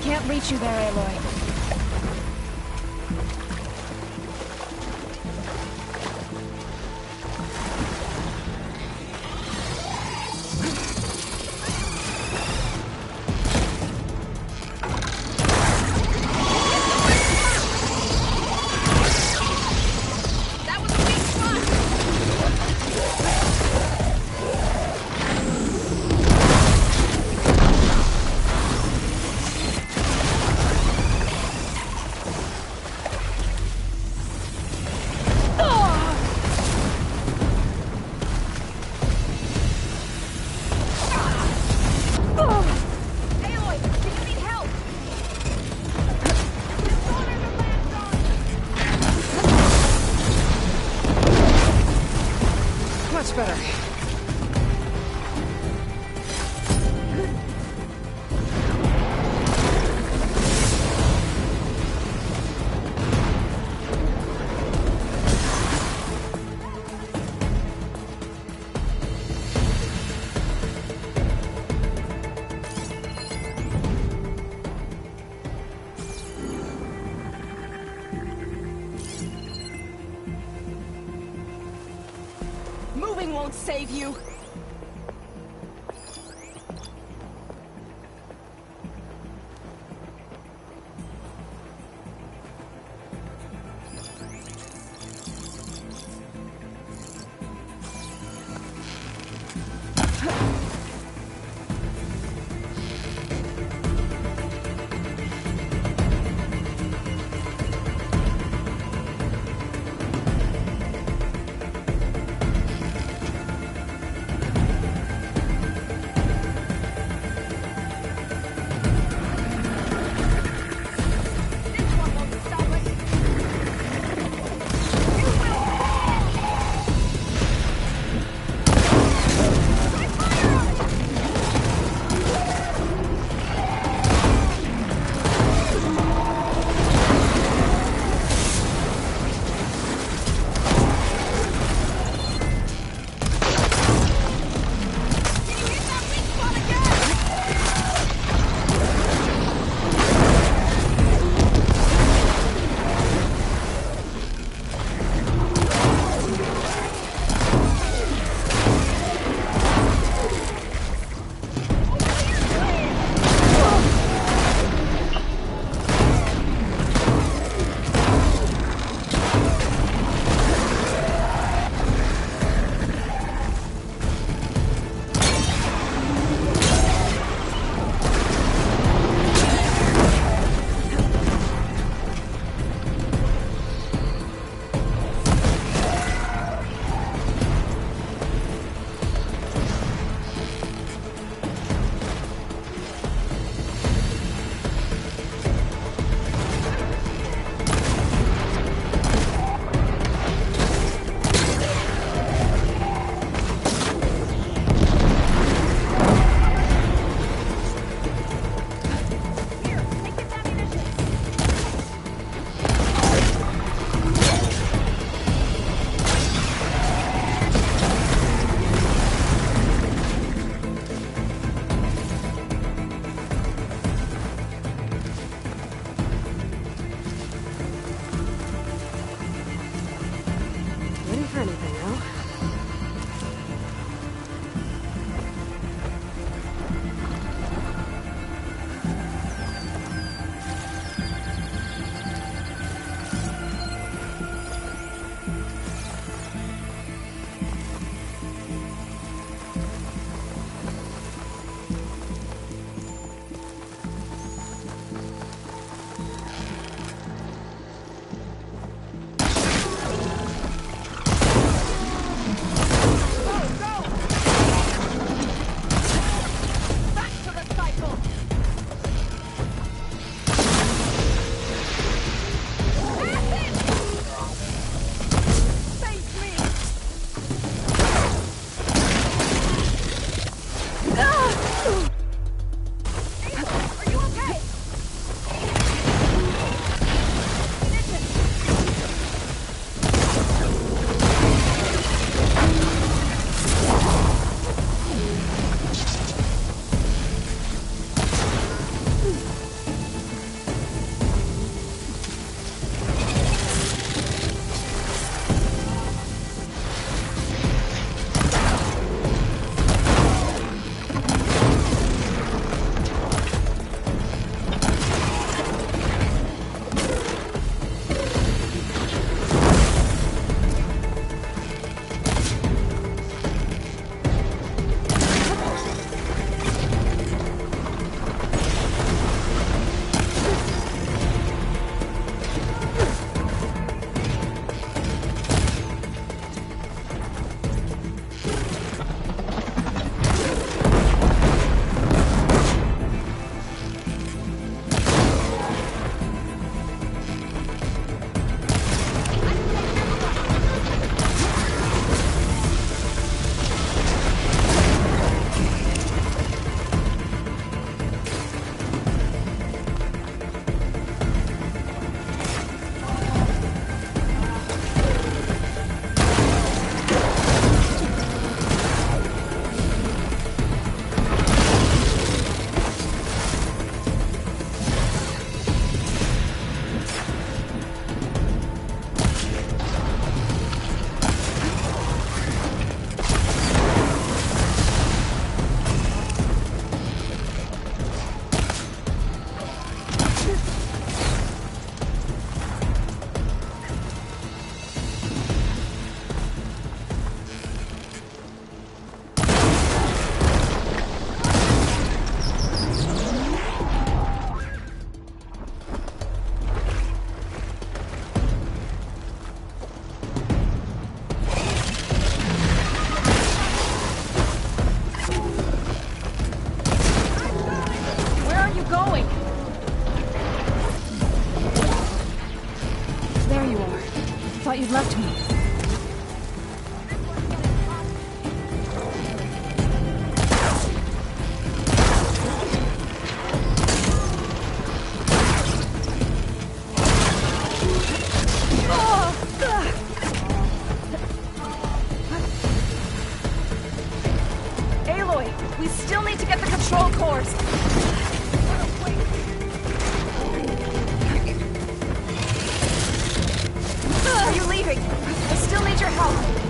Can't reach you there, Aloy. Much better. Moving won't save you. We still need to get the control cores. Are you leaving? I still need your help.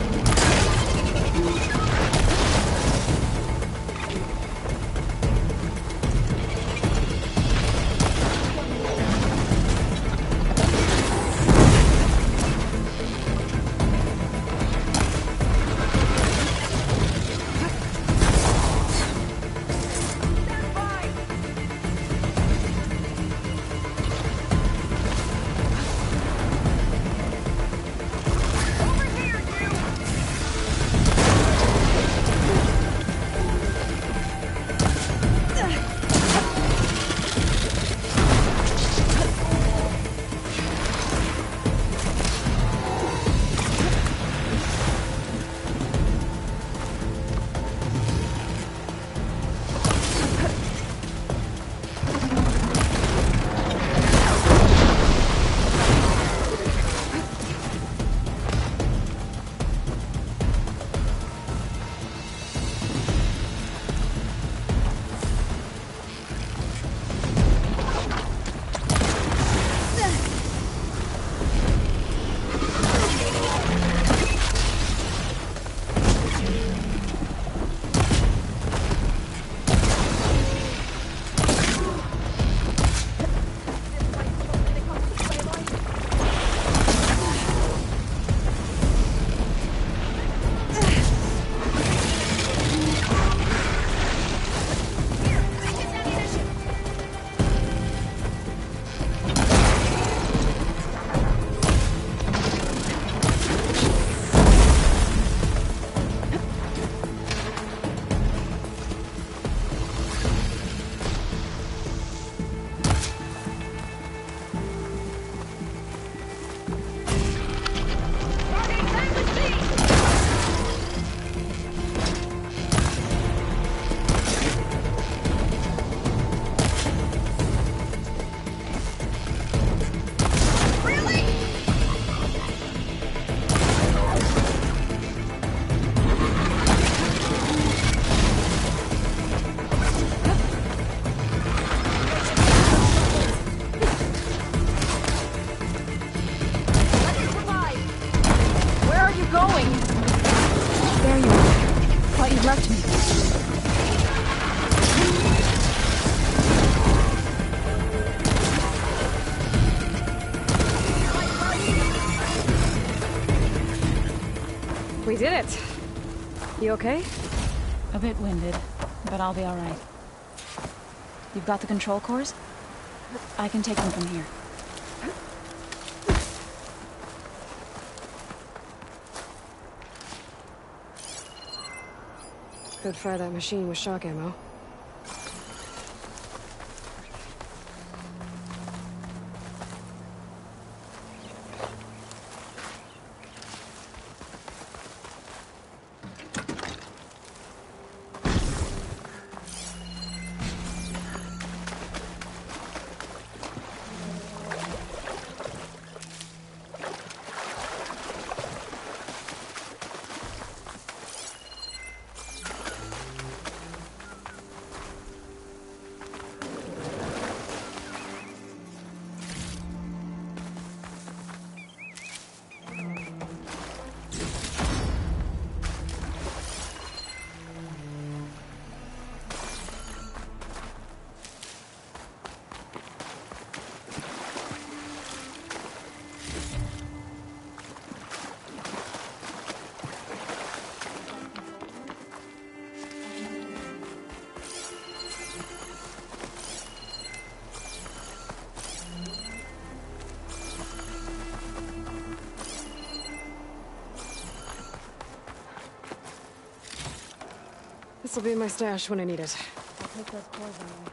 We did it. You okay? A bit winded, but I'll be all right. You've got the control cores? I can take them from here. Could fire that machine with shock ammo. This'll be my stash when I need it. I'll take those cores anyway.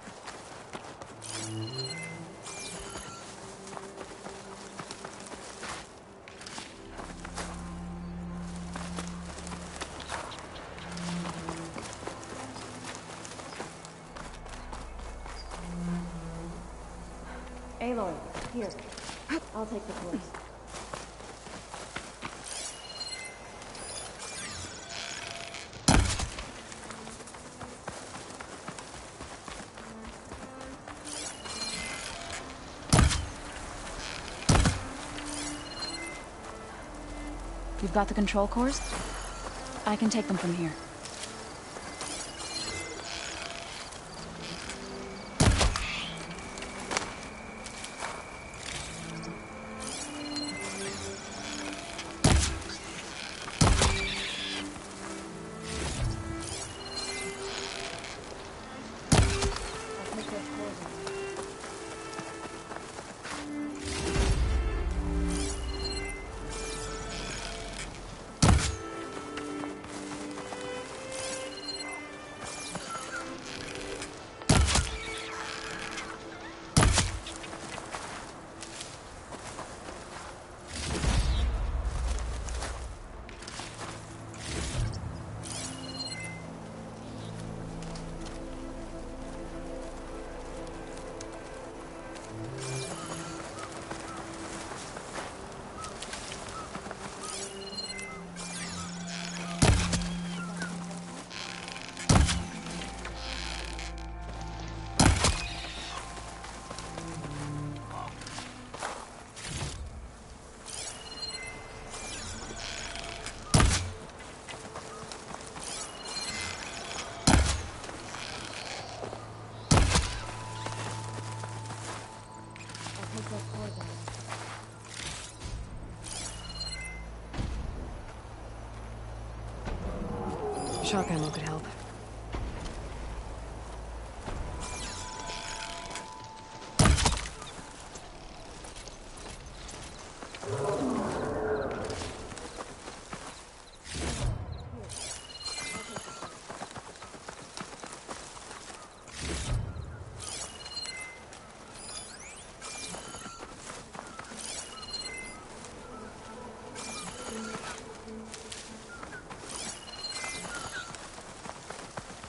Aloy, here. I'll take the cores. You've got the control cores? I can take them from here. Shock ammo could help.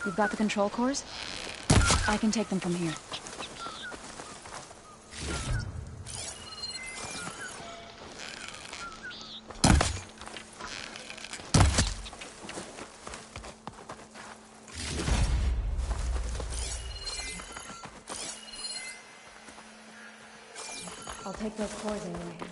You've got the control cores? I can take them from here. I'll take those cores anyway.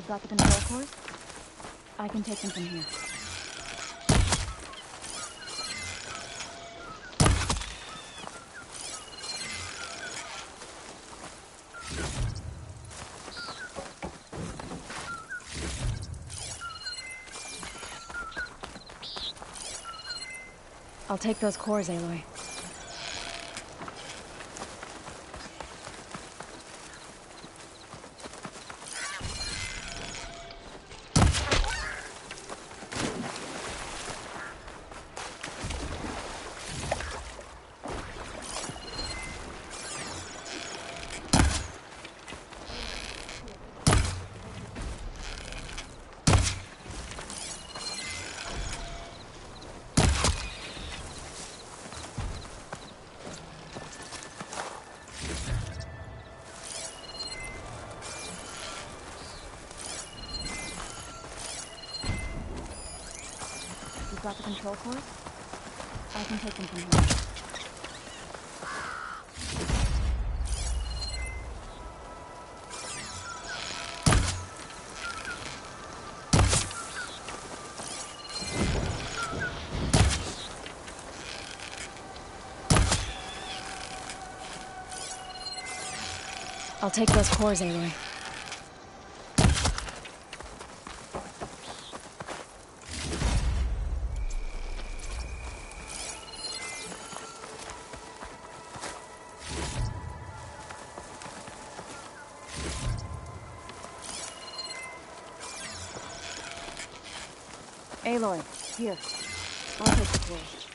You've got the control cores? I can take them from here. I'll take those cores, Aloy. Got the control cores? I can take them from here. I'll take those cores, Aloy. Aloy, here. I'll take the cores.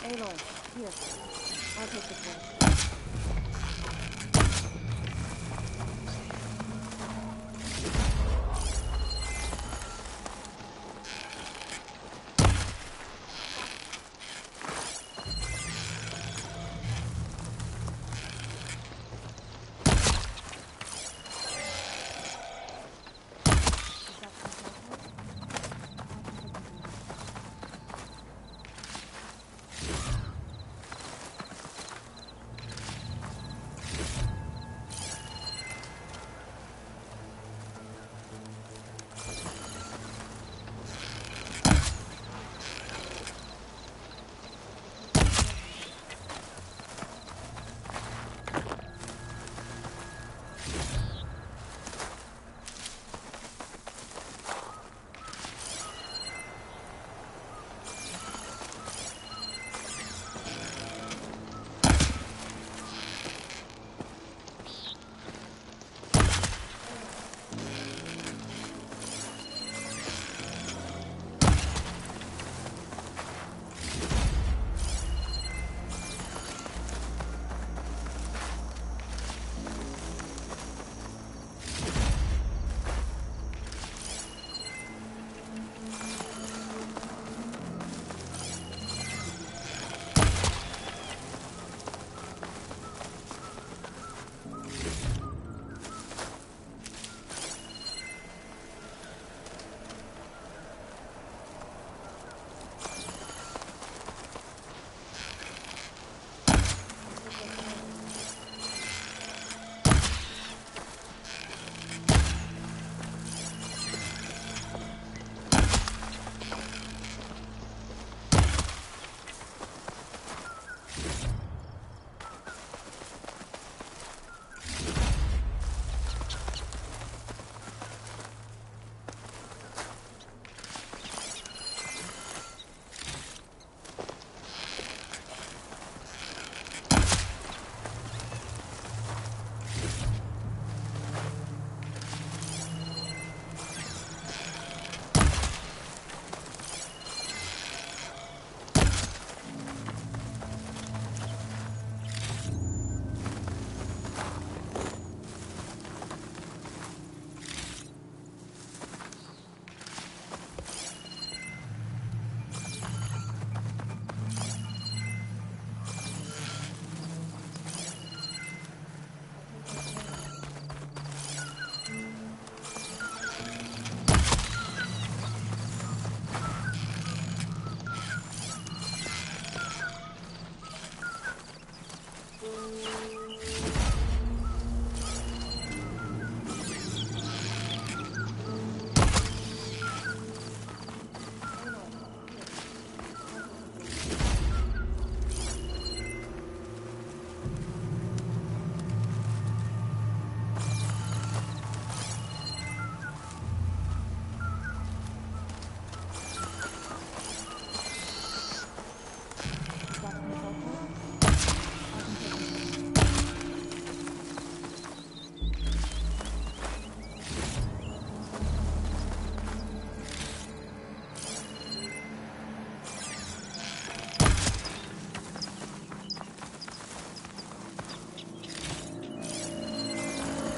Aloy, here. I'll take the torch.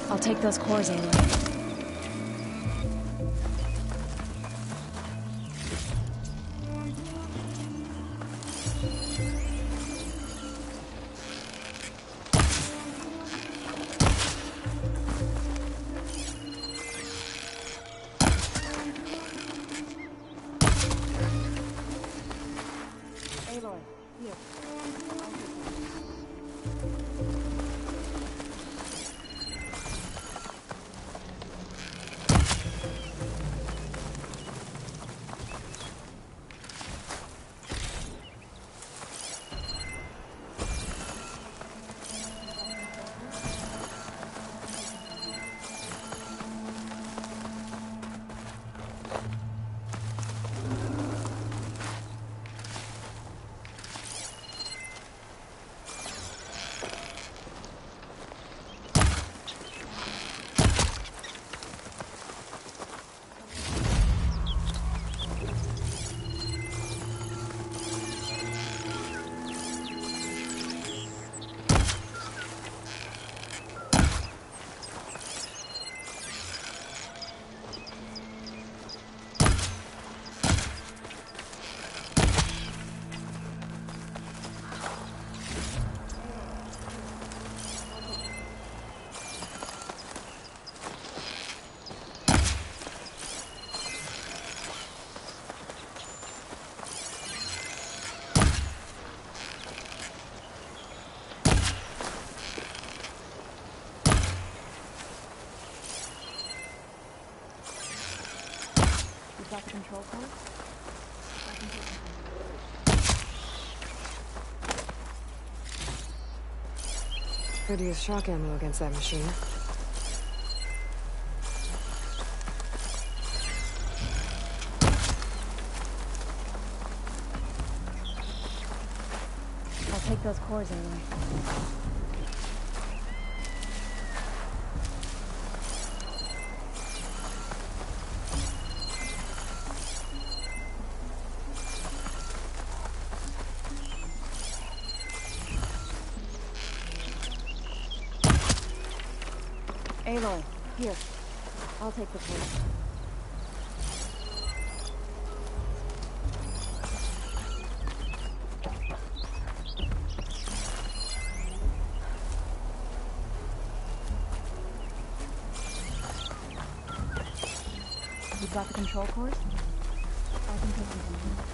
I'll take those cores, Aloy. Aloy, here. Could use shock ammo against that machine. I'll take those cores, Aloy. Aloy, here. I'll take the cores. You got the control cores? I can take them from here.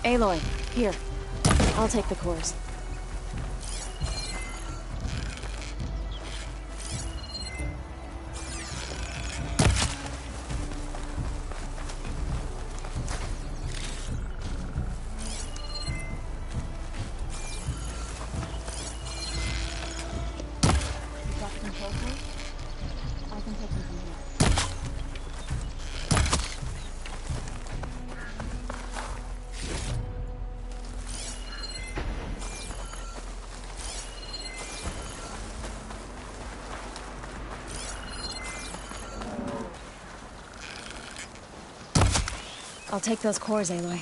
Aloy, here. I'll take the cores. You got the control cores? I can take them from here. I'll take those cores, Aloy.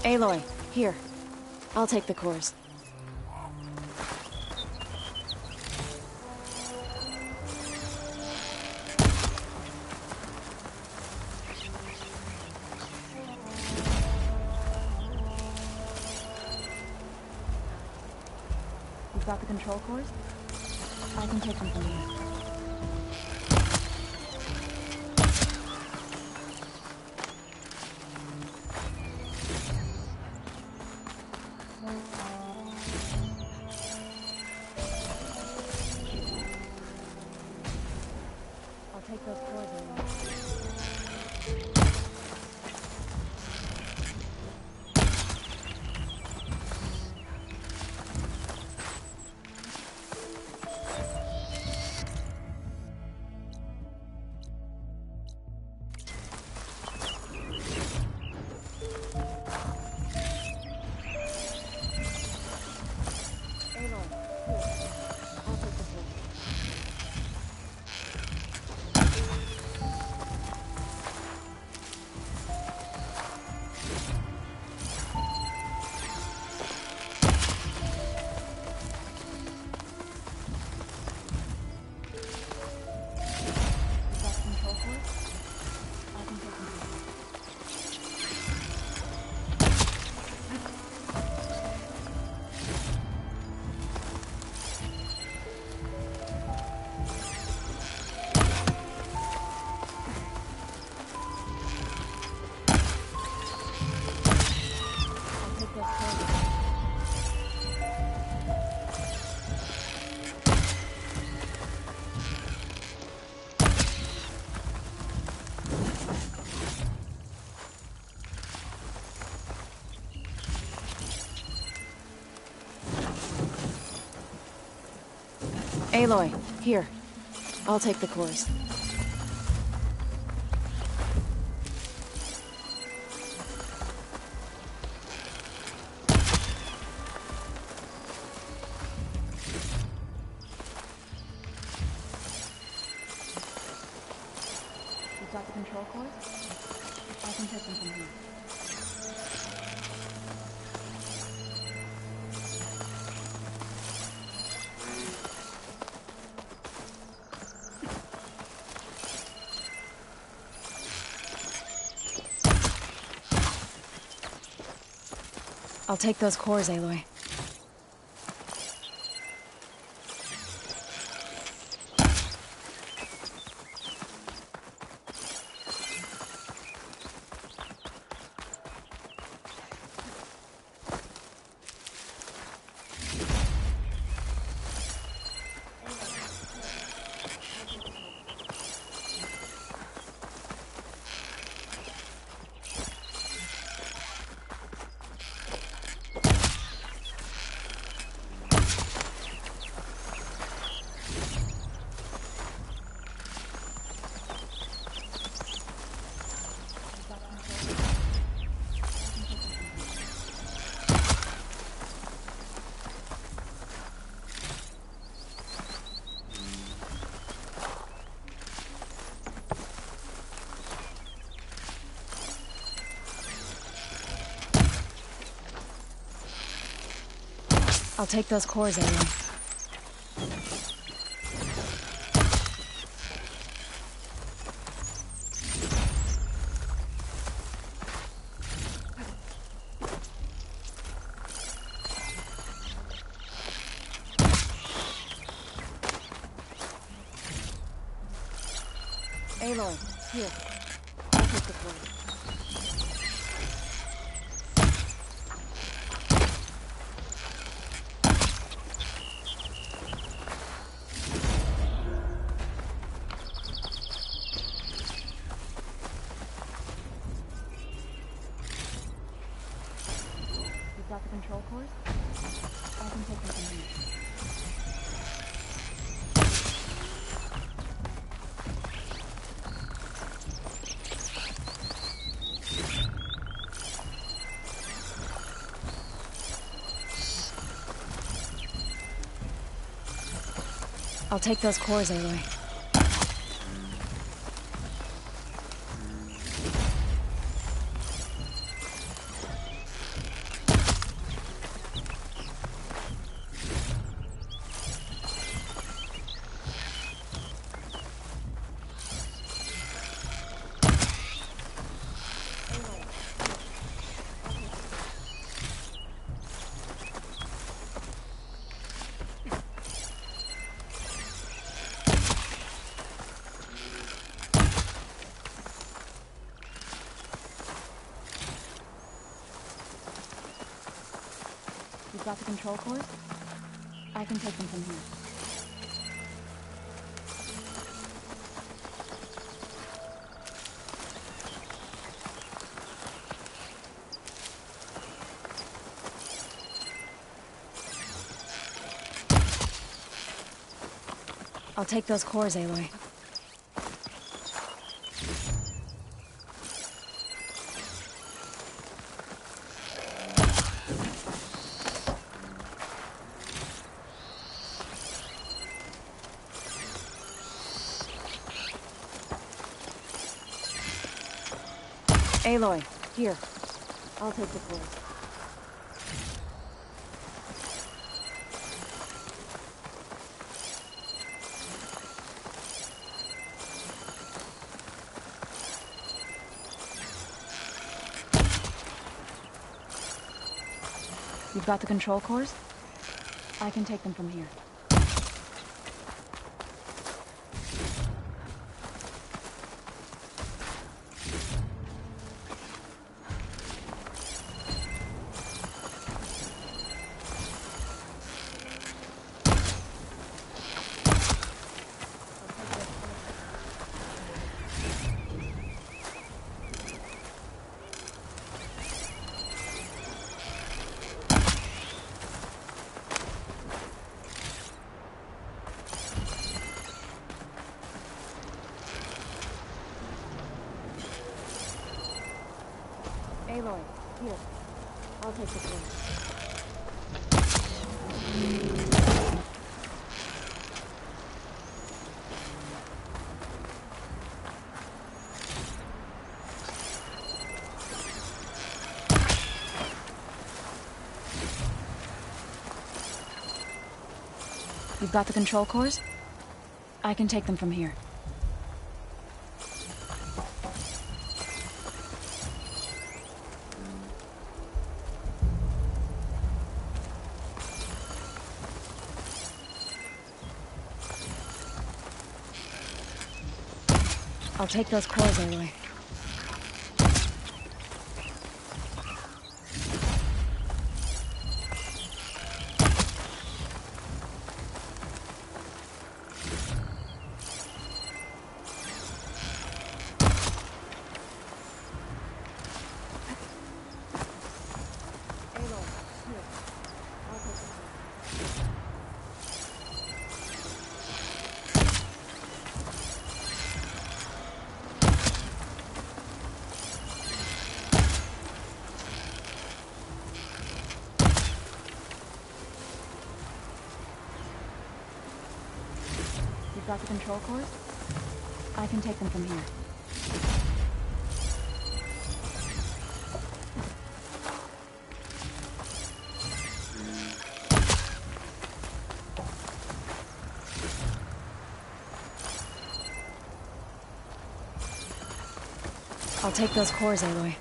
Aloy, here. I'll take the cores. You've got the control cores? I can take them from here. I'll take those cores, Aloy. take those courses. Aloy, here. I'll take the cores. You've got the control cores? I can take them from here. I'll take those cores, Aloy. I'll take those cores, Aloy. Aloy, here. I'll take the cores. You've got the control cores? I can take them from here. I'll take those cores, Aloy. You've got the control cores? I can take them from here. I'll take those cores, Aloy. Aloy, here. I'll take the cores. You've got the control cores? I can take them from here. Here. I'll take the clothes. You've got the control cores? I can take them from here. I'll take those cores, Aloy. You've got the control cores? I can take them from here. I'll take those cores, Aloy.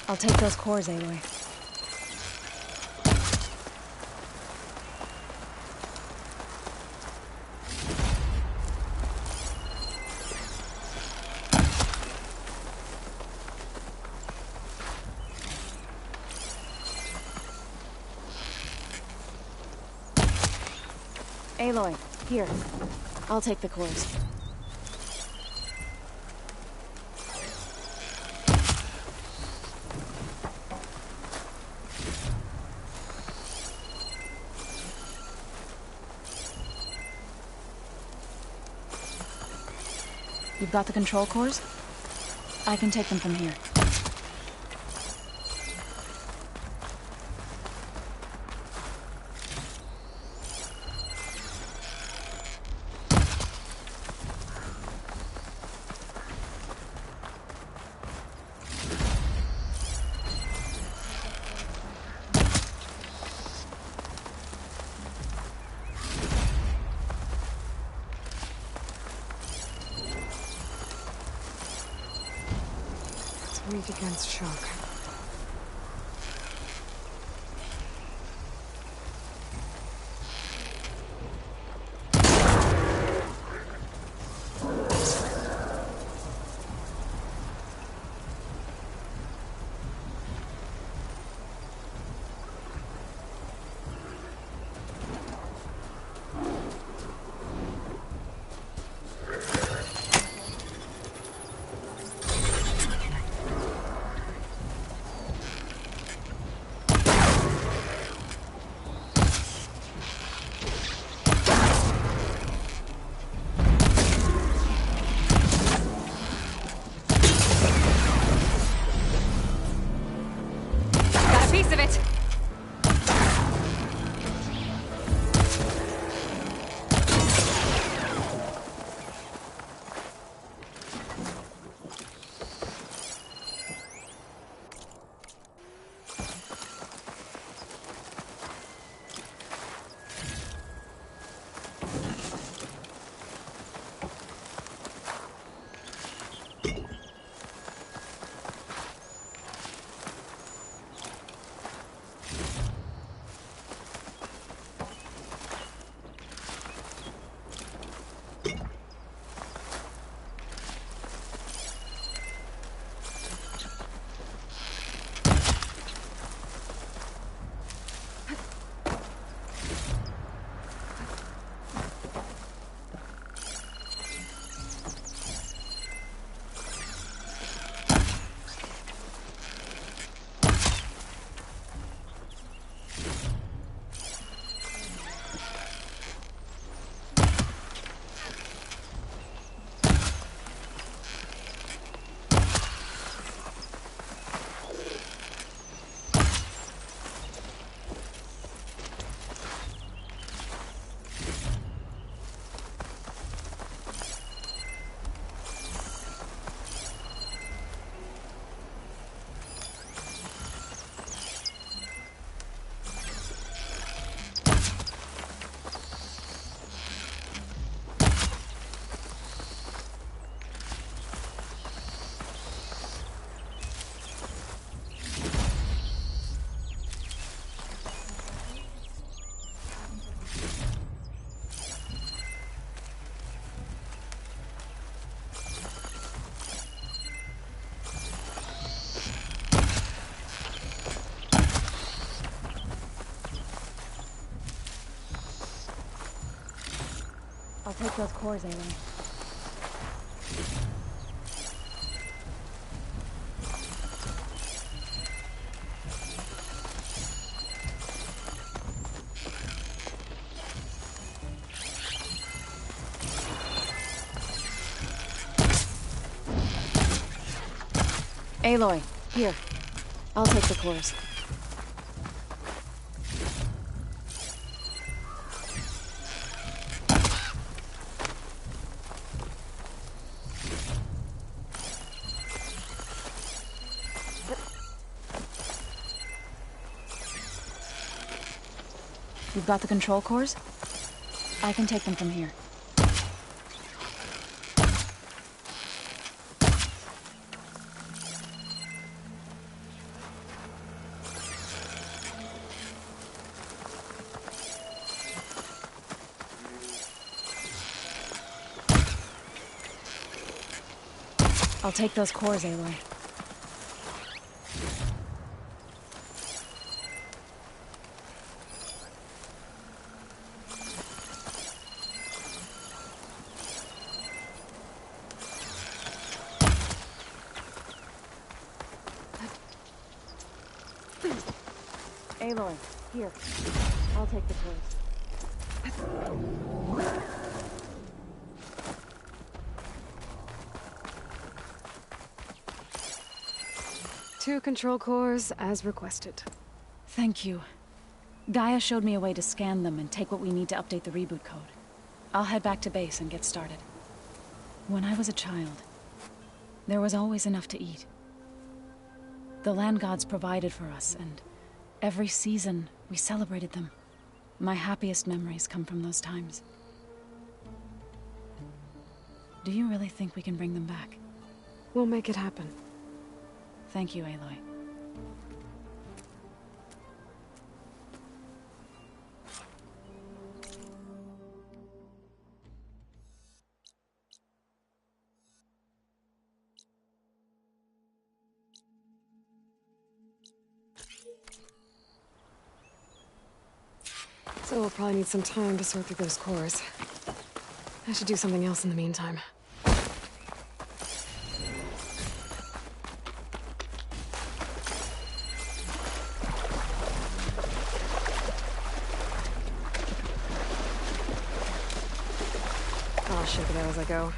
I'll take those cores, Aloy. Aloy, here. I'll take the cores. You've got the control cores? I can take them from here. Weak against shock. Piece of it! I'll take those cores, Aloy. Aloy, here. I'll take the cores. You've got the control cores? I can take them from here. I'll take those cores, Aloy. Aloy, here. I'll take the cores. 2 control cores, as requested. Thank you. Gaia showed me a way to scan them and take what we need to update the reboot code. I'll head back to base and get started. When I was a child, there was always enough to eat. The land gods provided for us, and every season we celebrated them. My happiest memories come from those times. Do you really think we can bring them back? We'll make it happen. Thank you, Aloy. So we'll probably need some time to sort through those cores. I should do something else in the meantime. I'll shake it out as I go.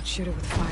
Shoot it with fire.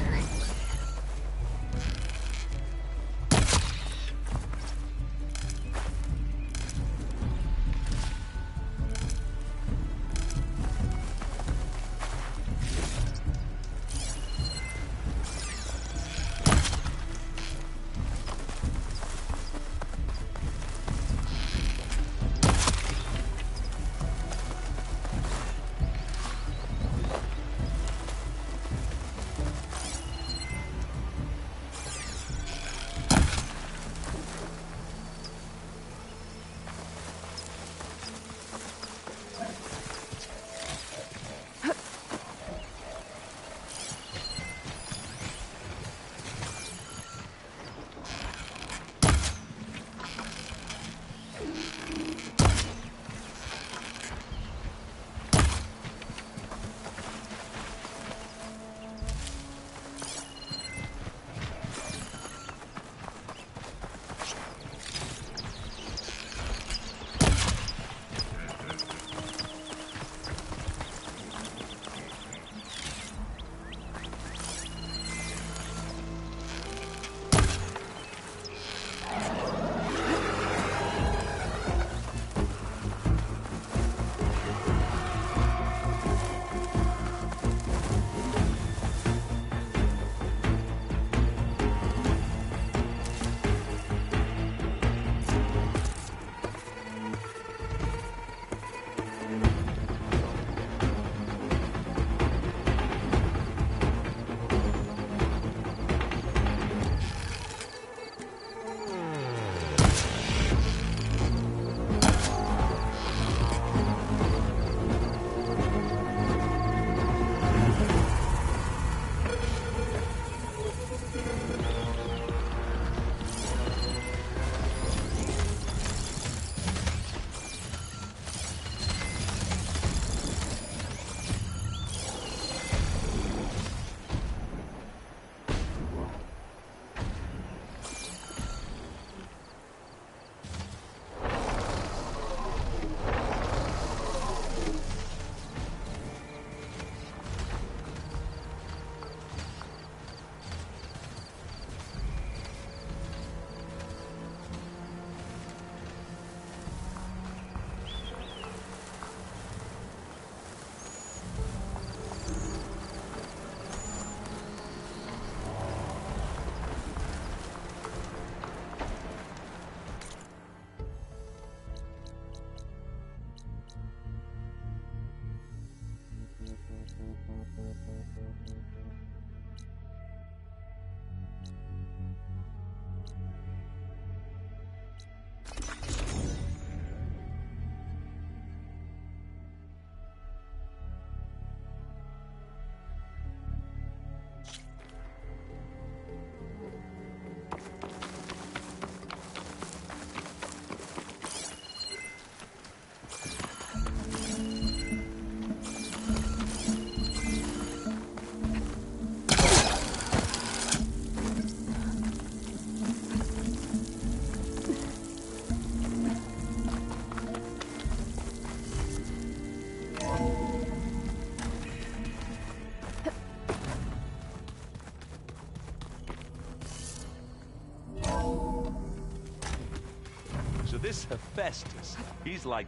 this Hephaestus, he's like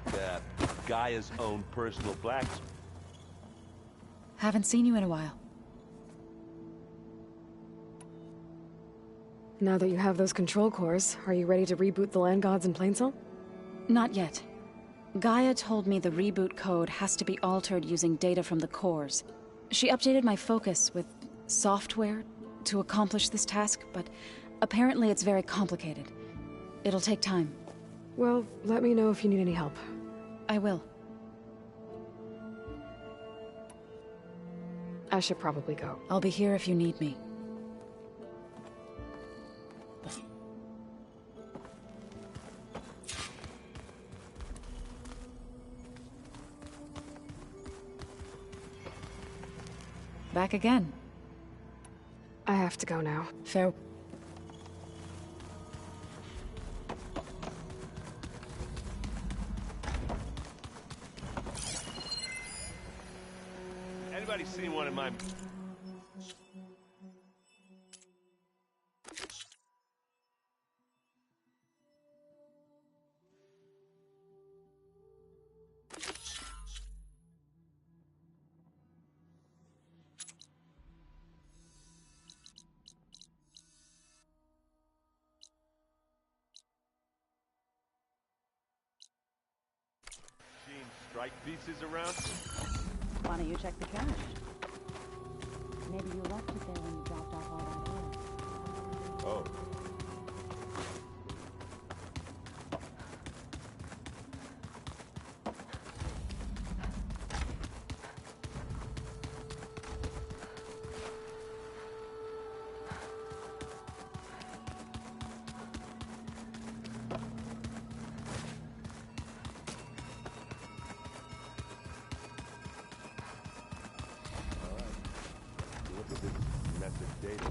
Gaia's own personal blacksmith. Haven't seen you in a while. Now that you have those control cores, are you ready to reboot the land gods in Plainsong? Not yet. Gaia told me the reboot code has to be altered using data from the cores. She updated my focus with software to accomplish this task, but apparently it's very complicated. It'll take time. Well, let me know if you need any help. I will. I should probably go. I'll be here if you need me. Back again. I have to go now. Fair. Anybody seen one of my... strike pieces around? Why don't you check the trash? Maybe you left it there when you dropped off all that oil. Oh. Look at this mess of data.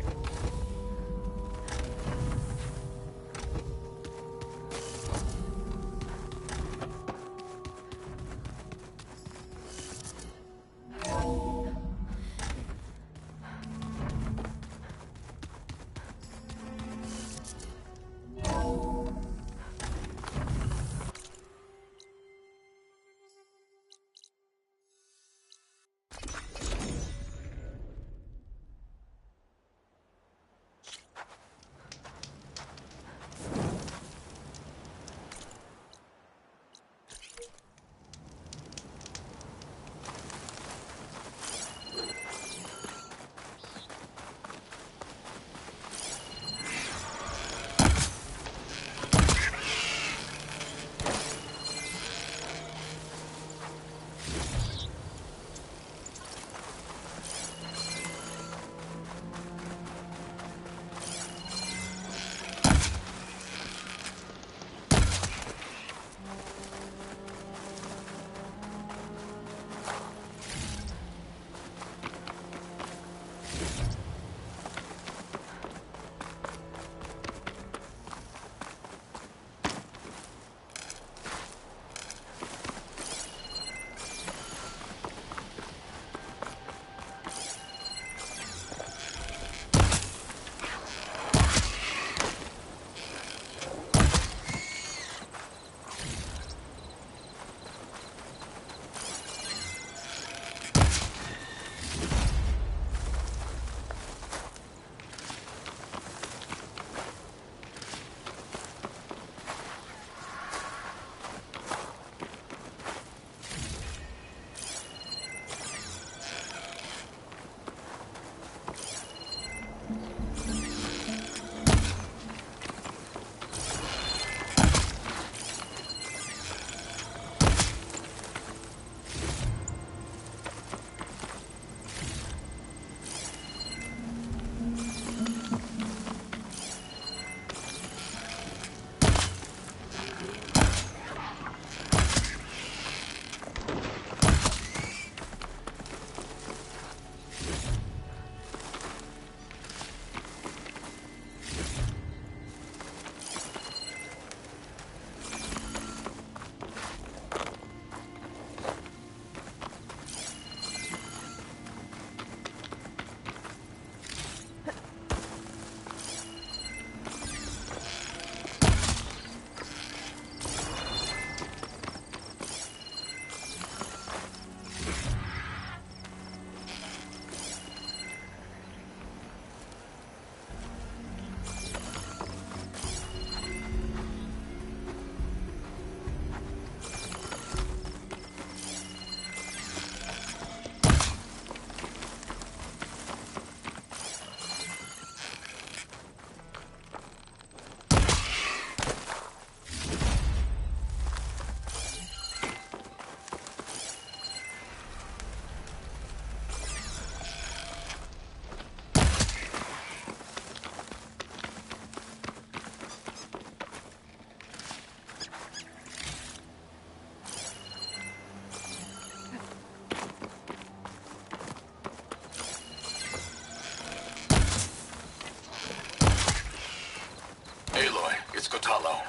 It's Kotallo.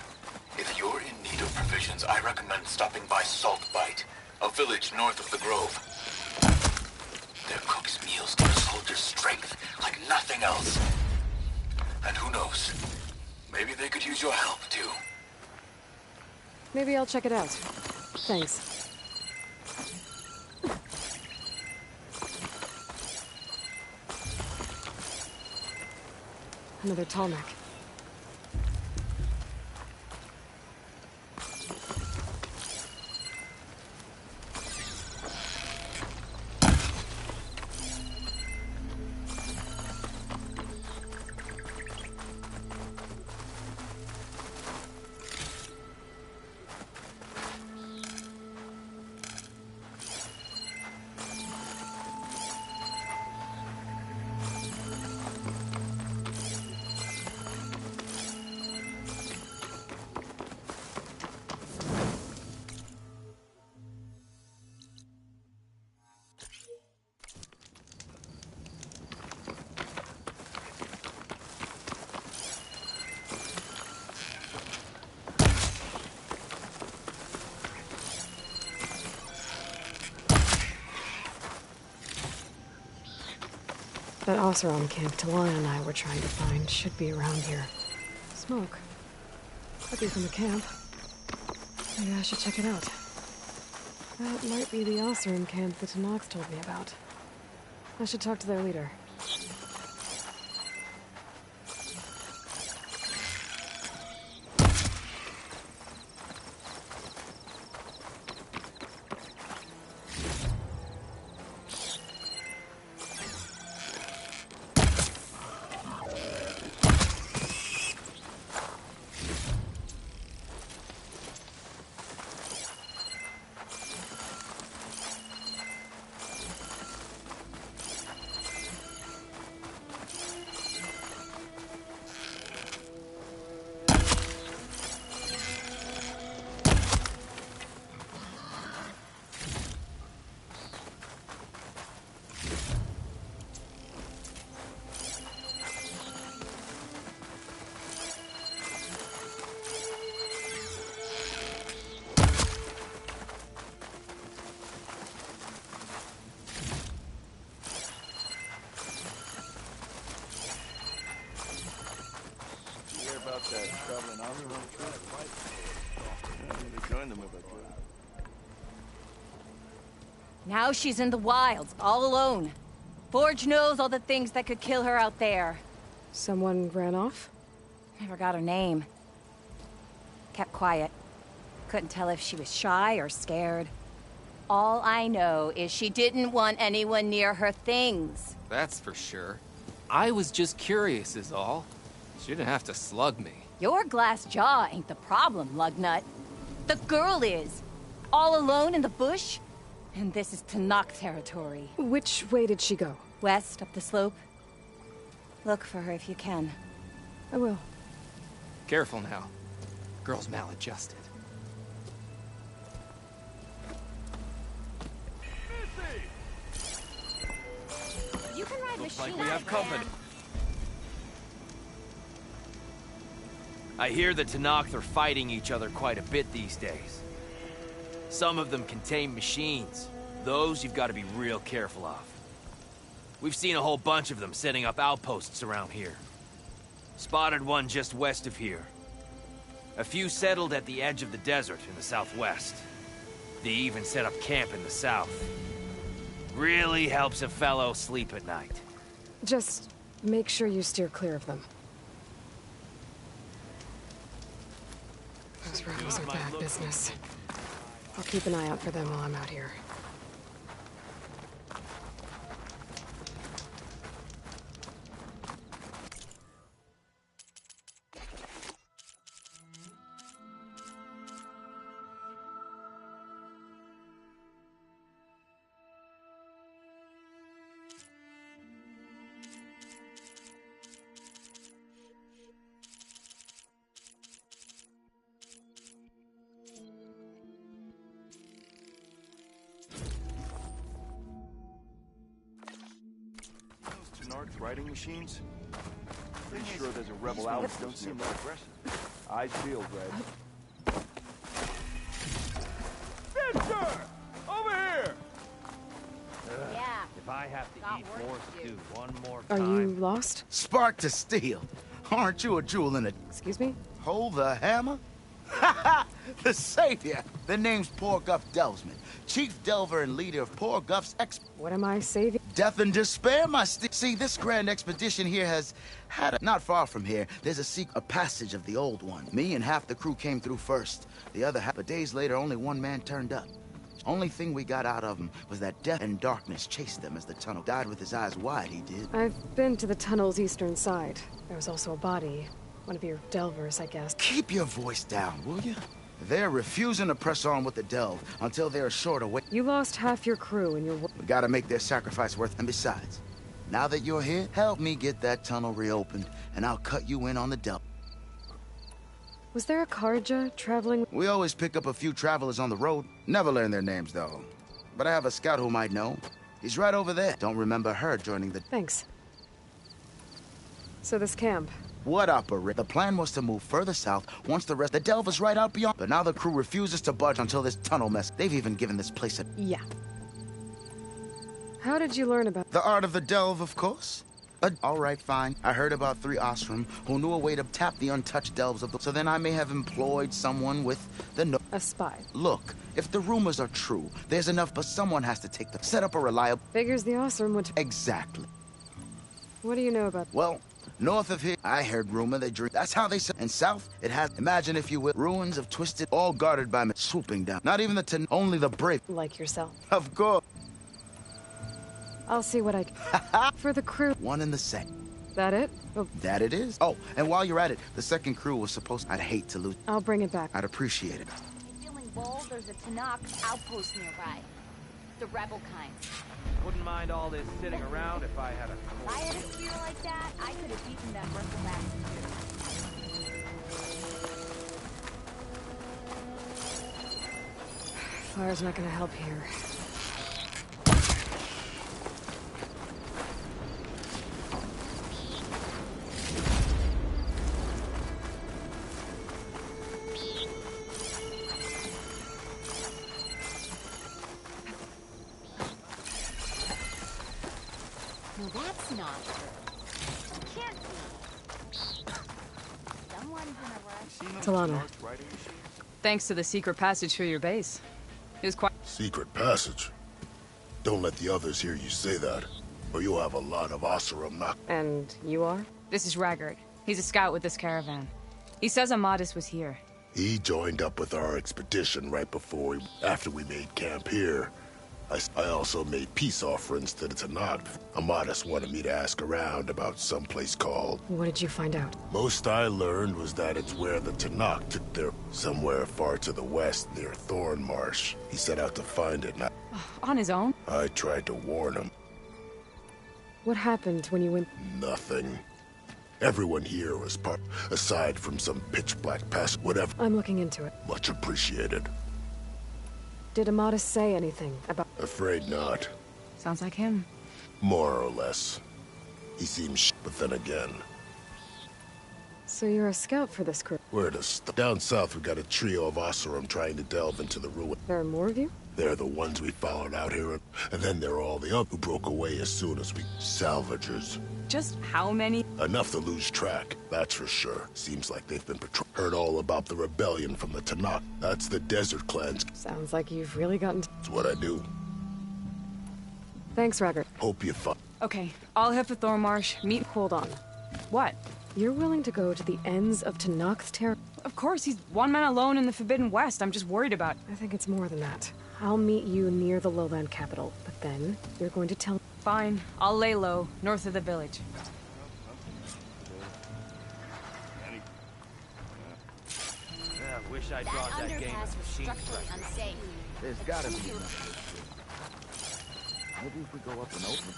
If you're in need of provisions, I recommend stopping by Salt Bite, a village north of the Grove. Their cook's meals give a soldier's strength like nothing else. And who knows, maybe they could use your help, too. Maybe I'll check it out. Thanks. Another tall neck. That Oseram camp Talia and I were trying to find should be around here. Smoke. Could be from the camp. Maybe I should check it out. That might be the Oseram camp that Tanox told me about. I should talk to their leader. That traveling army on trip. I need to join them if I could. Now she's in the wilds, all alone. Forge knows all the things that could kill her out there. Someone ran off? Never got her name. Kept quiet. Couldn't tell if she was shy or scared. All I know is she didn't want anyone near her things. That's for sure. I was just curious is all. She didn't have to slug me. Your glass jaw ain't the problem, Lugnut. The girl is. All alone in the bush. And this is Tanakh territory. Which way did she go? West, up the slope. Look for her if you can. I will. Careful now. Girl's maladjusted. You can ride Looks machine like we have man. company. I hear the Tanakh are fighting each other quite a bit these days. Some of them contain machines. Those you've got to be real careful of. We've seen a whole bunch of them setting up outposts around here. Spotted one just west of here. A few settled at the edge of the desert in the southwest. They even set up camp in the south. Really helps a fellow sleep at night. Just make sure you steer clear of them. Those rebels are bad business. I'll keep an eye out for them while I'm out here. Riding machines? Pretty sure there's a rebel out. Don't seem that aggressive. Eyes peeled, Red. Mister! Over here! Yeah. If I have to eat more stew one more Are time... you lost? Spark to steel. Aren't you a jewel in it? Excuse me? Hold the hammer? The savior! The name's Poor Guff Delvesman, chief delver and leader of Poor Guff's What am I saving? Death and despair, my See, this grand expedition here has had not far from here, there's a passage of the old one. Me and half the crew came through first. The other half, but days later, only one man turned up. Only thing we got out of him was that death and darkness chased them as the tunnel died with his eyes wide, he did. I've been to the tunnel's eastern side. There was also a body. One of your delvers, I guess. Keep your voice down, will you? They're refusing to press on with the delve until they're assured away. You lost half your crew and your... We gotta make their sacrifice worth. And besides, now that you're here, help me get that tunnel reopened, and I'll cut you in on the delve. Was there a Karja traveling? We always pick up a few travelers on the road. Never learn their names, though. But I have a scout who might know. He's right over there. Don't remember her joining the... Thanks. So this camp... What opera? The plan was to move further south once the delve is right out beyond. But now the crew refuses to budge until this tunnel mess. They've even given this place a... Yeah. How did you learn about... The art of the delve, of course. All right, fine. I heard about 3 Osram who knew a way to tap the untouched delves of the... So then I may have employed someone with the... A spy. Look, if the rumors are true, there's enough, but someone has to take the... Set up a reliable... Figures the Osram would... Exactly. What do you know about... Well... North of here, I heard rumor they drink. That's how they say. And south, it has, imagine if you will, ruins of twisted, all guarded by men swooping down. Not even the only the brave. Like yourself. Of course. I'll see what I can. For the crew. One and the same. That it? Oh. That it is. Oh, and while you're at it, the second crew was supposed... I'd hate to lose. I'll bring it back. I'd appreciate it. Feeling bold? There's a Tanakh outpost nearby. The rebel kind. Wouldn't mind all this sitting around if I had a... If I had a spear like that, I could have beaten them bristleback too. Fire's not gonna help here. That's not true. Can't be. Someone's in a rush. Talana. Thanks to the secret passage through your base. It was quite... Secret passage? Don't let the others hear you say that, or you'll have a lot of Oseram knock. And you are? This is Raggart. He's a scout with this caravan. He says Amadis was here. He joined up with our expedition right after we made camp here. I also made peace offerings to the Tanakh. Amadis wanted me to ask around about some place called... What did you find out? Most I learned was that it's where the Tanakh took their... somewhere far to the west near Thorn Marsh. He set out to find it, and On his own? I tried to warn him. What happened when you went... Nothing. Everyone here was part... aside from some pitch-black past... whatever. I'm looking into it. Much appreciated. Did Amadis say anything about... Afraid not. Sounds like him. More or less. He seems but then again. So you're a scout for this crew? Down south we got a trio of Oseram trying to delve into the ruin. There are more of you? They're the ones we followed out here, and then there are all the others who broke away as soon as we... Salvagers. Just how many? Enough to lose track, that's for sure. Seems like they've been heard all about the rebellion from the Tanakh. That's the desert clans. Sounds like you've really gotten... It's what I do. Thanks, Raggart. Hope you find... Okay, I'll head for Thornmarsh. Meet... Hold on. What? You're willing to go to the ends of Tanakh's territory? Of course, he's one man alone in the Forbidden West. I'm just worried about... I think it's more than that. I'll meet you near the lowland capital, but then you're going to tell... Fine. I'll lay low, north of the village. I wish I brought that game of machine strike. There's gotta be enough. Maybe if we go up and open.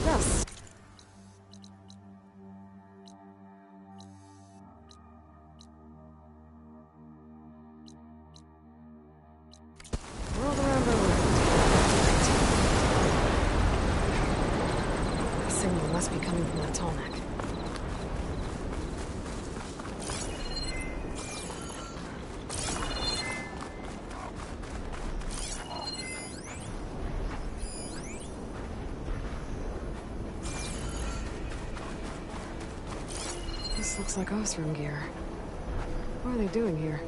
Yes. must be coming from that tall neck. This looks like Osram gear. What are they doing here?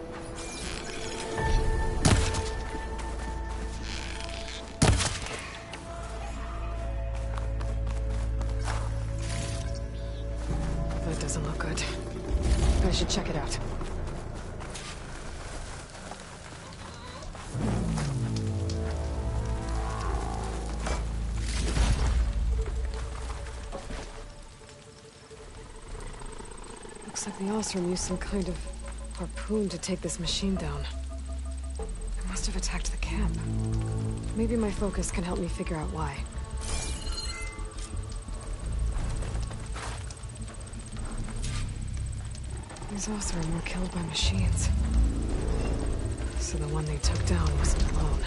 That doesn't look good. I should check it out. Looks like the Osram used some kind of harpoon to take this machine down. It must have attacked the camp. Maybe my focus can help me figure out why. These Osram were killed by machines. So the one they took down wasn't alone.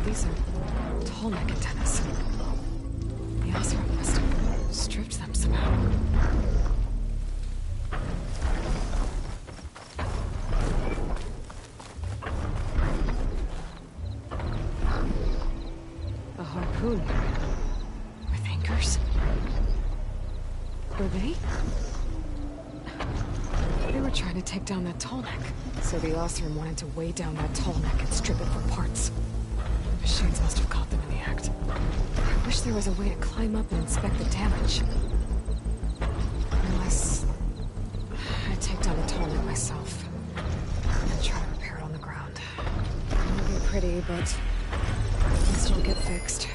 These are tall neck antennas. The Osram must have stripped them somehow. A harpoon. With anchors? Were they? They were trying to take down that tall neck. So the Osram wanted to weigh down that tall neck and strip it for parts. The machines must have caught them in the act. I wish there was a way to climb up and inspect the damage. Unless I take down the tall neck myself and try to repair it on the ground. It won't be pretty, but it'll still get fixed.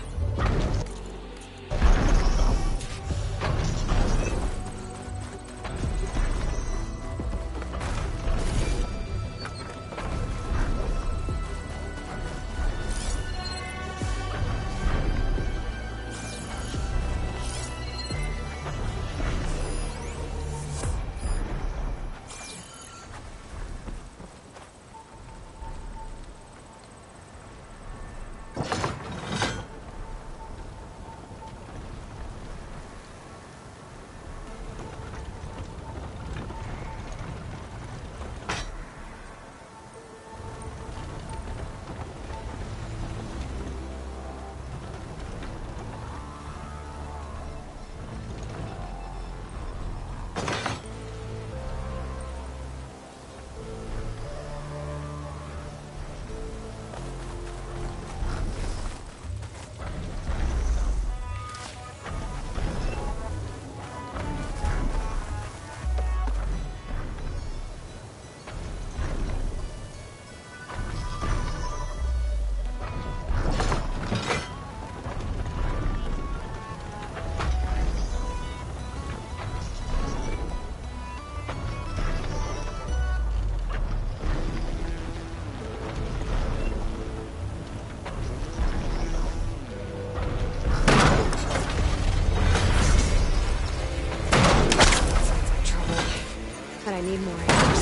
I need more anchors.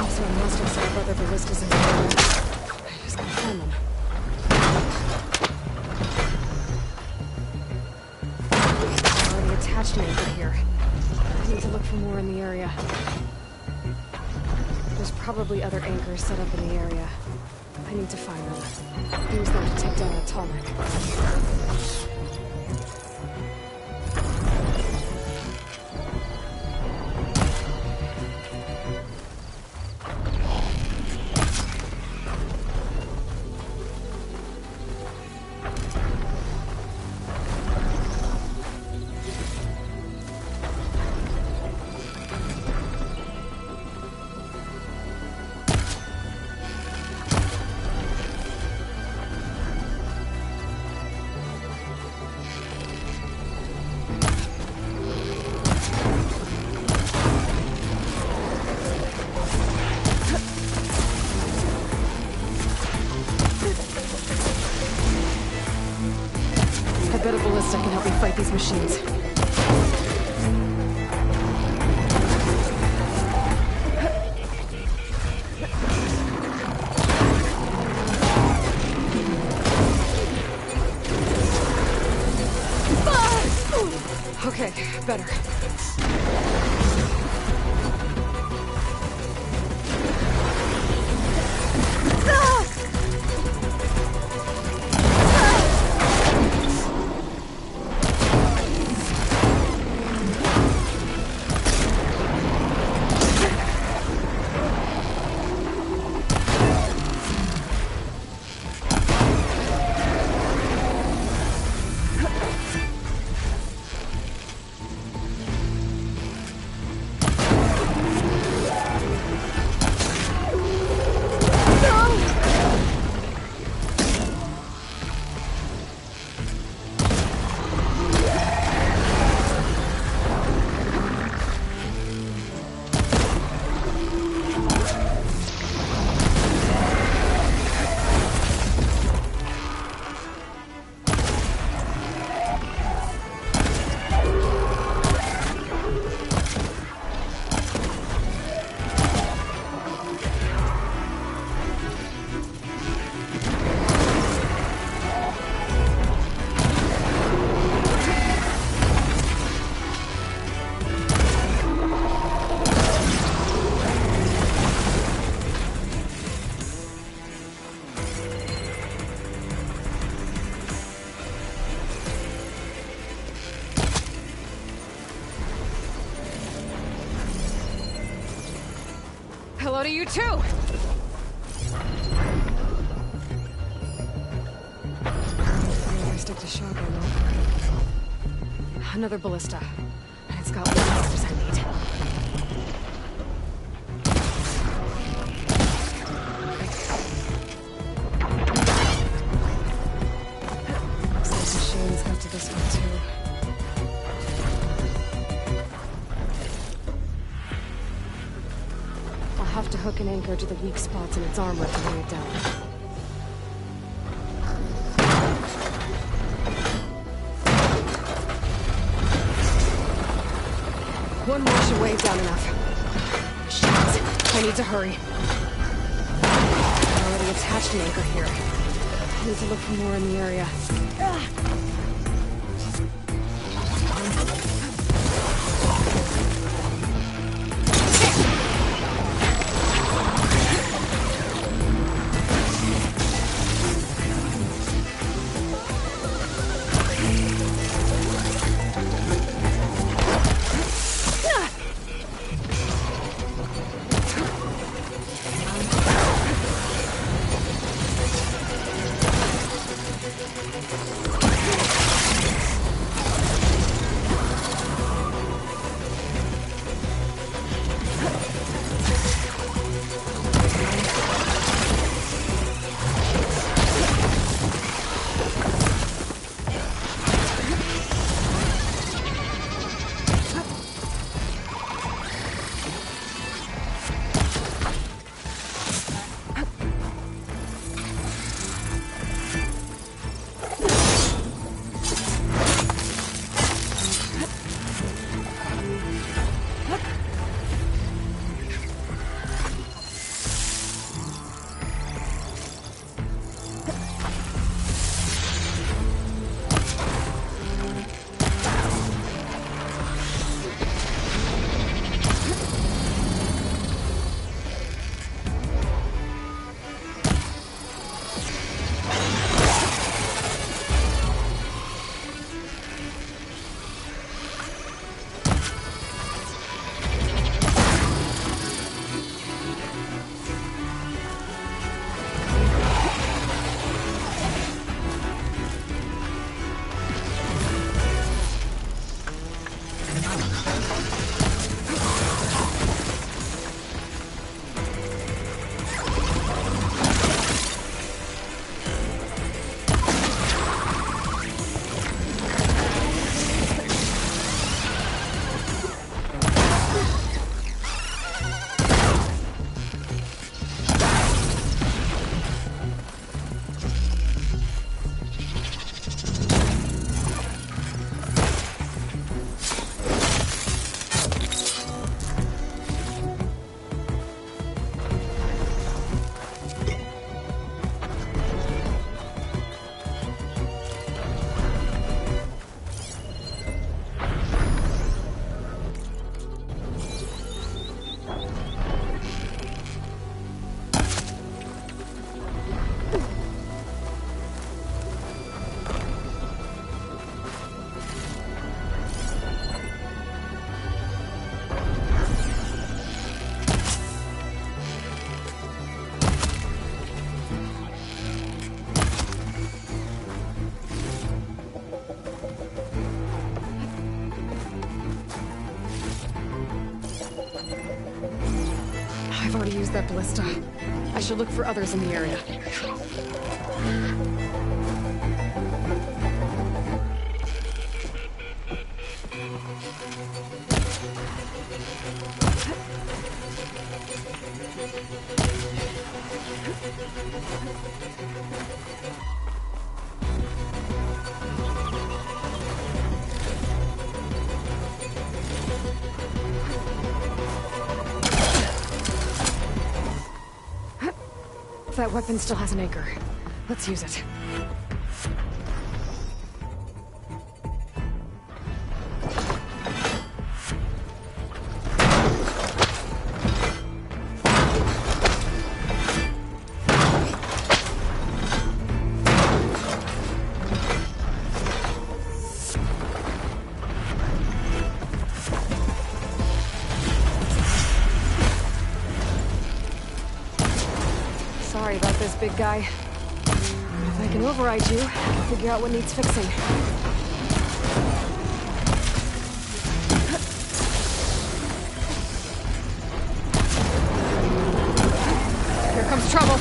Also, I must have set up other ballistas in the area. I just can't find them. I already attached an anchor here. I need to look for more in the area. There's probably other anchors set up in the area. I need to find them. Use them to take down a tall neck. I bet a ballista can help me fight these machines. Okay, better. Hello to you too! I stick to shotgun though. Another ballista. And it's got what blasters I need. Looks like machines got to this one too. I'll have to hook an anchor to the weak spots in its armor to bring it down. One more should weigh down enough. Shit, I need to hurry. I already attached an anchor here. I need to look for more in the area. already used that ballista. I should look for others in the area. That weapon still has an anchor. Let's use it. Sorry about this, big guy. If I can override you, I can figure out what needs fixing. Here comes trouble.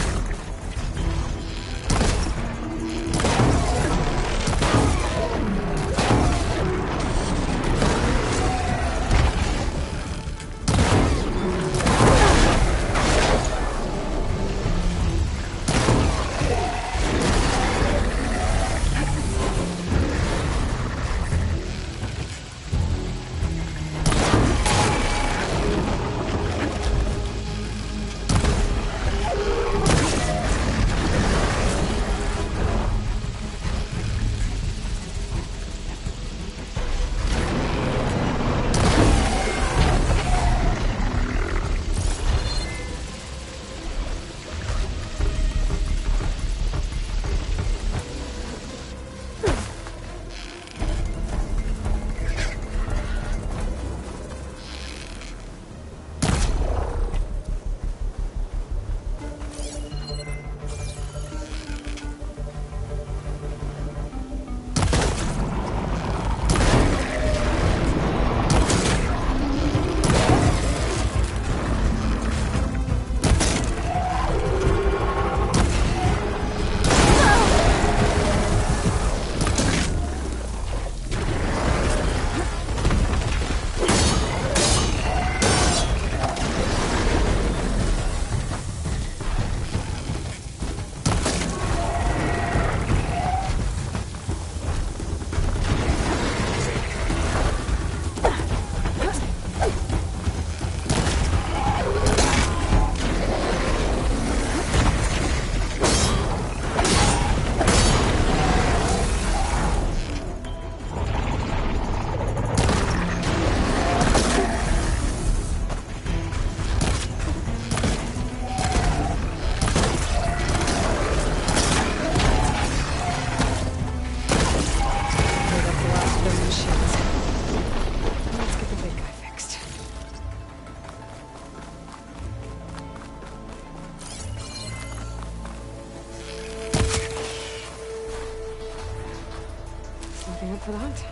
Up for the hunt.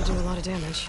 should do a lot of damage.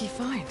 Lucky find.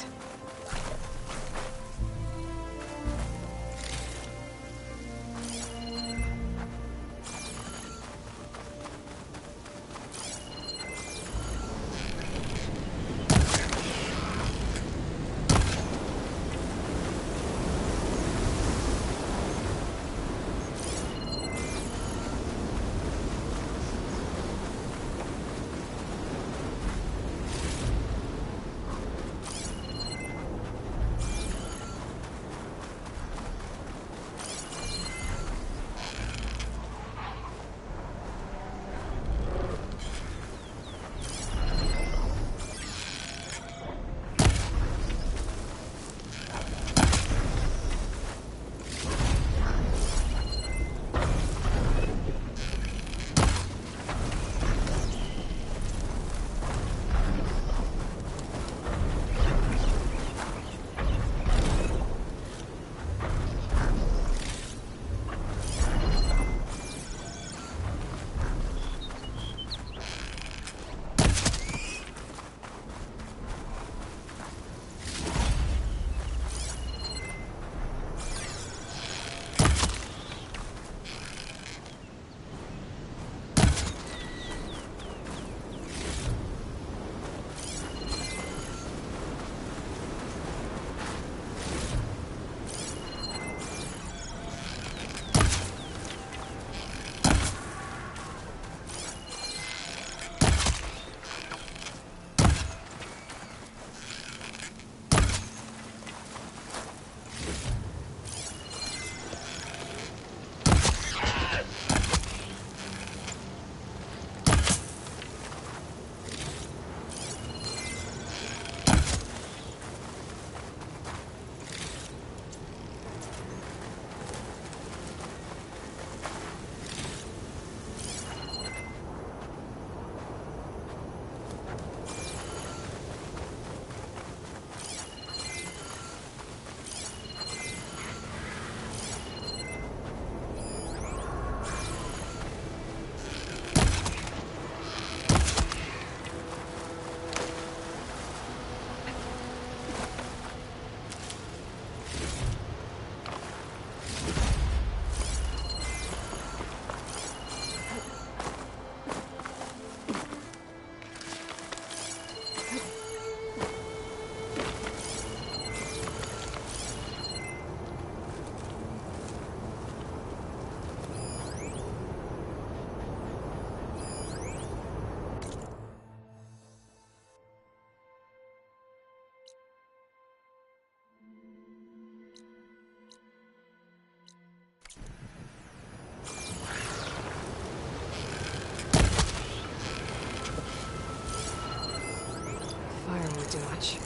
fire won't do much.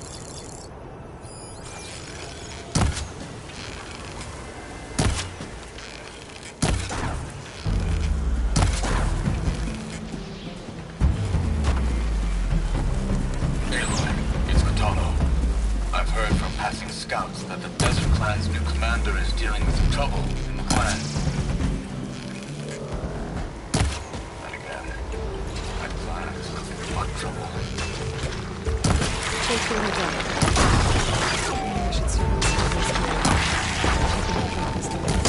It's Cthulhu. I've heard from passing scouts that the Desert Clan's new commander is dealing with some trouble in the clan. And again, my clan is looking for what trouble? Thanks for your job. Maybe I should start with this plan. Taking out Draka's device.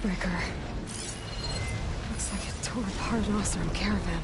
Breaker. Looks like it tore apart an Oseram caravan.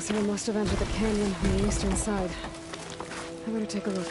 They must have entered the canyon on the eastern side. I better take a look.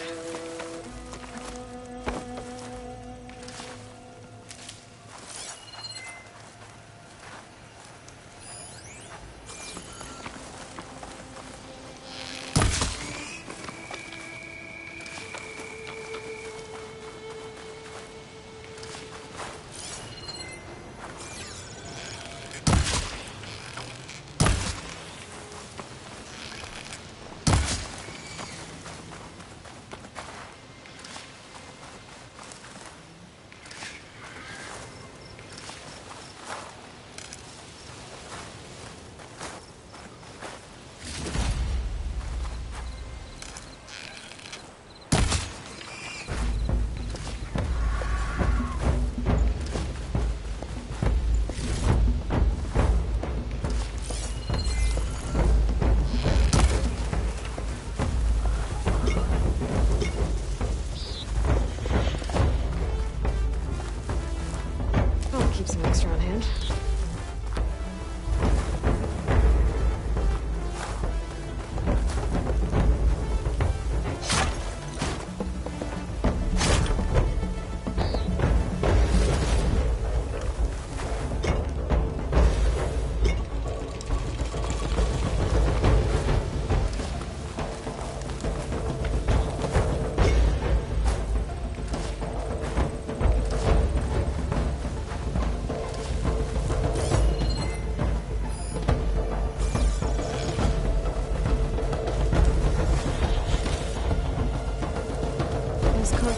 Extra on hand.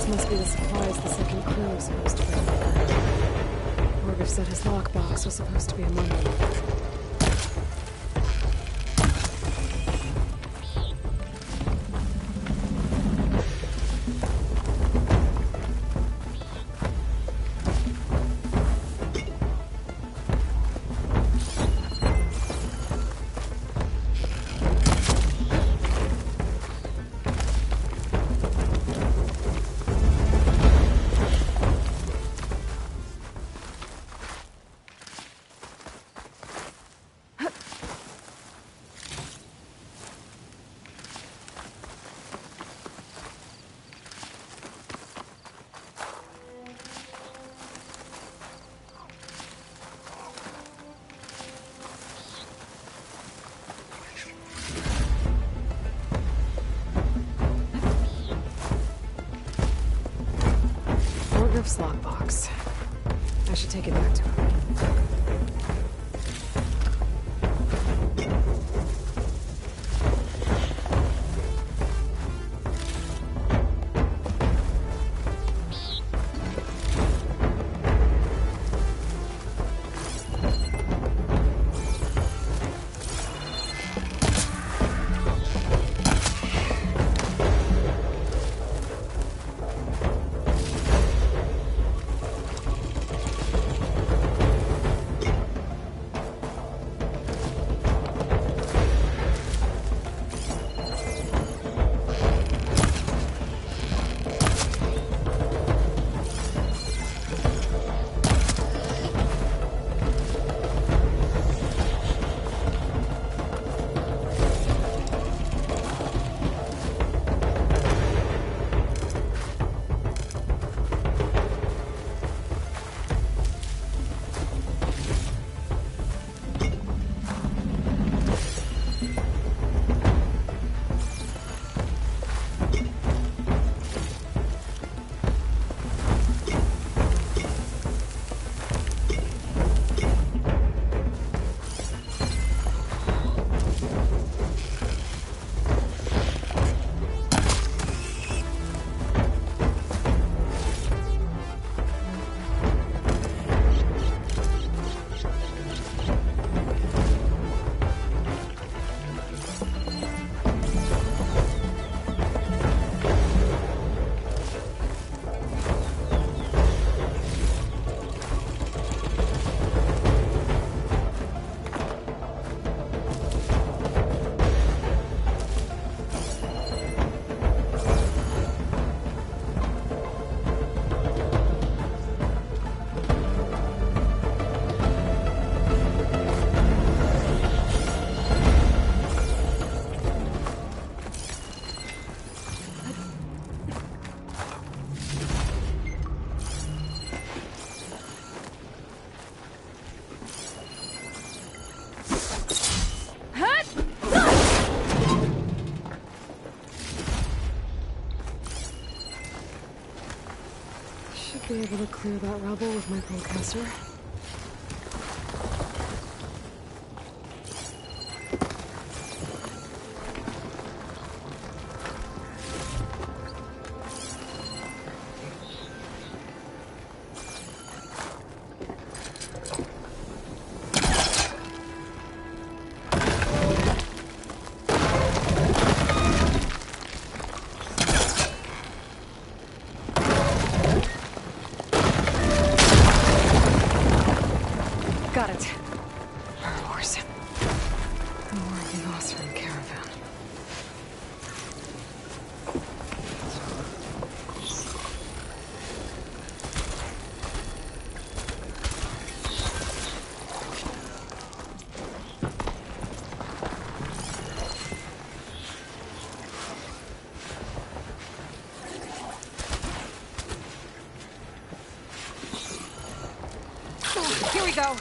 Must be the supplies the second crew was supposed to bring. Orgriff said his lockbox was supposed to be among them. Orgriff's lockbox. I should take it back to him. Should be able to clear that rubble with my bowcaster. Got it. Horse. More of the Osran caravan. Here we go.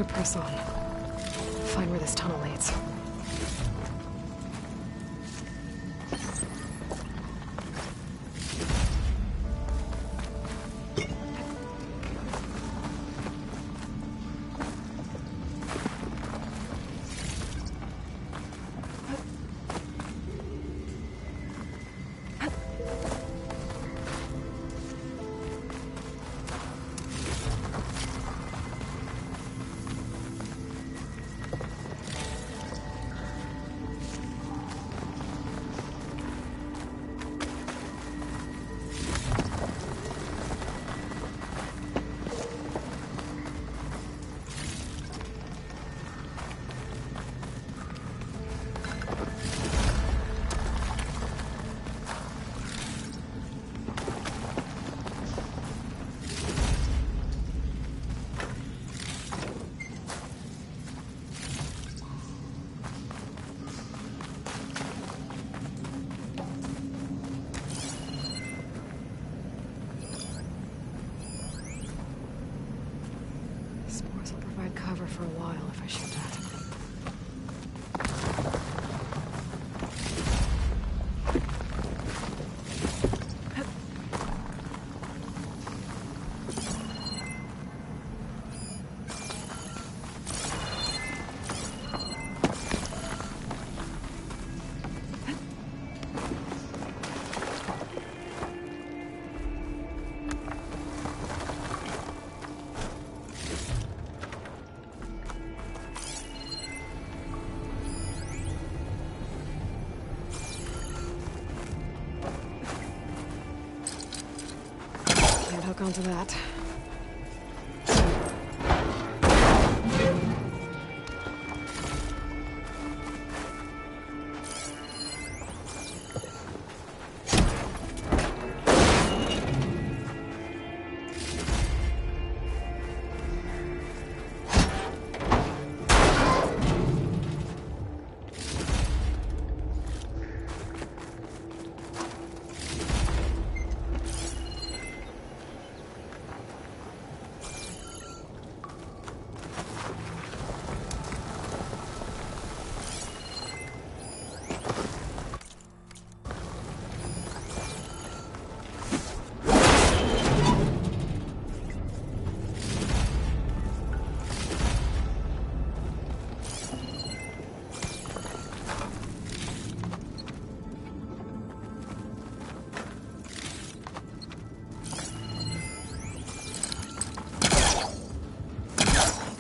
Better press on. Find where this tunnel leads. Spores will provide cover for a while if I shoot that. Hook onto that.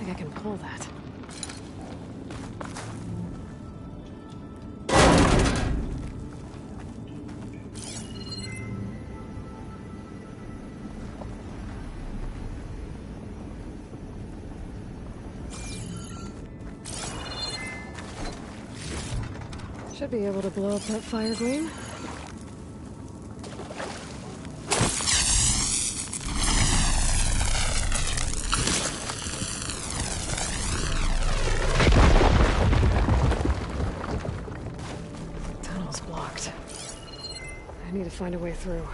I can pull that. Should be able to blow up that fire gleam. I need to find a way through.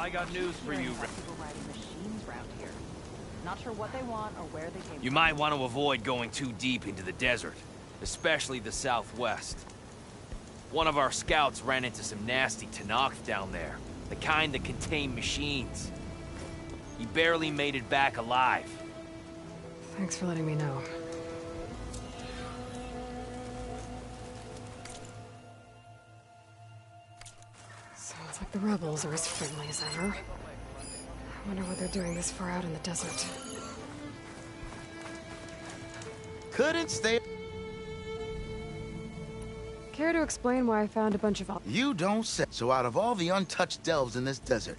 I got news for you. People riding machines around here. Not sure what they want or where they came You might want to avoid going too deep into the desert, especially the southwest. One of our scouts ran into some nasty Tenakth down there, the kind that contain machines. He barely made it back alive. Thanks for letting me know. Sounds like the rebels are as friendly as ever. I wonder what they're doing this far out in the desert. Couldn't stay. Care to explain why I found a bunch of... You don't say. So out of all the untouched delves in this desert,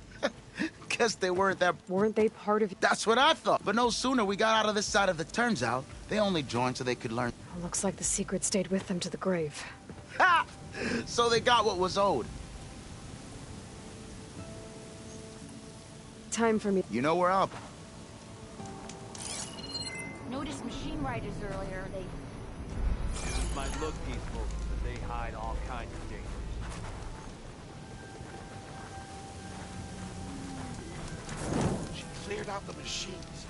guess they weren't that... Weren't they part of... That's what I thought. But no sooner we got out of this side of the... Turns out, they only joined so they could learn... Looks like the secret stayed with them to the grave. Ha! So they got what was owed. Time for me... You know where I'll... Noticed machine riders earlier. They... This might look peaceful, but they hide all kinds of dangers. She cleared out the machines.